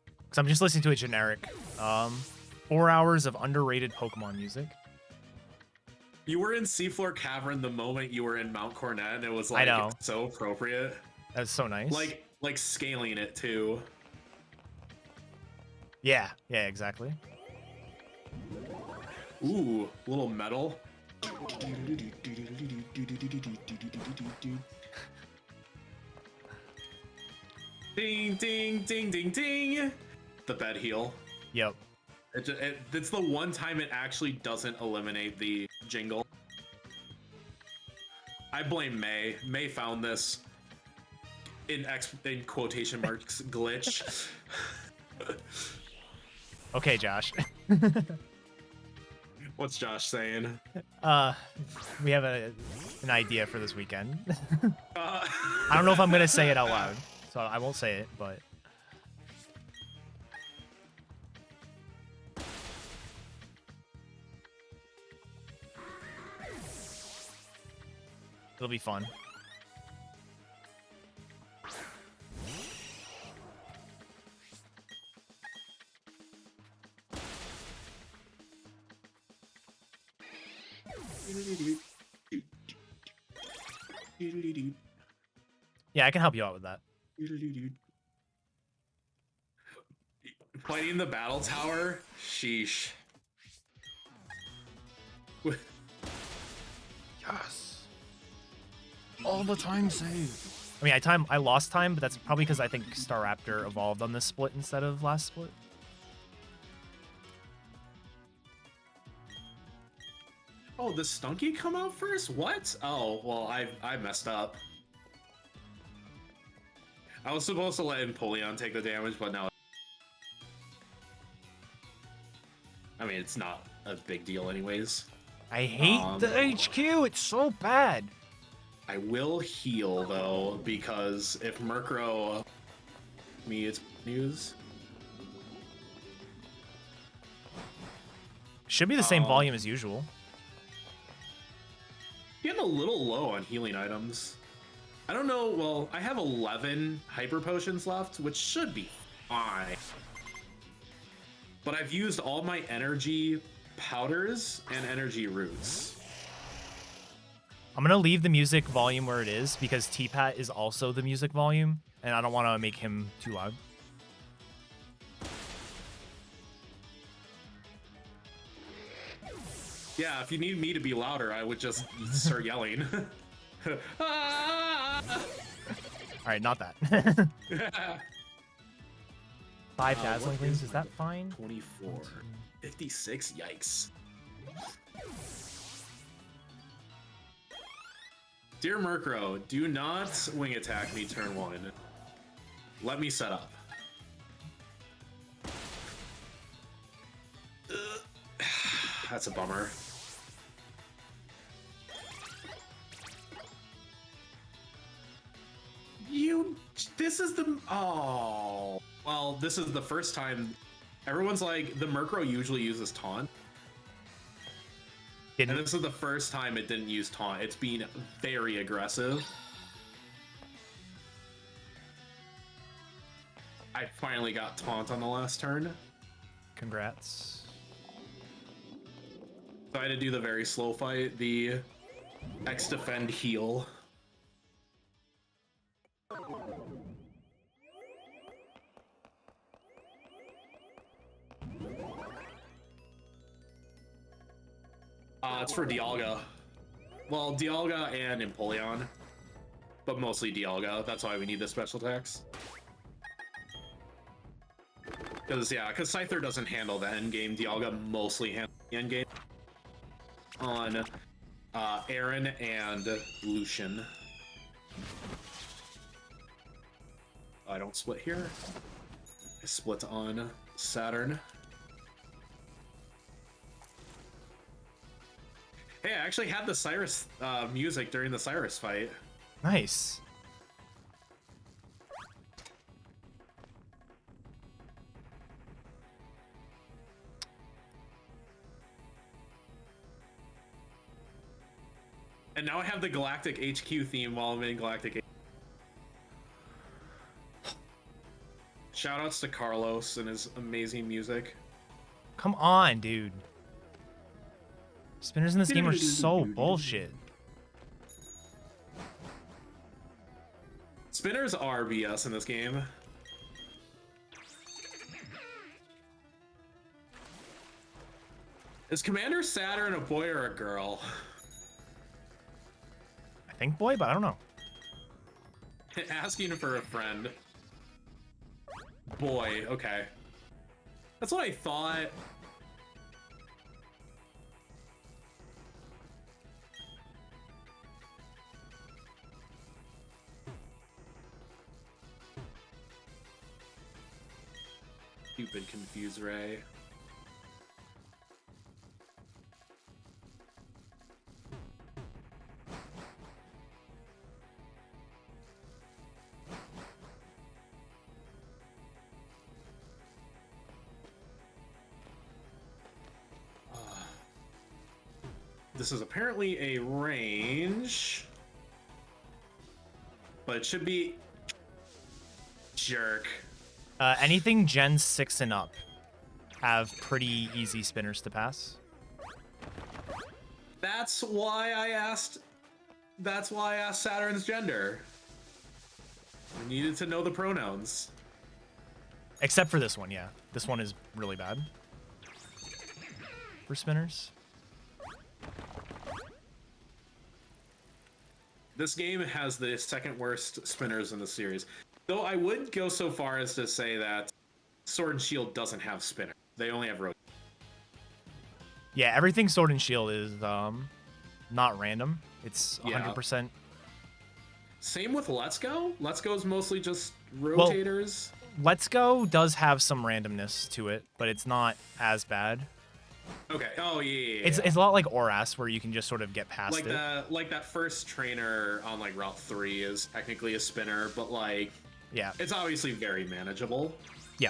Because I'm just listening to a generic 4 hours of underrated Pokemon music. You were in Seafloor Cavern the moment you were in Mount Cornet, and it was like I know. so appropriate. That's so nice. Like scaling it too. Yeah, exactly. Ooh, little metal. Ding, ding, ding, ding, ding. The bed heal. Yep. It's the one time it actually doesn't eliminate the jingle. I blame May. May found this in quotation marks glitch. Okay, Josh. What's Josh saying? We have an idea for this weekend. Uh, I don't know if I'm gonna say it out loud, so I won't say it, but it'll be fun. Yeah, I can help you out with that. Fighting the battle tower? Sheesh. Yes. All the time save. I mean, I lost time, but that's probably because I think Staraptor evolved on this split instead of last split. Oh, the Stunky come out first? What? Oh, well, I messed up. I was supposed to let Empoleon take the damage, but now... I mean, it's not a big deal anyways. I hate the HQ. It's so bad. I will heal, though, because if Murkrow... me, it's news. Should be the same volume as usual. Getting a little low on healing items. I don't know, well, I have 11 Hyper Potions left, which should be fine. But I've used all my energy powders and energy roots. I'm gonna leave the music volume where it is because T-Pat is also the music volume, and I don't want to make him too loud. Yeah, if you need me to be louder, I would just start yelling. All right, not that. 5 dazzling things, is that fine? 24. 56, yikes. Dear Murkrow, do not wing attack me turn 1. Let me set up. That's a bummer. This is the... Oh. Well, this is the first time... Everyone's like, the Murkrow usually uses Taunt. And this is the first time it didn't use Taunt. It's been very aggressive. I finally got Taunt on the last turn. Congrats. So I had to do the very slow fight, the X defend heal. It's for Dialga. Well, Dialga and Empoleon, but mostly Dialga. That's why we need the special attacks. Because Scyther doesn't handle the end game. Dialga mostly handles the end game on Aaron and Lucian. I don't split here. I split on Saturn. Hey, I actually had the Cyrus music during the Cyrus fight. Nice. And now I have the Galactic HQ theme while I'm in Galactic HQ. Shoutouts to Carlos and his amazing music. Come on, dude. Spinners in this game are so bullshit. Spinners are BS in this game. Is Commander Saturn a boy or a girl? I think boy, but I don't know. Asking for a friend. Boy, okay. That's what I thought. Stupid Confuse Ray. This is apparently a range, but it should be jerk. Anything Gen 6 and up have pretty easy spinners to pass. That's why I asked Saturn's gender. I needed to know the pronouns. Except for this one, yeah. This one is really bad for spinners. This game has the second worst spinners in the series. Though I would go so far as to say that Sword and Shield doesn't have spinner. They only have rotate. Yeah, everything Sword and Shield is not random. It's 100%. Same with Let's Go. Let's Go is mostly just rotators. Well, Let's Go does have some randomness to it, but it's not as bad. Okay. Oh yeah. It's a lot like Oras, where you can just sort of get past like it. Like that first trainer on like Route 3 is technically a spinner, but like yeah, it's obviously very manageable. Yeah.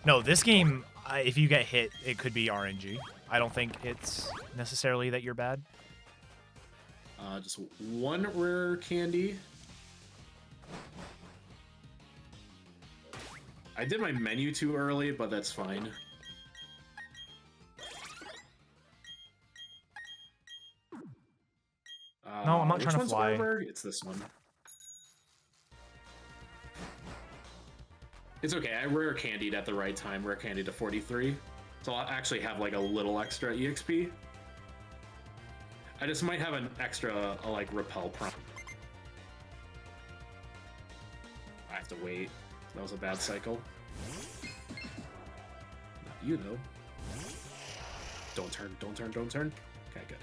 No, this game, if you get hit, it could be RNG. I don't think it's necessarily that you're bad. Just one rare candy. I did my menu too early, but that's fine. No, I'm not trying to fly. Oreburgh? It's this one. It's okay. I rare candied at the right time. Rare candy to 43. So I'll actually have like a little extra EXP. I just might have an extra like repel prompt. I have to wait. That was a bad cycle. Not you though. Don't turn, don't turn, don't turn. Okay, good.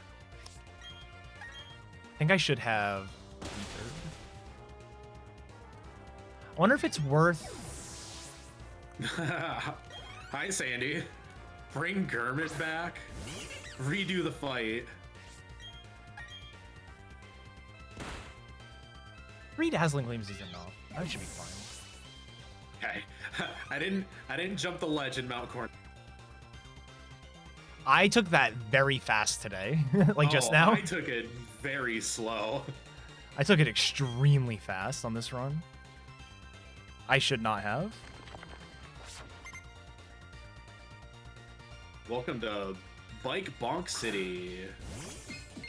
I think I should have Ether. I wonder if it's worth... Hi, Sandy. Bring Gurmit back. Redo the fight. 3 dazzling gleams is enough. That should be fine. Okay. I didn't jump the ledge in Mount Corn. I took that very fast today, like just now. I took it very slow. I took it extremely fast on this run. I should not have. Welcome to Bike Bonk City.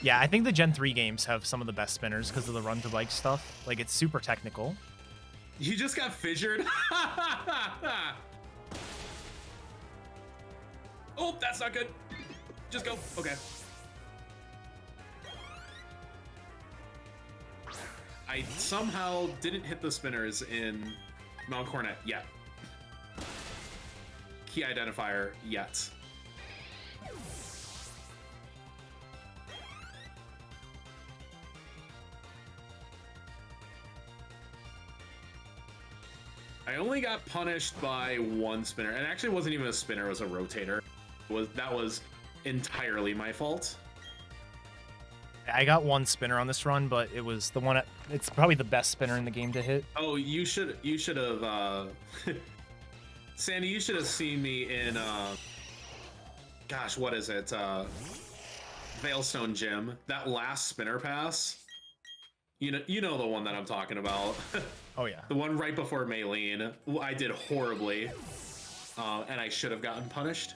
Yeah, I think the Gen 3 games have some of the best spinners because of the run to bike stuff. Like, it's super technical. You just got fissured? Oh, that's not good. Just go. Okay. I somehow didn't hit the spinners in Mount Cornet yet. Key identifier yet. I only got punished by one spinner, and actually it wasn't even a spinner, it was a rotator. That was entirely my fault. I got one spinner on this run, but it was the one it's probably the best spinner in the game to hit. Oh, you should have Sandy, you should have seen me in gosh, what is it? Veilstone Gym. That last spinner pass. You know the one that I'm talking about. Oh yeah. The one right before Maylene. I did horribly. And I should have gotten punished.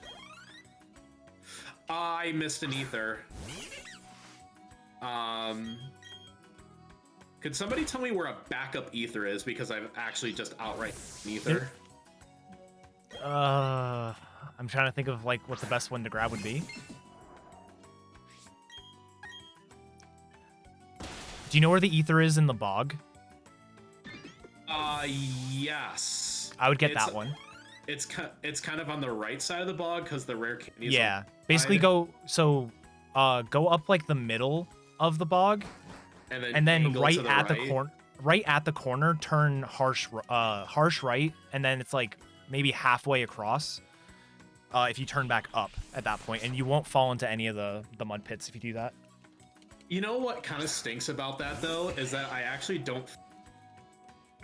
I missed an ether. Could somebody tell me where a backup ether is? Because I've actually just outright an ether. I'm trying to think of like what the best one to grab would be. Do you know where the ether is in the bog? Yes. I would get that one. It's kind of on the right side of the bog because the rare candies. Yeah. Basically go up like the middle of the bog, and then right at the corner, turn harsh right, and then it's like maybe halfway across. If you turn back up at that point, and you won't fall into any of the mud pits if you do that. You know what kind of stinks about that though is that I actually don't.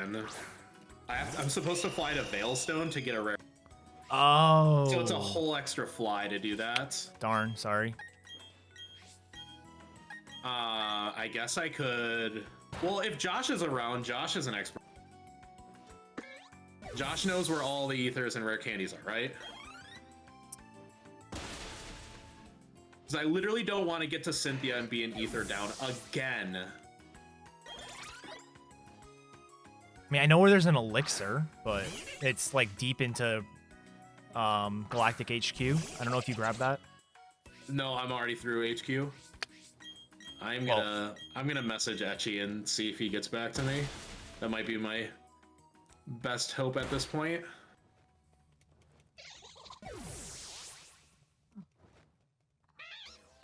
I'm supposed to fly to Veilstone to get a rare. Oh. So it's a whole extra fly to do that. Darn, sorry. I guess I could. Well, if Josh is around, Josh is an expert. Josh knows where all the ethers and rare candies are, right? Because I literally don't want to get to Cynthia and be an ether down again. I mean, I know where there's an elixir, but it's like deep into Galactic HQ. I don't know if you grabbed that. No, I'm already through HQ. I'm gonna message Etchy and see if he gets back to me. That might be my best hope at this point.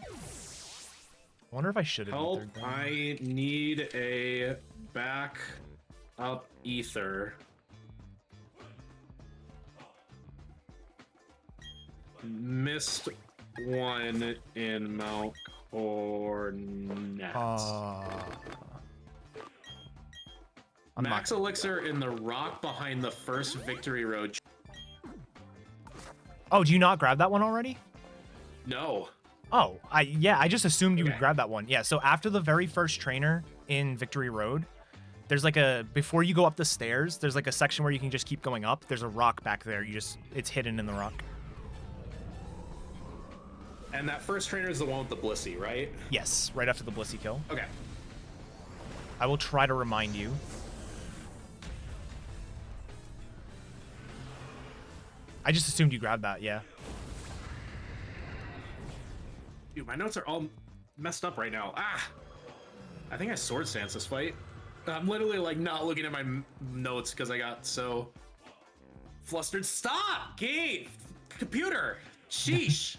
I wonder if I should have. Help! I need a back up ether. Missed one in Mount Cornet. Max elixir in the rock behind the first Victory Road. Oh, do you not grab that one already? No. Oh, I just assumed you would grab that one. Yeah, so after the very first trainer in Victory Road, there's like before you go up the stairs, there's like a section where you can just keep going up. There's a rock back there. It's hidden in the rock. And that first trainer is the one with the Blissey, right? Yes, right after the Blissey kill. Okay. I will try to remind you. I just assumed you grabbed that, yeah. Dude, my notes are all messed up right now. I think I sword stance this fight. I'm literally like not looking at my notes because I got so flustered. Stop, game, computer, sheesh.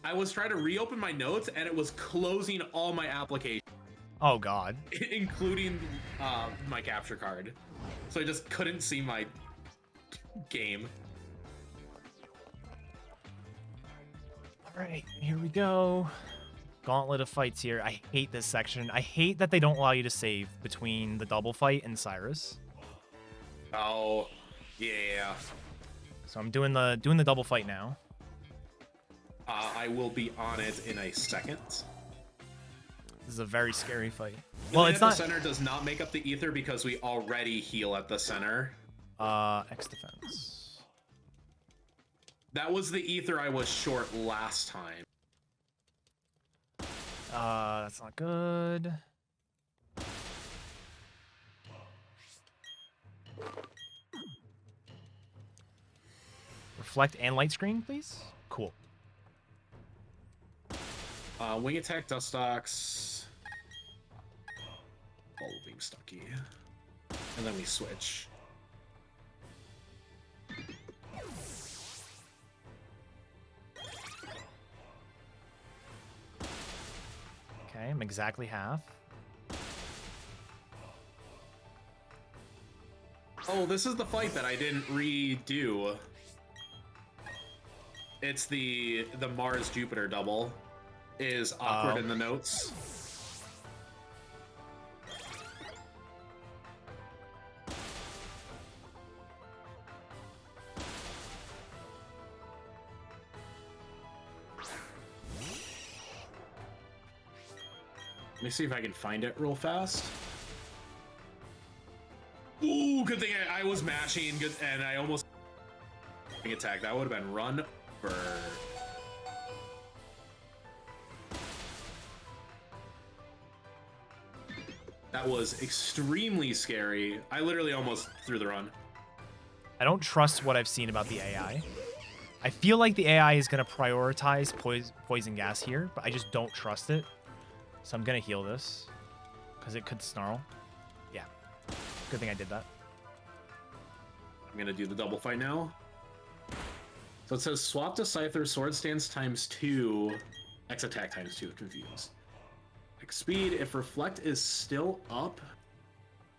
I was trying to reopen my notes and it was closing all my applications. Oh God. Including my capture card. So I just couldn't see my game. right, here we go. Gauntlet of fights here. I hate this section. I hate that they don't allow you to save between the double fight and Cyrus. Oh, yeah. So I'm doing the double fight now. I will be on it in a second. This is a very scary fight. Well, it's not. The center does not make up the ether because we already heal at the center. X defense. That was the ether I was short last time. That's not good. Reflect and light screen, please. Cool. Wing attack, Dustox. Bubble beam Stucky. And then we switch. Okay, I'm exactly half. Oh, this is the fight that I didn't redo. It's the Mars Jupiter double is awkward in the notes. Let me see if I can find it real fast. Ooh, good thing I was mashing, good, and I almost attack. That would have been run over. That was extremely scary. I literally almost threw the run. I don't trust what I've seen about the AI. I feel like the AI is going to prioritize poison gas here, but I just don't trust it. So I'm going to heal this because it could snarl. Yeah. Good thing I did that. I'm going to do the double fight now. So it says swap to Scyther, sword stance ×2, X attack ×2, confused. X speed, if reflect is still up,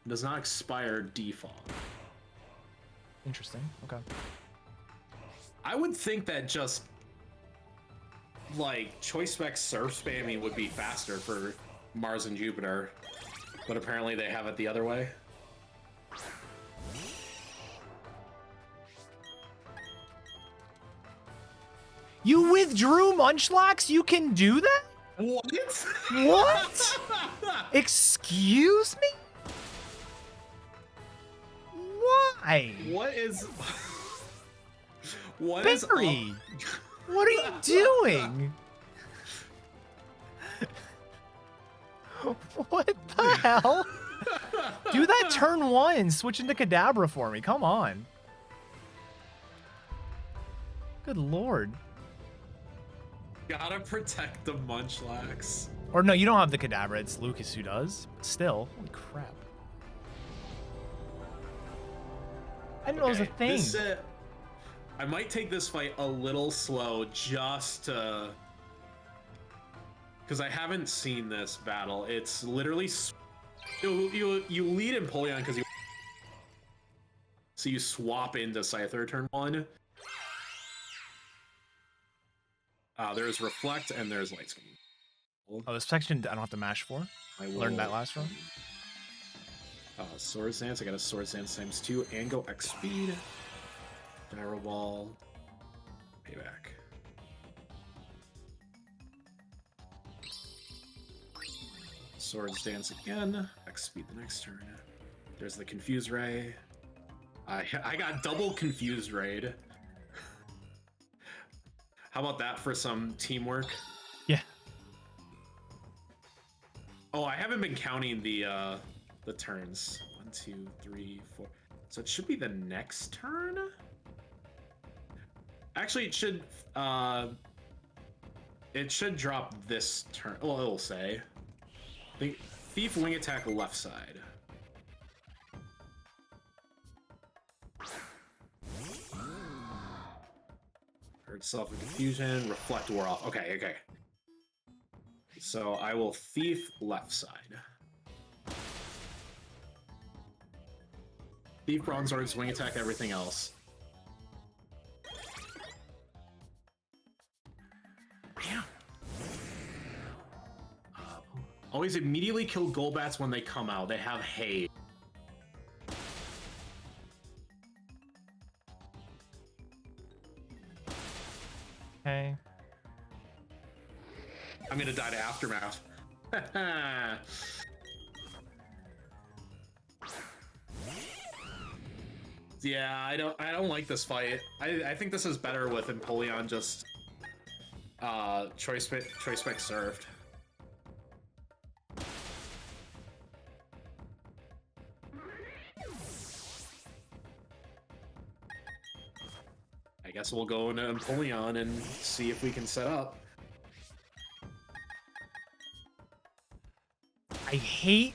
does not expire default. Interesting. Okay. I would think that just like choice spec surf spamming would be faster for Mars and Jupiter, but apparently they have it the other way. You withdrew Munchlax? You can do that? What? What? Excuse me? Why? What is... What Barry, is what are you doing? What the hell? Do that turn 1 and switch into Kadabra for me. Come on. Good lord. Gotta protect the Munchlax. Or no, you don't have the Kadabra. It's Lucas who does. But still, holy crap. I didn't know it was a thing. This, I might take this fight a little slow just to... Because I haven't seen this battle. It's literally... You lead Empoleon because you... So you swap into Scyther turn 1. There's Reflect and there's Light Screen. Oh, this section I don't have to mash for. I learned that last round. Sword Stance. I got a Sword Stance ×2 and go X speed. Gyro Ball. Payback. Sword Stance again. X speed the next turn. There's the Confuse Ray. I got double Confused Raid. How about that for some teamwork? Yeah. Oh, I haven't been counting the turns. 1, 2, 3, 4. So it should be the next turn. Actually, it should drop this turn. Well, it'll say Thief Wing Attack left side. Hurt Self and Confusion. Reflect wore off. Okay, okay. So I will Thief left side. Thief Bronze Sword, Swing Attack, everything else. Always immediately kill Golbats when they come out. They have haze. Okay. I'm gonna die to Aftermath. Yeah, I don't like this fight. I think this is better with Empoleon just choice spec served. I guess we'll go into Empoleon and see if we can set up. I hate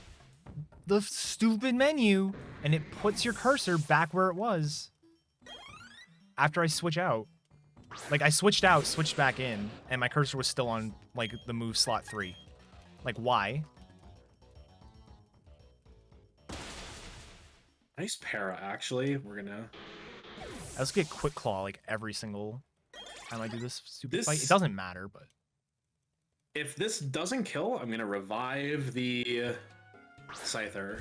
the stupid menu, and it puts your cursor back where it was after I switch out. Like, I switched out, switched back in, and my cursor was still on, like, the move slot 3. Like, why? Nice para, actually. We're gonna... I also get Quick Claw, like, every single time I do this stupid fight. It doesn't matter, but... If this doesn't kill, I'm gonna revive the Scyther.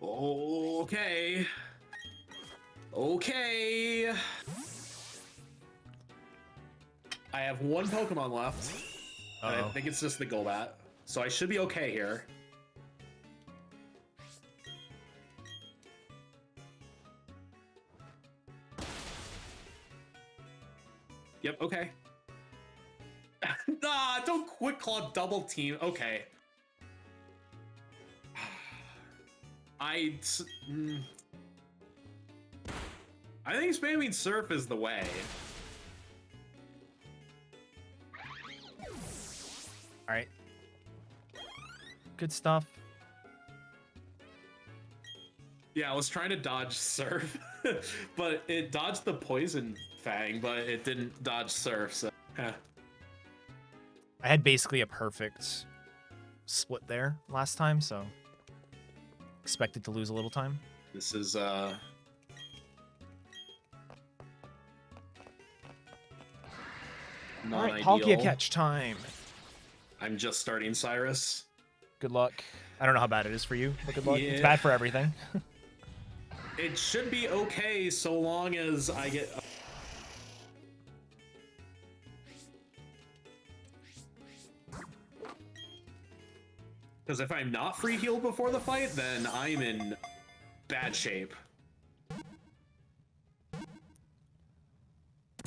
Okay. Okay. I have one Pokemon left. And I think it's just the Golbat. So I should be okay here. Yep, okay. Nah, don't Quick Claw double team. Okay. I think spamming Surf is the way. All right. Good stuff. Yeah, I was trying to dodge Surf, but it dodged the Poison Fang, but it didn't dodge Surf, so... I had basically a perfect split there last time, so expected to lose a little time. This is All right, Palkia catch time. I'm just starting Cyrus. Good luck. I don't know how bad it is for you, but good luck. Yeah. It's bad for everything. It should be okay so long as I get... Because if I'm not free healed before the fight, then I'm in bad shape.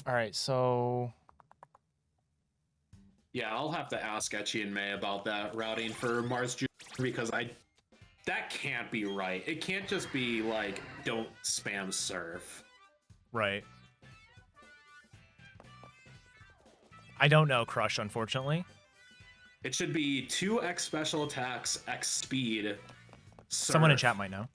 All right, so... Yeah, I'll have to ask Etchy and May about that routing for Mars Jr. because that can't be right. It can't just be like, don't spam Surf. Right. I don't know Crush, unfortunately. It should be 2x special attacks, x speed. Surf. Someone in chat might know.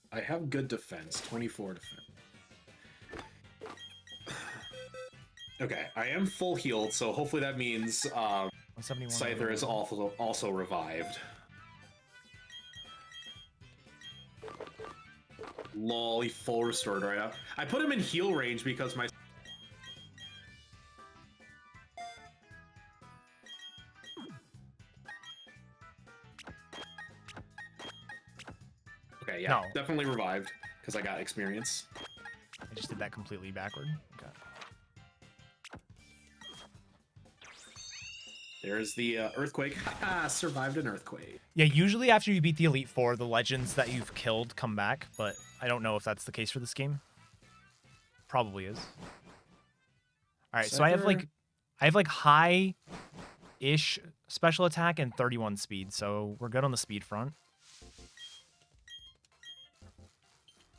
I have good defense, 24 defense. Okay, I am full healed, so hopefully that means Scyther is also revived. Lol, he full restored right now. I put him in heal range because my... Okay, yeah, No. definitely revived because I got experience. I just did that completely backward. Okay. There's the earthquake. Haha, survived an earthquake. Yeah, usually after you beat the Elite Four, the legends that you've killed come back, but I don't know if that's the case for this game. Probably is. All right, so I have like high-ish special attack and 31 speed, so we're good on the speed front.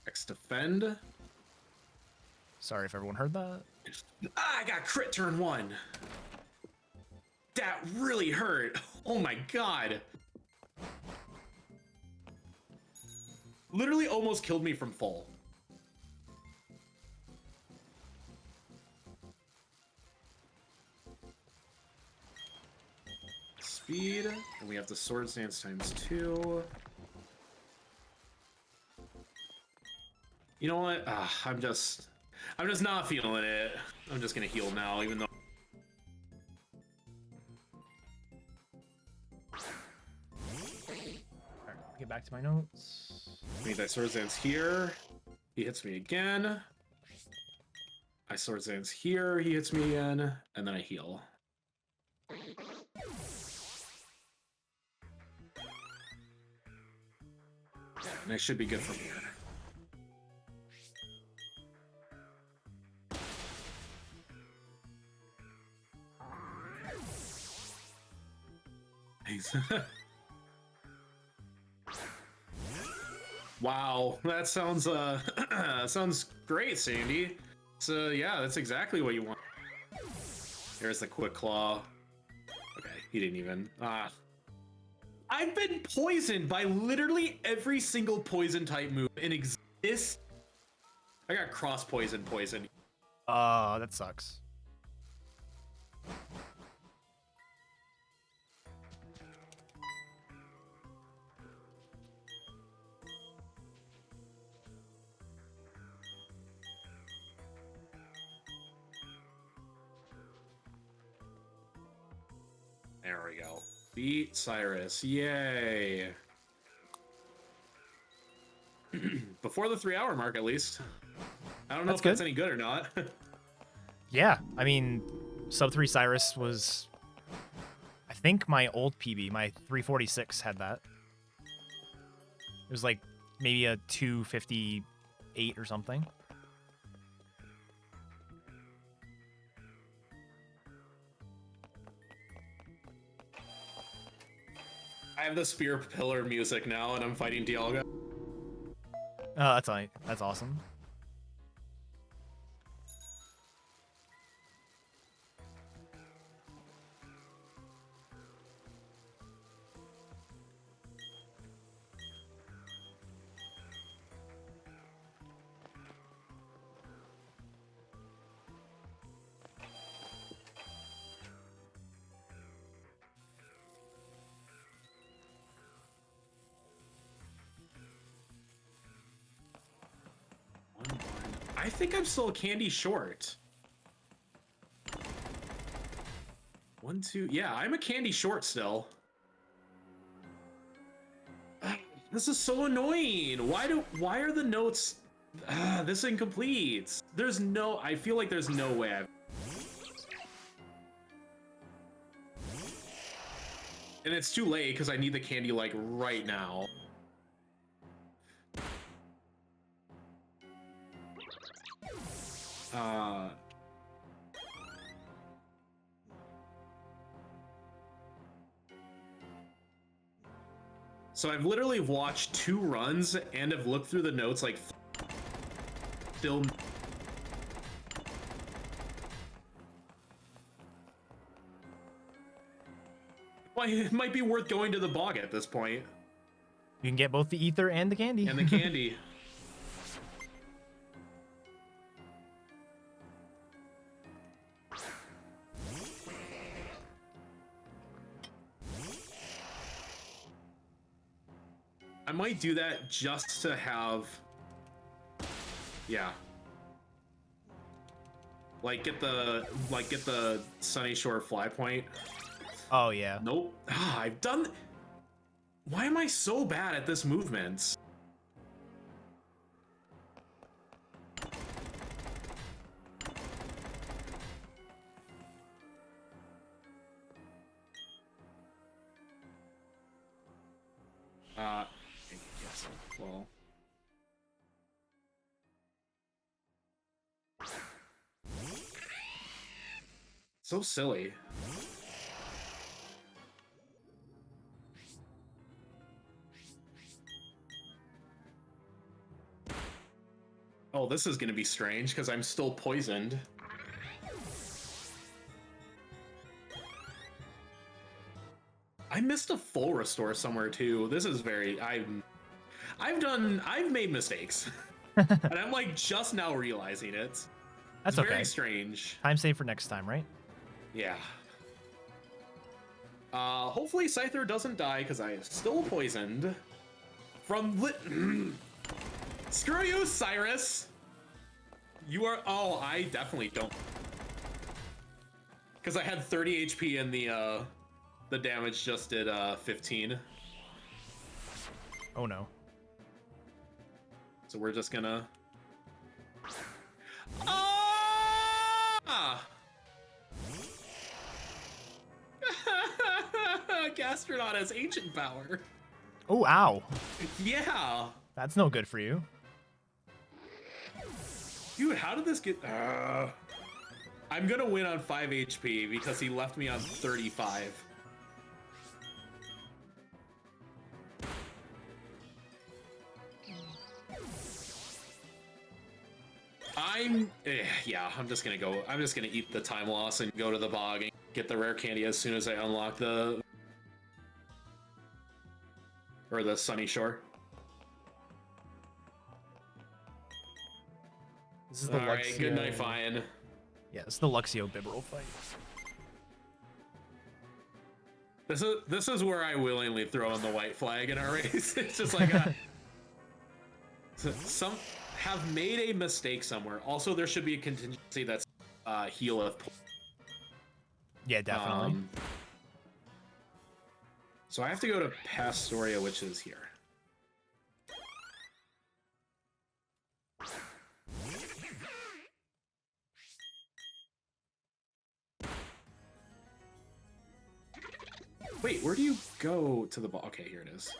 X defend. Sorry if everyone heard that. Ah, I got crit turn 1. That really hurt. Oh my god. Literally almost killed me from full. And we have the Swords Dance ×2. You know what? I'm just not feeling it. I'm just gonna heal now, even though. Alright, get back to my notes. Means that Swords Dance here. He hits me again. I Swords Dance here. He hits me again, and then I heal. Yeah, and I should be good from here. Nice. Wow, that sounds sounds great, Sandy. So yeah, that's exactly what you want. There's the Quick Claw. Okay, he didn't even. I've been poisoned by literally every single poison type move in exist. I got cross poison. That sucks. There we go. Beat Cyrus. Yay. Before the 3-hour mark, at least. I don't know if that's any good or not. Yeah, I mean, sub 3 Cyrus was, I think my old PB, my 346 had that. It was like maybe a 258 or something. I have the Spear Pillar music now, and I'm fighting Dialga. Oh, that's awesome. I think I'm still a candy short. 1, 2. Yeah, I'm a candy short still. This is so annoying. Why are the notes this incomplete? I feel like there's no way I've. And it's too late because I need the candy like right now. So I've literally watched 2 runs and have looked through the notes like still. It might be worth going to the bog at this point. You can get both the ether and the candy. And the candy. I might do that just to have, yeah. Get the Sunny Shore fly point. Oh yeah. Nope. I've done. Why am I so bad at this movement? Yes. Well. So silly. Oh, this is gonna be strange because I'm still poisoned. I missed a full restore somewhere too. This is very I've made mistakes. And I'm like just now realizing it. That's it's okay. Very strange. Time save for next time, right? Yeah. Hopefully Scyther doesn't die because I am still poisoned from Screw you, Cyrus. You are. Oh, I definitely don't. Because I had 30 HP and the damage just did 15. Oh no. So we're just gonna. Ah! Gastronaut has ancient power. Oh, ow. Yeah. That's no good for you. Dude, how did this get... I'm gonna win on 5 HP because he left me on 35. Yeah, I'm just gonna eat the time loss and go to the bog and get the rare candy as soon as I unlock the sunny shore. This is the All right, Luxio... good night, fine. Yeah, this is the Luxio Bibarel fight. This is where I willingly throw in the white flag in our race. It's just like some have made a mistake somewhere. Also, there should be a contingency that's heal if. Yeah, definitely. So I have to go to Pastoria, which is here. Wait, where do you go to the bog? Okay, here it is.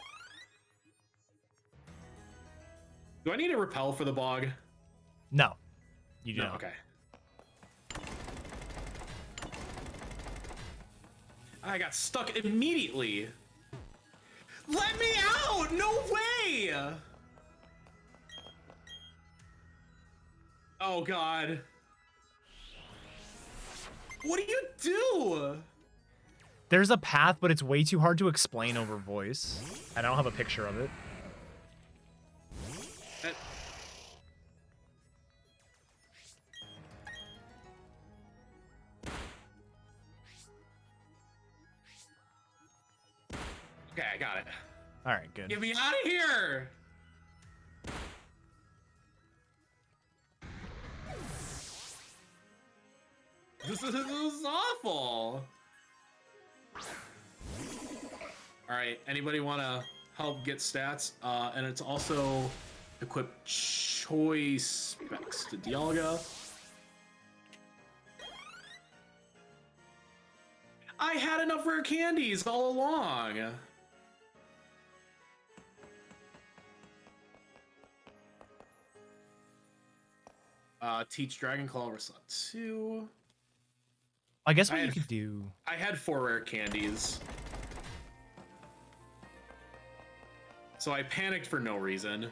Do I need to repel for the bog? No, you do No, not. okay. I got stuck immediately. Let me out! No way! Oh god. What do you do? There's a path, but it's way too hard to explain over voice. I don't have a picture of it. Okay, I got it. All right, good. Get me out of here! This is awful. All right, anybody want to help get stats? And it's also equip choice specs to Dialga. I had enough rare candies all along. Teach Dragon Claw Slot 2. I guess what you could do... I had 4 rare candies. So I panicked for no reason.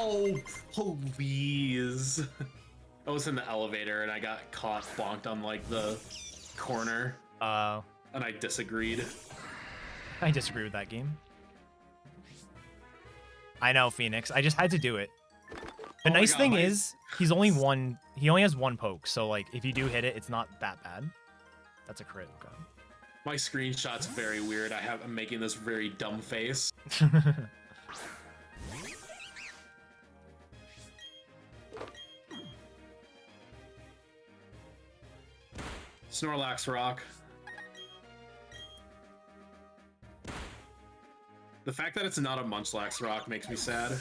Oh, please. I was in the elevator and I got caught bonked on like the corner. And I disagreed. I disagree with that game. I know, Phoenix. I just had to do it. The nice thing is, he only has one poke, so like if you do hit it, it's not that bad. That's a crit. Okay. My screenshot's very weird. I'm making this very dumb face. Snorlax Rock. The fact that it's not a Munchlax Rock makes me sad.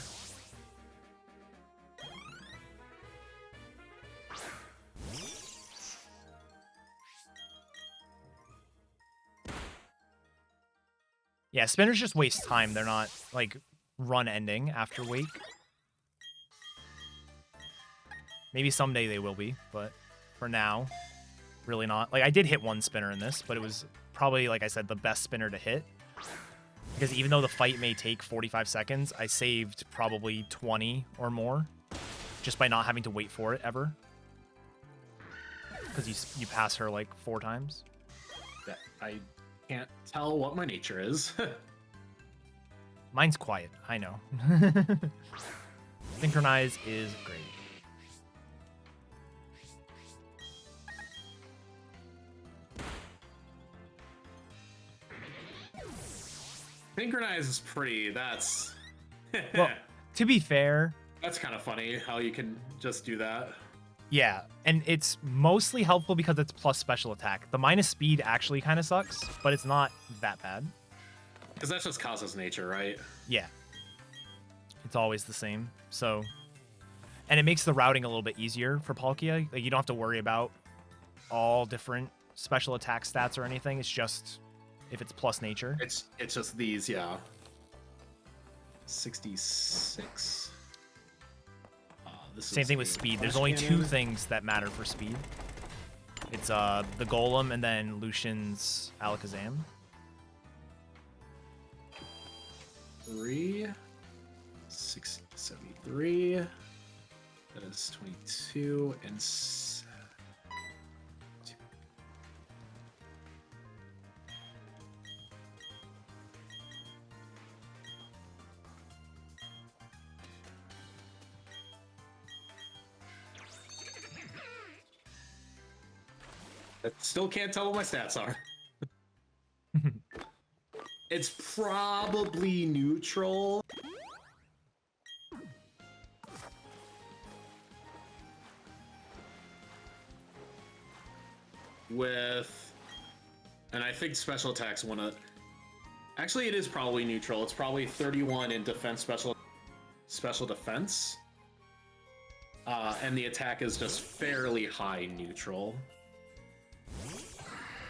Yeah, spinners just waste time. They're not, like, run ending after Wake. Maybe someday they will be, but for now, really not. Like, I did hit one spinner in this, but it was probably, like I said, the best spinner to hit. Because even though the fight may take 45 seconds, I saved probably 20 or more just by not having to wait for it ever. Because you pass her like 4 times. That I can't tell what my nature is. Mine's quiet, I know. Synchronize is great. Synchronize is pretty. That's Well, to be fair, that's kind of funny how you can just do that. yeah, and it's mostly helpful because it's plus special attack. The minus speed actually kind of sucks, but it's not that bad. Because that's just Kaza's nature, right? Yeah. It's always the same. So, and it makes the routing a little bit easier for Palkia. Like, you don't have to worry about all different special attack stats or anything. It's just if it's plus nature. It's just these, yeah. 66. Same thing with speed. There's only 2 things that matter for speed. It's the Golem and then Lucian's Alakazam. 3, 73. That is 22 and 2. I still can't tell what my stats are. It's probably neutral. And I think special attacks wanna. Actually, it is probably neutral. It's probably 31 in defense special defense. And the attack is just fairly high neutral.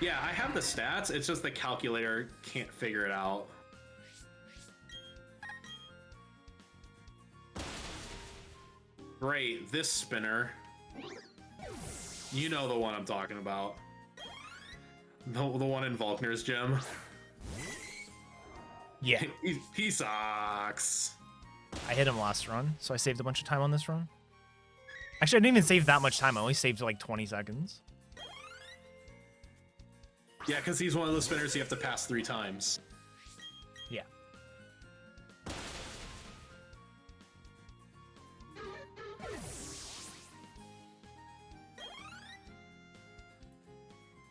Yeah, I have the stats. It's just the calculator can't figure it out. Great, this spinner. You know the one I'm talking about. The one in Volkner's gym. Yeah. He sucks. I hit him last run, so I saved a bunch of time on this run. Actually, I didn't even save that much time. I only saved like 20 seconds. Yeah, because he's one of those spinners you have to pass 3 times. Yeah.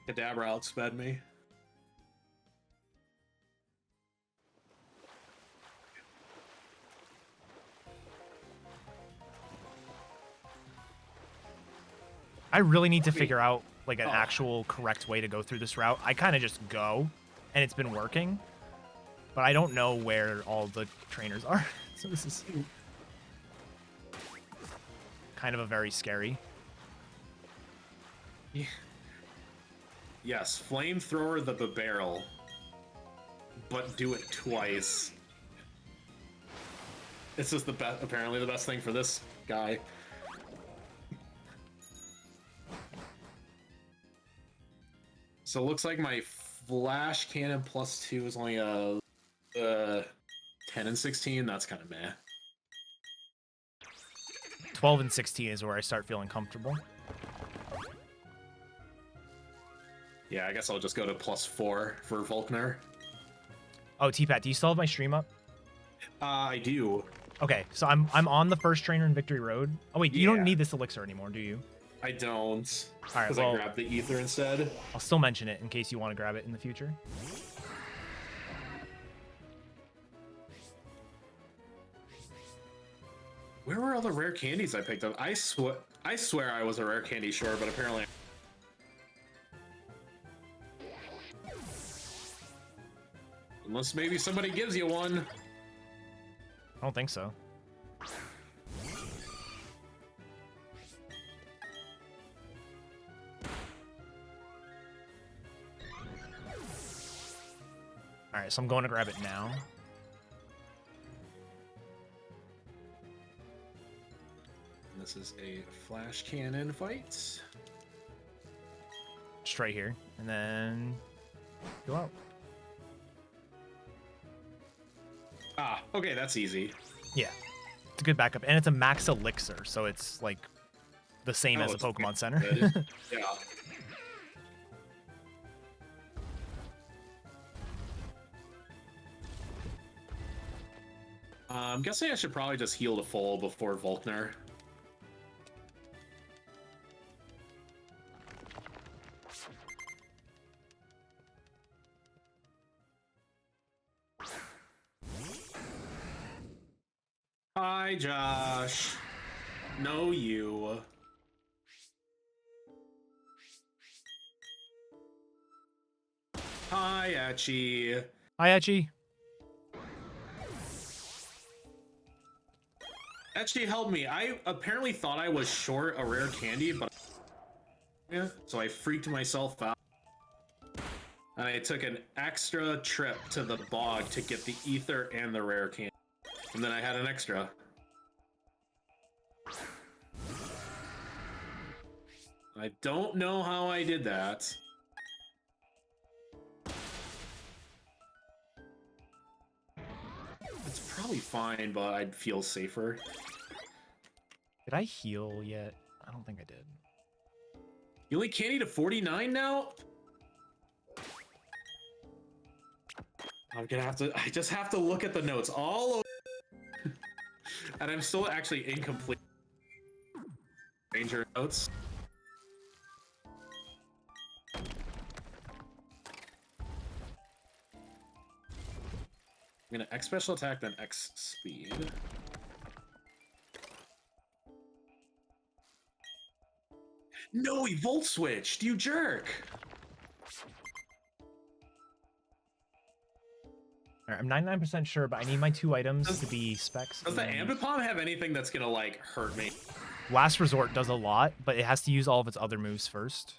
Kadabra outsped me. I really need to figure out like an actual correct way to go through this route. I kind of just go, and it's been working, but I don't know where all the trainers are. So this is kind of a very scary. Yeah. Yes, flamethrower the barrel, but do it twice. It's just the best. Apparently, the best thing for this guy. So it looks like my flash cannon +2 is only a 10 and 16. That's kind of meh. 12 and 16 is where I start feeling comfortable. Yeah, I guess I'll just go to +4 for Volkner. Oh, T-Pat, do you still have my stream up? I do. Okay, so I'm on the first trainer in Victory Road. Oh wait, you don't need this elixir anymore, do you? I don't. All right, because well, I grabbed the ether instead. I'll still mention it in case you want to grab it in the future. Where were all the rare candies I picked up? I swear I was a rare candy short, but apparently. Unless maybe somebody gives you one. I don't think so. All right, so I'm going to grab it now. This is a flash cannon fight. Just right here, and then go out. Ah, okay, that's easy. Yeah. It's a good backup, and it's a max elixir, so it's like the same as a it's Pokemon Center. good. Yeah. I'm guessing I should probably just heal to full before Volkner. Hi, Josh. No, you. Hi, Etchy. Hi, Etchy. Etchy, help me. I apparently thought I was short a rare candy, but yeah, so I freaked myself out. And I took an extra trip to the bog to get the ether and the rare candy. And then I had an extra. I don't know how I did that. It's probably fine, but I'd feel safer. Did I heal yet? I don't think I did. You only candy to 49 now? I'm gonna have to. I just have to look at the notes all over. And I'm still actually incomplete. Ranger notes. I'm gonna X special attack, then X speed. No, he volt switched, you jerk! Alright, I'm 99% sure, but I need my 2 items to be specs. Does the Ambipom have anything that's gonna, like, hurt me? Last Resort does a lot, but it has to use all of its other moves first.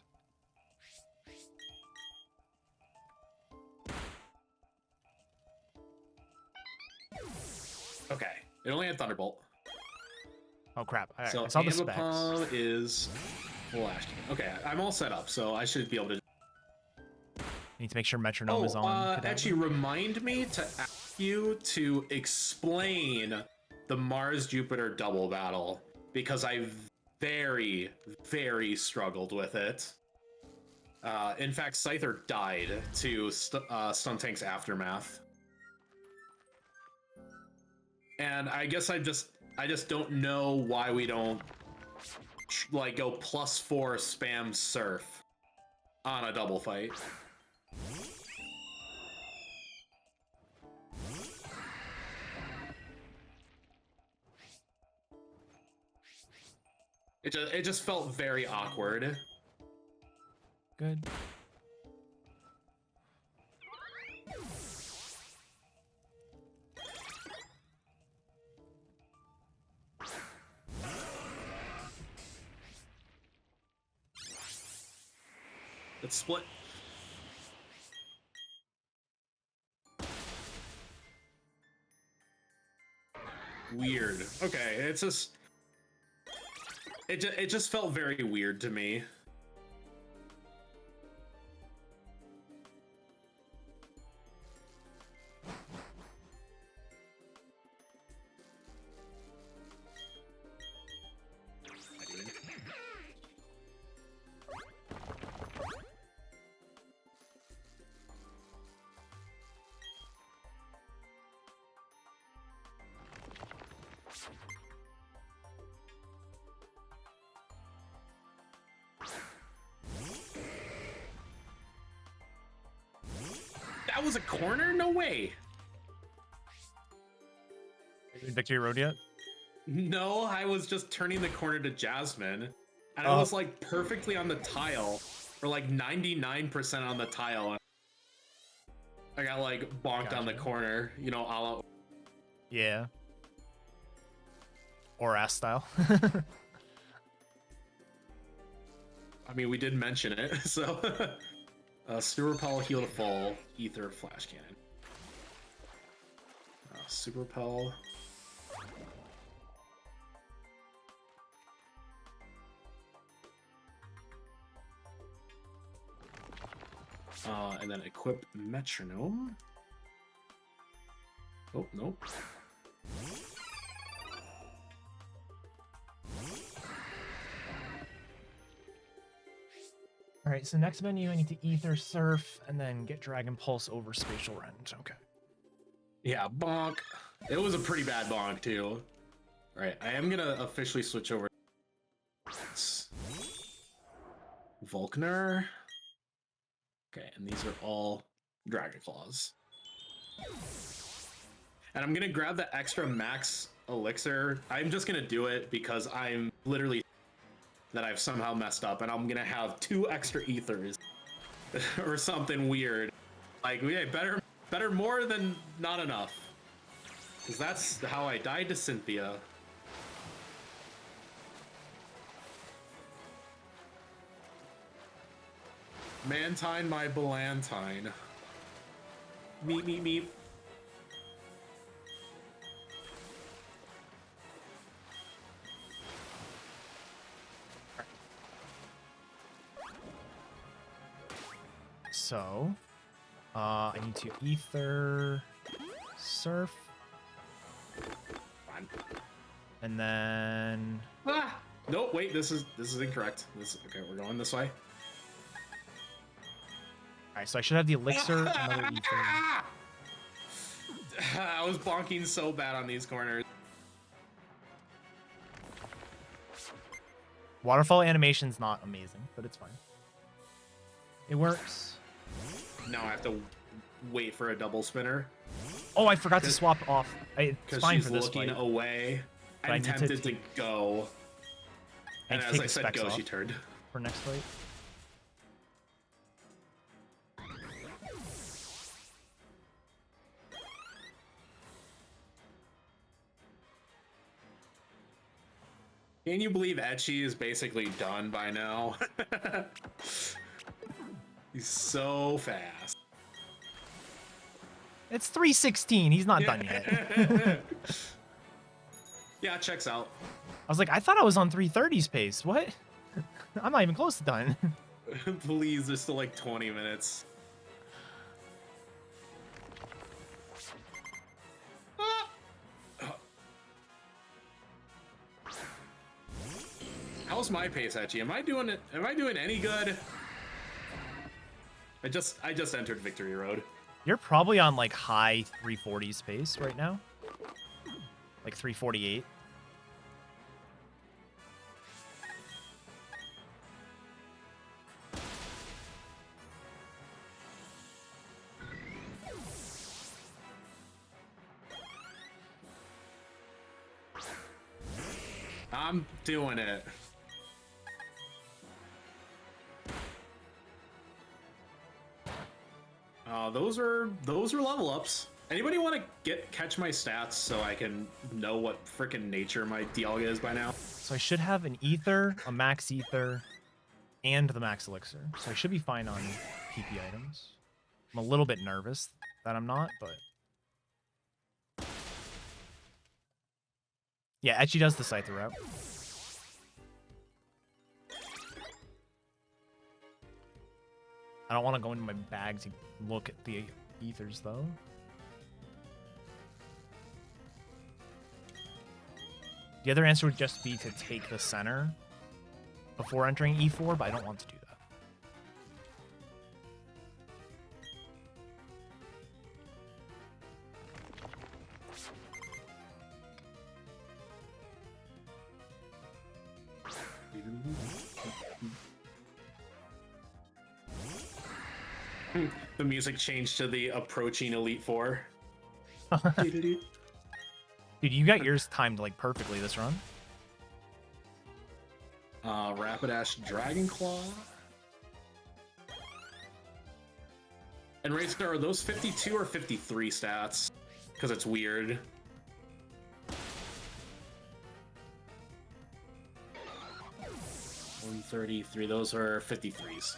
Okay, it only had Thunderbolt. Oh crap! I So saw the specs. Ambipom is Flash. Okay, I'm all set up, so I should be able to. Need to make sure Metronome is on. Actually, remind me to ask you to explain the Mars-Jupiter double battle, because I very, very struggled with it. In fact, Scyther died to Stuntank's Aftermath. And I guess I just don't know why we don't like go +4 spam Surf on a double fight. It just felt very awkward. Good. Let's split. Weird. Okay, it's just it just felt very weird to me. That was a corner? No way. Are you in Victory Road yet? No, I was just turning the corner to Jasmine, and I Oh. was like perfectly on the tile, or like 99% on the tile. I got like bonked on the Gotcha. corner, you know, a la. Yeah. Or ass style. I mean, we did mention it, so. Super Repel, Heal to Fall, Ether, Flash Cannon. Super Repel. And then equip Metronome. Oh, nope. All right, so next menu, I need to Ether Surf and then get Dragon Pulse over Spatial Rend. Okay. Yeah, bonk. It was a pretty bad bonk too. All right, I am gonna officially switch over. Volkner. Okay, and these are all Dragon Claws. And I'm gonna grab the extra max elixir. I'm just gonna do it because I'm literally that I've somehow messed up, and I'm gonna have 2 extra ethers or something weird. Like, yeah, better more than not enough. Because that's how I died to Cynthia. Mantine, my Balantine. Meep, meep, meep. So, I need to Ether Surf. Fine. And then... Ah! Nope, wait, this is incorrect. Okay, we're going this way. Alright, so I should have the Elixir, another Ether. I was bonking so bad on these corners. Waterfall animation's not amazing, but it's fine. It works. Now I have to wait for a double spinner. Oh, I forgot to swap off. It's fine for this looking fight. away. But I'm tempted to go. And as I said go, she turned. For next fight. Can you believe Etchy is basically done by now? He's so fast. It's 3:16. He's not done yet. Yeah, checks out. I was like, I thought I was on 3:30's pace. What? I'm not even close to done. Please, there's still like 20 minutes. How's my pace, Etchy? Am I doing it? Am I doing any good? I just entered Victory Road. You're probably on like high 340s pace right now. Like 348. I'm doing it. Those are level ups. Anybody want to catch my stats so I can know what freaking nature my Dialga is by now? So I should have an Ether, a Max Ether, and the Max Elixir. So I should be fine on PP items. I'm a little bit nervous that I'm not, but... Yeah, Etchy does the Scyther route. I don't want to go into my bag to look at the ethers, though. The other answer would just be to take the center before entering E4, but I don't want to do that. The music changed to the approaching Elite Four. Dude, you got yours timed like perfectly this run. Rapidash Dragon Claw. And Racer, are those 52 or 53 stats? Because it's weird. $133, those are 53s.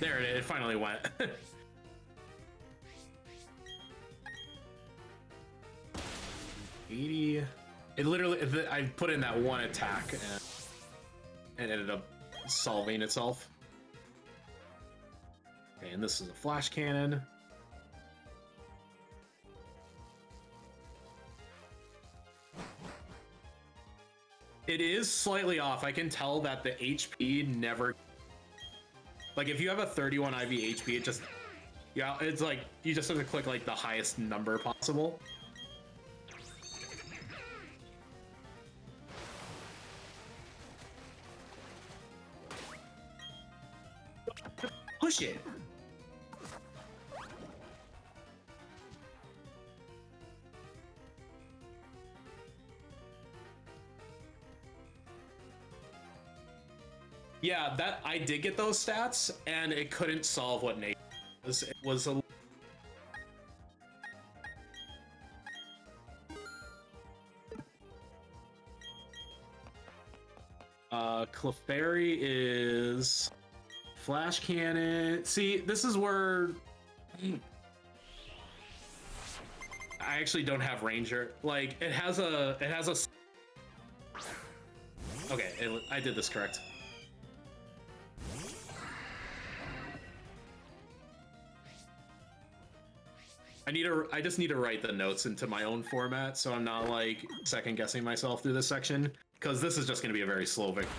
There it is, it finally went. 80. It literally, I put in that one attack and ended up solving itself. Okay, and this is a flash cannon. It is slightly off. I can tell that the HP never... Like, if you have a 31 IV HP, it just... Yeah, it's like, you just have to click, like, the highest number possible. Push it! Yeah, that I did get those stats, and it couldn't solve what Nate was. It was a... Clefairy is Flash Cannon. See, this is where I actually don't have Ranger. Like, it has a okay, I did this correct. I just need to write the notes into my own format, so I'm not like second guessing myself through this section, because this is just going to be a very slow victory.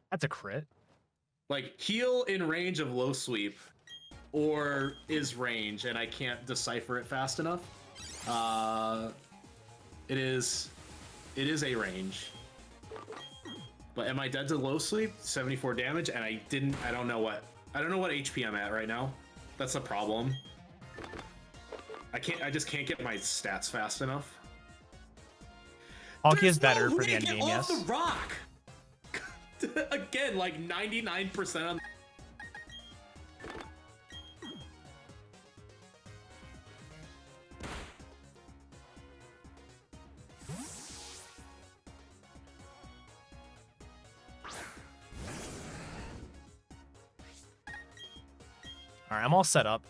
That's a crit. Like, heal in range of low sweep, or is range, and I can't decipher it fast enough. It is a range. But am I dead to low sweep? 74 damage, and I don't know what HP I'm at right now. That's the problem. I just can't get my stats fast enough. Palkia is better for the end game, off yes. The rock. Again, like 99% on. All right, I'm all set up.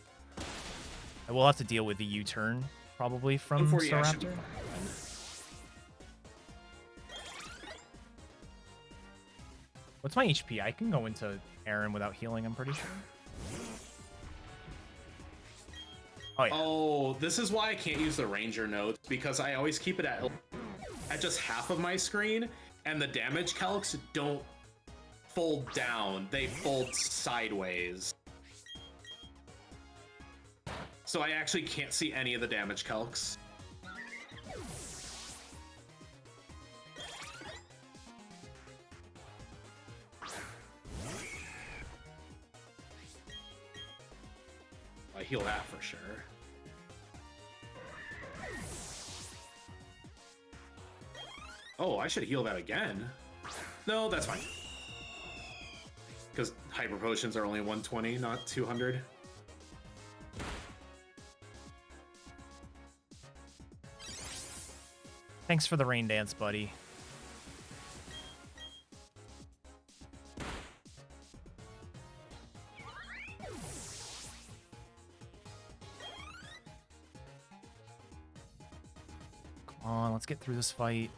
I will have to deal with the U-turn probably from Staraptor. What's my HP? I can go into Aaron without healing, I'm pretty sure. Oh, yeah. Oh, this is why I can't use the Ranger notes, because I always keep it at just half of my screen, and the damage calcs don't fold down, they fold sideways. So I actually can't see any of the damage calcs. I heal that for sure. Oh, I should heal that again. No, that's fine. Because hyper potions are only 120, not 200. Thanks for the rain dance, buddy. Come on, let's get through this fight.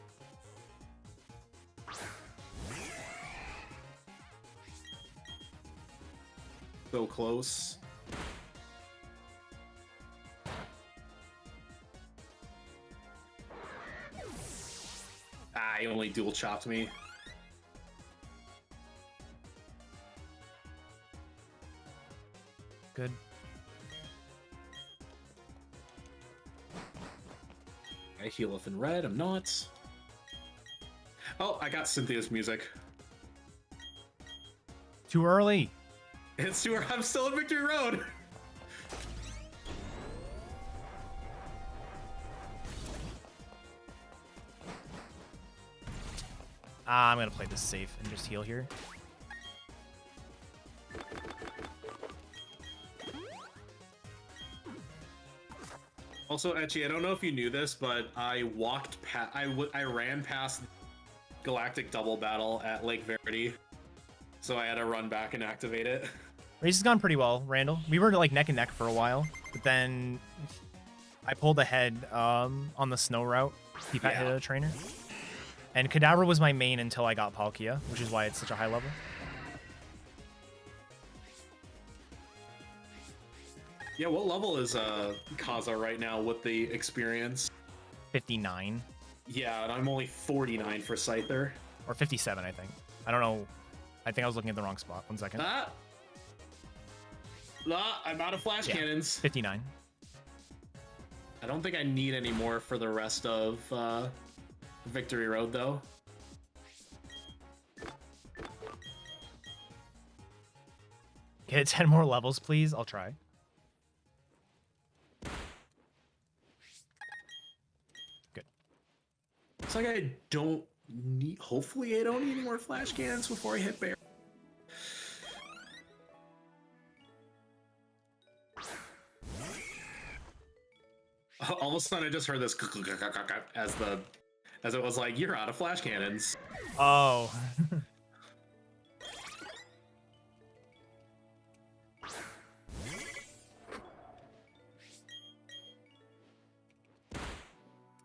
So close. Ah, he only dual chopped me. Good. I heal if in red, I'm not. Oh, I got Cynthia's music. Too early. It's too early. I'm still in Victory Road. I'm gonna play this safe and just heal here. Also, Etchy, I don't know if you knew this, but I ran past Galactic Double Battle at Lake Verity, so I had to run back and activate it. Race has gone pretty well, Randall. We were like neck and neck for a while, but then I pulled ahead on the snow route. He hit a trainer. And Kadabra was my main until I got Palkia, which is why it's such a high level. Yeah, what level is Kaza right now with the experience? 59. Yeah, and I'm only 49 for Scyther. Or 57, I think. I don't know. I think I was looking at the wrong spot. 1 second. I'm out of flash Yeah, cannons. 59. I don't think I need any more for the rest of Victory Road, though. Get 10 more levels, please. I'll try. Good. It's like I don't need... Hopefully I don't need any more flash cannons before I hit bear. All of a sudden I just heard this as it was like, you're out of flash cannons. Oh.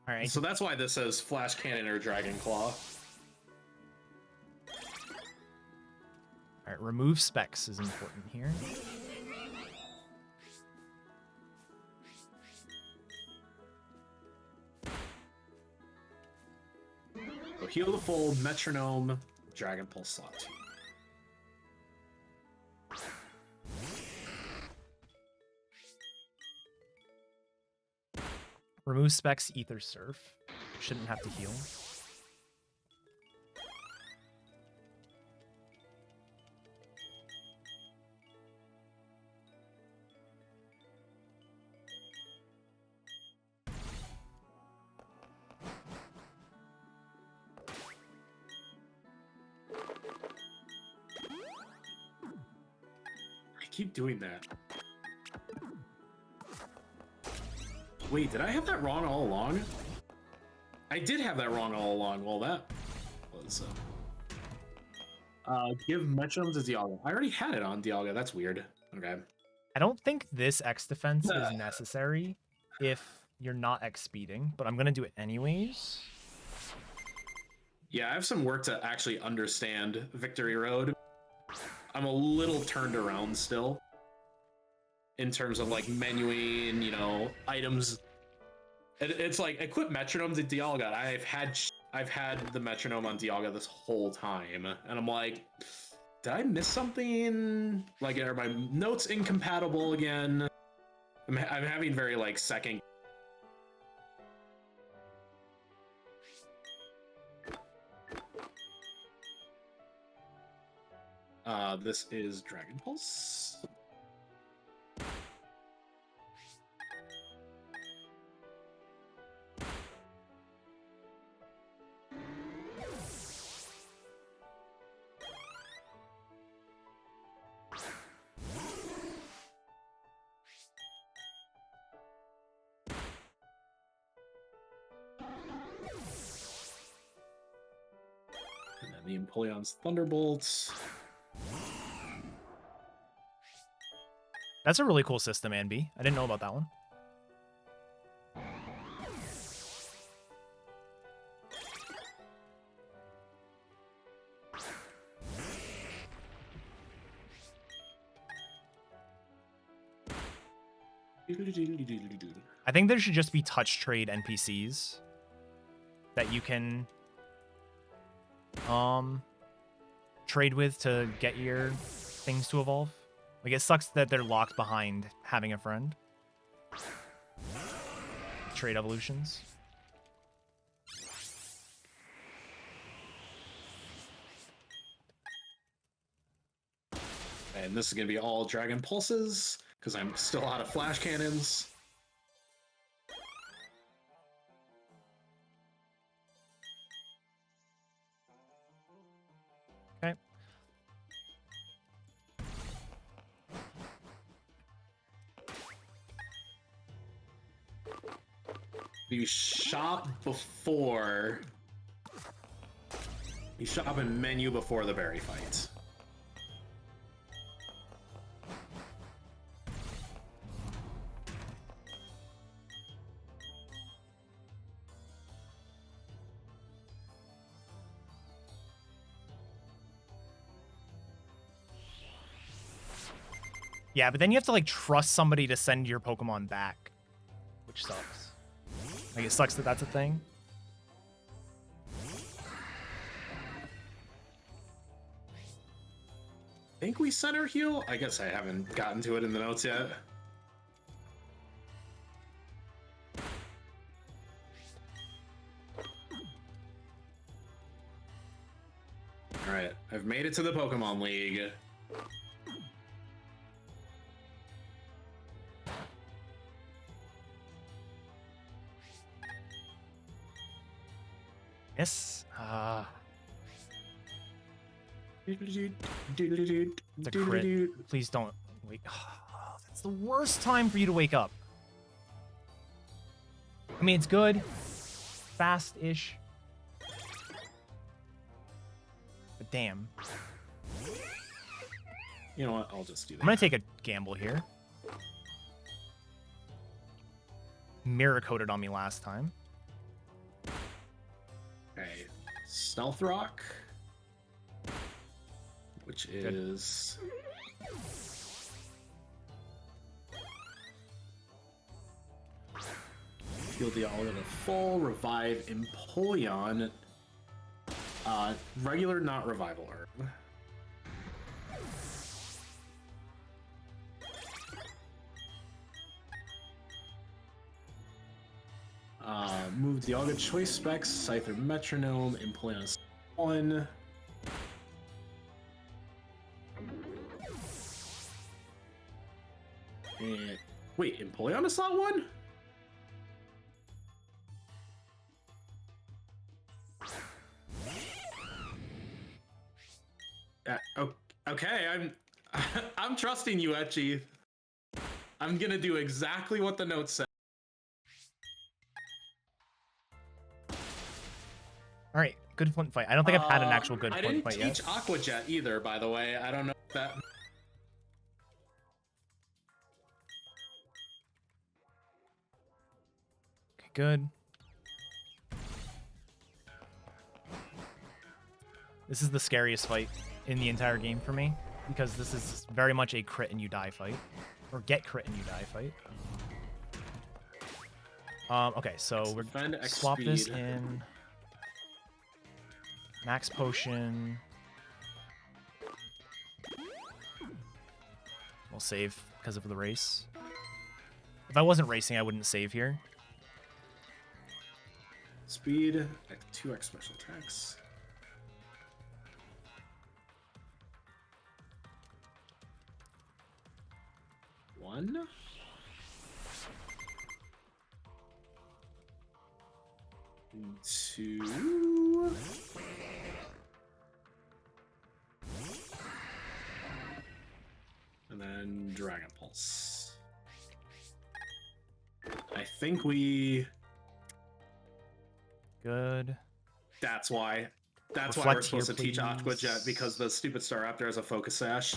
All right. So that's why this says flash cannon or dragon claw. All right. Remove specs is important here. So heal the full, metronome, dragon pulse slot 2. Remove specs, ether surf. Shouldn't have to heal. I keep doing that. Wait, did I have that wrong all along? I did have that wrong all along. Well, that was... give metronome to Dialga. I already had it on Dialga. That's weird. Okay. I don't think this X defense is necessary if you're not X speeding, but I'm going to do it anyways. Yeah, I have some work to actually understand Victory Road. I'm a little turned around still. In terms of like menuing, you know, items. It's like equip metronome to Dialga. I've had the metronome on Dialga this whole time, and I'm like, did I miss something? Like, are my notes incompatible again? I'm having very like second. This is Dragon Pulse. And then the Empoleon's Thunderbolts. That's a really cool system, Anby. I didn't know about that one. I think there should just be touch trade NPCs that you can trade with to get your things to evolve. Like, it sucks that they're locked behind having a friend. Trade evolutions. And this is going to be all Dragon Pulses, because I'm still out of flash cannons. Okay. You shop before... You shop in menu before the berry fight. Yeah, but then you have to, like, trust somebody to send your Pokemon back, which sucks. Like, it sucks that that's a thing. think we center heal. I guess I haven't gotten to it in the notes yet. All right, I've made it to the Pokemon League. Yes. It's a crit. Please don't wake. Oh, that's the worst time for you to wake up. I mean, it's good, fast-ish, but damn. You know what? I'll just do that. I'm gonna take a gamble here. Mirror coated on me last time. Okay, Stealth Rock, which is heal the all in a full revive Empoleon. Regular, not revival herb. Move the Dialga Choice Specs, Scyther Metronome, Empoleon 1. And wait, Empoleon is slot 1? Okay, I'm trusting you, Etchy. I'm gonna do exactly what the notes say. All right, good flint fight. I don't think I've had an actual good I flint didn't fight yet. teach Aqua Jet either, by the way. I don't know if that. Okay, good. This is the scariest fight in the entire game for me, because this is very much a crit and you die fight. Or get crit and you die fight. Okay, so we're gonna swap this in. Max potion. We'll save because of the race. If I wasn't racing, I wouldn't save here. Speed, 2x special attacks. One. Two. And then Dragon Pulse. I think we... Good. That's why. That's why Reflect we're supposed here, to teach Aqua please. Jet, because the stupid Staraptor has a Focus Sash.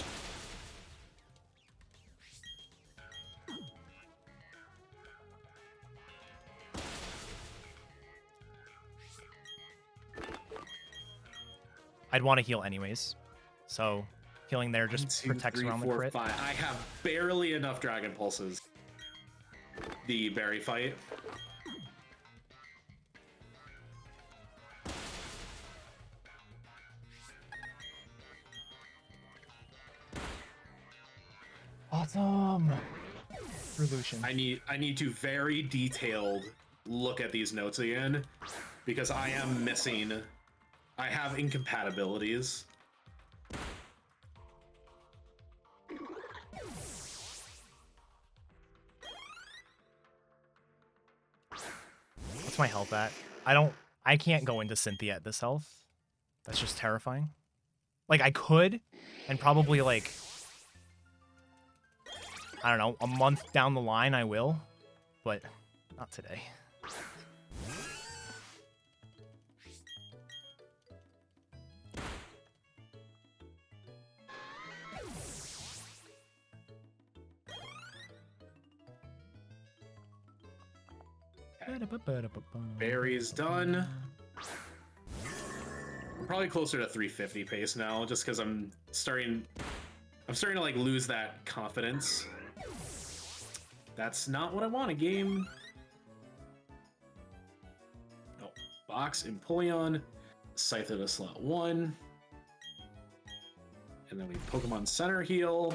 I'd want to heal anyways. So healing there just 1, 2, protects 3, around 4, the crit. 5. I have barely enough Dragon Pulses. The berry fight. Awesome. Revolution. I need to very detailed look at these notes again, because I am missing. I have incompatibilities. What's my health at? I can't go into Cynthia at this health. That's just terrifying. Like, I could, and probably, like, I don't know, a month down the line I will, but not today. Berry's done. I'm probably closer to 350 pace now, just because I'm starting to like lose that confidence. That's not what I want a game. Oh, box Empoleon, Scyther to slot 1, And then we Pokemon Center heal.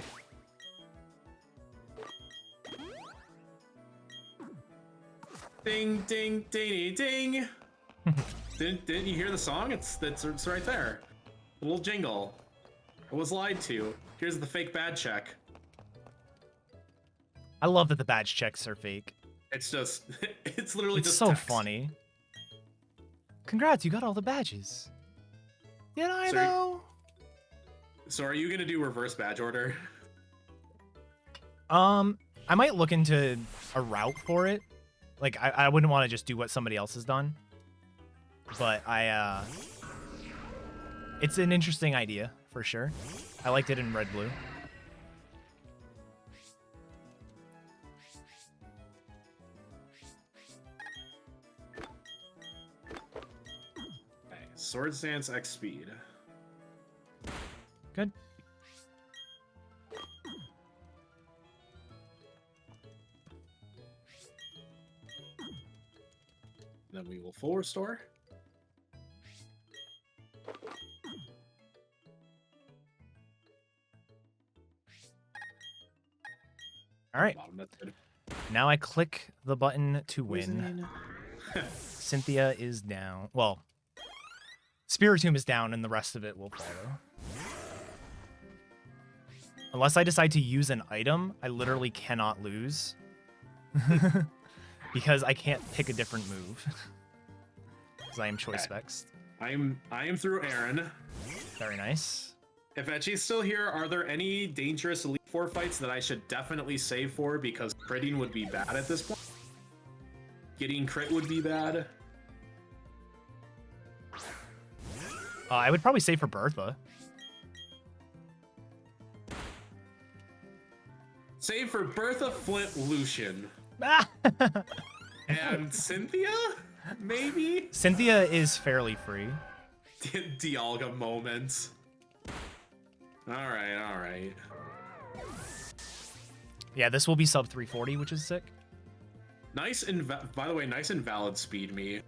Ding, ding, ding, ding. Didn't you hear the song? It's right there. A little jingle. I was lied to. Here's the fake badge check. I love that the badge checks are fake. It's just, it's literally It's just so text. funny. Congrats, you got all the badges. Did I know? So are you gonna do reverse badge order? I might look into a route for it. Like, I wouldn't want to just do what somebody else has done. But it's an interesting idea, for sure. I liked it in Red Blue. Okay, Sword Dance X Speed. Good. Then we will full restore. All right. Bottom, that's good. Now I click the button to win. Cynthia is down. Well, Spiritomb is down, and the rest of it will follow. Unless I decide to use an item, I literally cannot lose. Because I can't pick a different move. Because I am choice specs. I am through Aaron. Very nice. If Etchy's still here, are there any dangerous Elite Four fights that I should definitely save for because critting would be bad at this point? Getting crit would be bad. I would probably save for Bertha. Save for Bertha, Flint, Lucian. And Cynthia? Maybe? Cynthia is fairly free. Dialga moments. Alright. Yeah, this will be sub 340, which is sick. Nice, by the way, nice invalid speed me.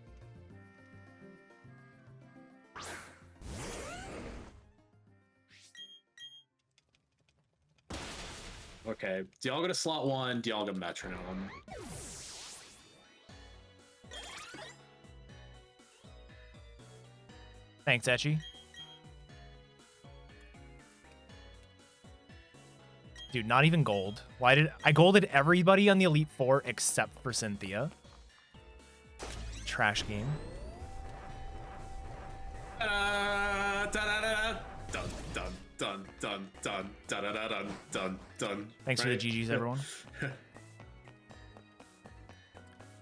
Okay, Dialga to slot 1, Dialga Metronome. Thanks, Etchy. Dude, not even gold. Why did I golded everybody on the Elite Four except for Cynthia? Trash game. Thanks for the GGs, everyone.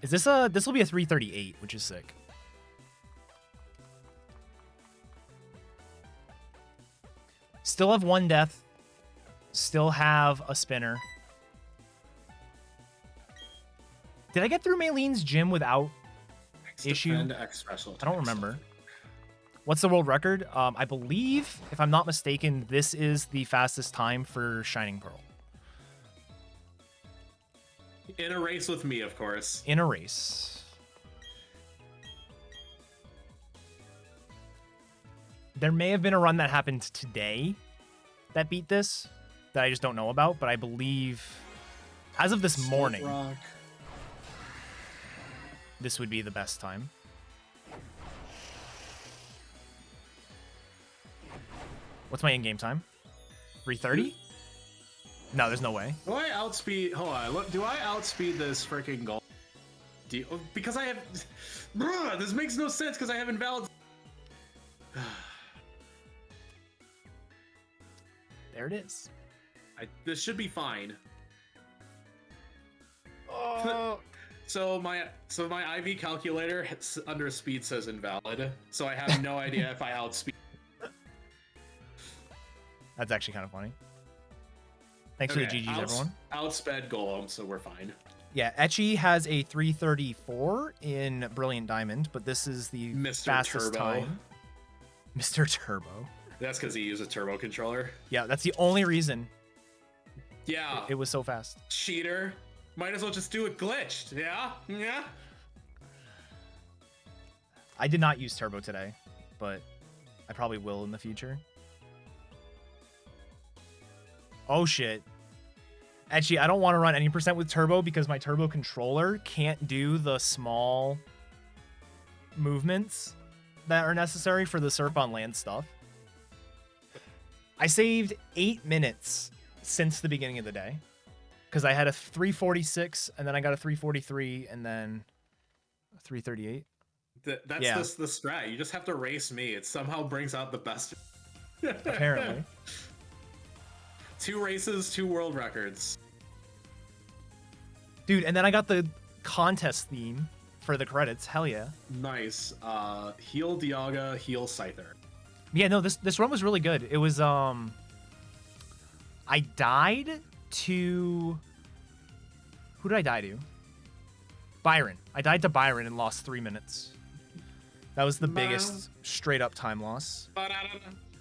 Is this this will be a 338, which is sick. Still have one death. Still have a spinner. Did I get through Maylene's gym without issue? I don't remember. What's the world record? I believe, if I'm not mistaken, this is the fastest time for Shining Pearl. In a race with me, of course. In a race. There may have been a run that happened today that beat this that I just don't know about, but I believe as of this morning, this would be the best time. What's my in-game time? 3:30? No, there's no way. Do I outspeed? Hold on. Look, do I outspeed this freaking goal? Because I have. Bruh, this makes no sense because I have invalid. There it is. This should be fine. Oh. So my IV calculator under speed says invalid. So I have no idea if I outspeed. That's actually kind of funny. Thanks for the GGs, everyone. Outsped Golem, so we're fine. Yeah, Etchy has a 334 in Brilliant Diamond, but this is the fastest time. Mr. Turbo. That's because he used a turbo controller. Yeah, that's the only reason. Yeah. It was so fast. Cheater. Might as well just do it glitched. Yeah? Yeah? I did not use turbo today, but I probably will in the future. Oh shit. Actually, I don't want to run any percent with turbo because my turbo controller can't do the small movements that are necessary for the surf on land stuff. I saved 8 minutes since the beginning of the day because I had a 346 and then I got a 343 and then a 338. That's the strat. You just have to race me. It somehow brings out the best. Apparently. 2 races, 2 world records. Dude, and then I got the contest theme for the credits. Hell yeah. Nice. Heal Dialga, heal Scyther. Yeah, no, this run was really good. It was I died to who did I die to? Byron. I died to Byron and lost 3 minutes. That was the biggest straight up time loss.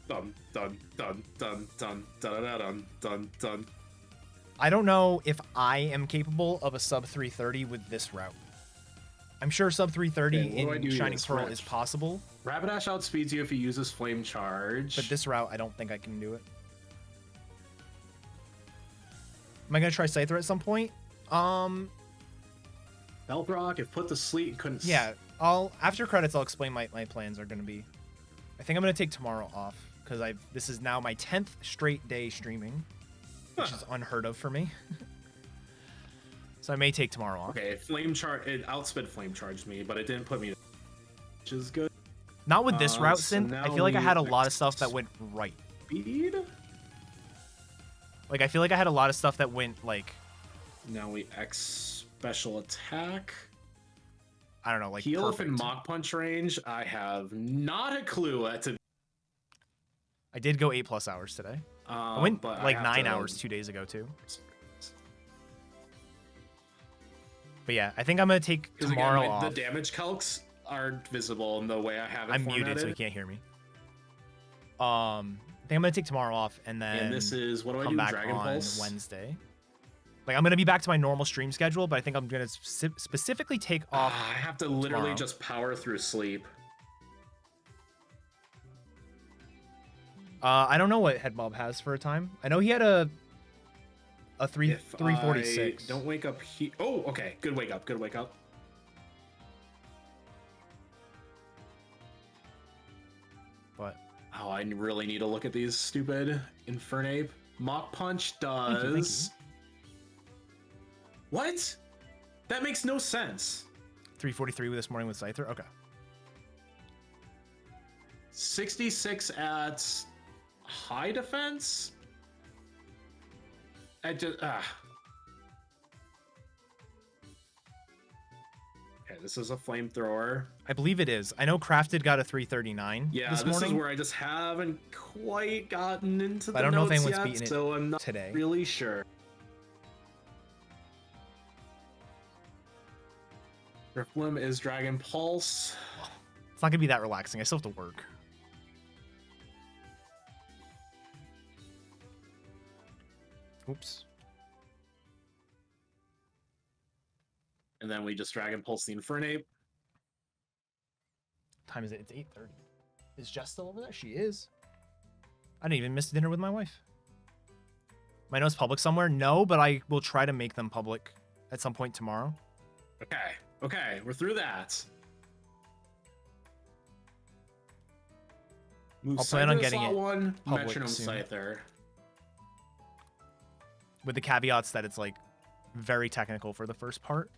Dun dun dun dun dun dun dun dun dun. I don't know if I am capable of a sub 330 with this route. I'm sure sub 330 in Shining Pearl is possible. Rapidash outspeeds you if he uses Flame Charge. But this route, I don't think I can do it. Am I going to try Scyther at some point? Belt Rock, if put to sleep, couldn't... Yeah, after credits, I'll explain my plans are going to be. I think I'm going to take tomorrow off because this is now my 10th straight day streaming, which is unheard of for me. So I may take tomorrow off. Okay, Flame Charge, it outsped Flame Charged me, but it didn't put me, which is good. Not with this route, Synth. I feel like I had a lot of stuff that went right. Speed? Like, I feel like I had a lot of stuff that went, like... Now we X special attack. I don't know, like, heal perfect. in Mach Punch range. I have not a clue what to... I did go 8+ hours today. I went, like, 9 hours 2 days ago, too. But yeah, I think I'm going to take tomorrow off. The damage calcs aren't visible in the way I have it I'm formatted. muted, so you can't hear me. I think I'm going to take tomorrow off and then and this is, what do I come do, back Dragon on Pulse? Wednesday. Like, I'm going to be back to my normal stream schedule, but I think I'm going to specifically take off I have to literally tomorrow. just power through sleep. I don't know what Headmob has for a time. I know he had a 346. Don't wake up. Oh, okay. Good wake up. Good wake up. What? Oh, I really need to look at these stupid Infernape. Mach Punch does. Thank you. What? That makes no sense. 343 this morning with Scyther? Okay. 66 at high defense? I just Okay, this is a flamethrower. I believe it is. I know Crafted got a 339 Yeah, this this morning. is where I just haven't quite gotten into the I don't know if notes anyone's yet, beaten it so I'm not today. really sure. Riftbloom is Dragon Pulse. It's not going to be that relaxing. I still have to work. Oops. And then we just Dragon Pulse the Infernape. Time is it? It's 8:30. Is Jess still over there? She is. I didn't even miss dinner with my wife. My notes public somewhere? No, but I will try to make them public at some point tomorrow. Okay, we're through that. Move I'll plan on Scyther getting slot it one, public Metronome soon. Scyther. With the caveats that it's like very technical for the first part.